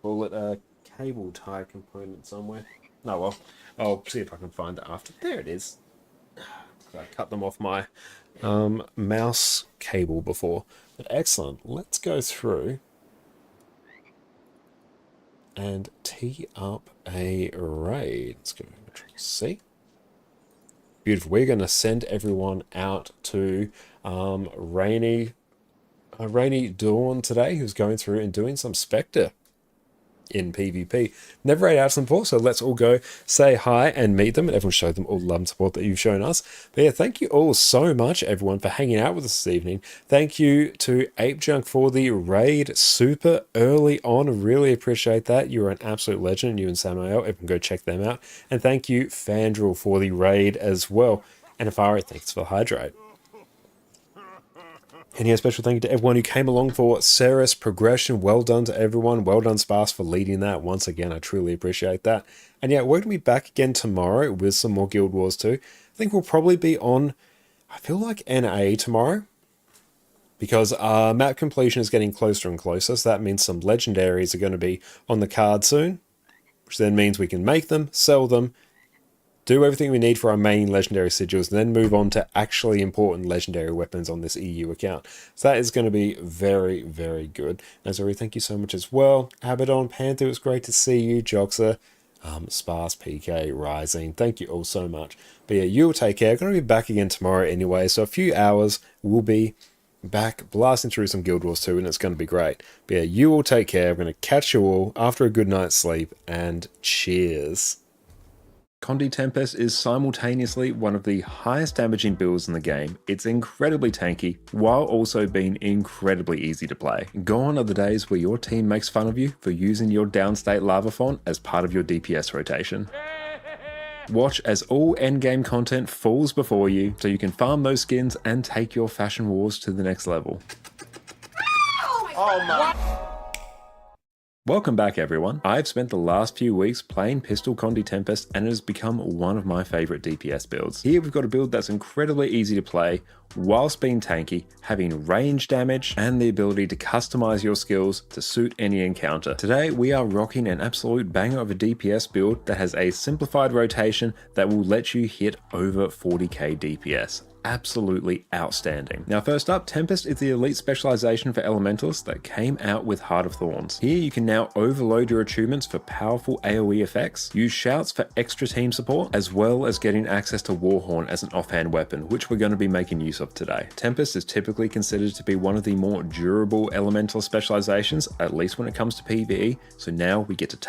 bullet cable tie component somewhere. Oh well, I'll see if I can find it after. There it is. I cut them off my mouse cable before. But excellent. Let's go through and tee up a raid. Let's go Control C. Beautiful. We're going to send everyone out to Rainy Dawn today, who's going through and doing some Spectre in PvP. Never raid out to them before, so let's all go say hi and meet them, and everyone show them all the love and support that you've shown us. But yeah, thank you all so much, everyone, for hanging out with us this evening. Thank you to Ape Junk for the raid super early on. Really appreciate that. You're an absolute legend, you and Samuel. Everyone go check them out. And thank you, Fandrel, for the raid as well. And Afari, thanks for the hydrate. And yeah, special thank you to everyone who came along for Cerus Progression. Well done to everyone. Well done, Sparse, for leading that. Once again, I truly appreciate that. And yeah, we're going to be back again tomorrow with some more Guild Wars 2. I think we'll probably be on, I feel like NA tomorrow. Because map completion is getting closer and closer. So that means some legendaries are going to be on the card soon. Which then means we can make them, sell them, do everything we need for our main legendary sigils, and then move on to actually important legendary weapons on this EU account. So that is going to be very, very good. Nazari, thank you so much as well. Abaddon, Panther, it was great to see you. Joxer, Sparse, PK, Rising, thank you all so much. But yeah, you'll take care. I'm going to be back again tomorrow anyway, so a few hours we'll be back blasting through some Guild Wars 2, and it's going to be great. But yeah, you all take care. I'm going to catch you all after a good night's sleep, and cheers. Condi Tempest is simultaneously one of the highest damaging builds in the game. It's incredibly tanky, while also being incredibly easy to play. Gone are the days where your team makes fun of you for using your downstate lava font as part of your DPS rotation. Watch as all endgame content falls before you, so you can farm those skins and take your fashion wars to the next level. Oh my... Welcome back, everyone. I've spent the last few weeks playing Pistol Condi Tempest, and it has become one of my favorite DPS builds. Here we've got a build that's incredibly easy to play, whilst being tanky, having range damage, and the ability to customize your skills to suit any encounter. Today we are rocking an absolute banger of a DPS build that has a simplified rotation that will let you hit over 40k DPS. Absolutely outstanding. Now first up, Tempest is the elite specialization for elementals that came out with Heart of Thorns. Here you can now overload your attunements for powerful AoE effects, use shouts for extra team support, as well as getting access to Warhorn as an offhand weapon, which we're going to be making use of today. Tempest is typically considered to be one of the more durable elemental specializations, at least when it comes to PvE, so now we get to take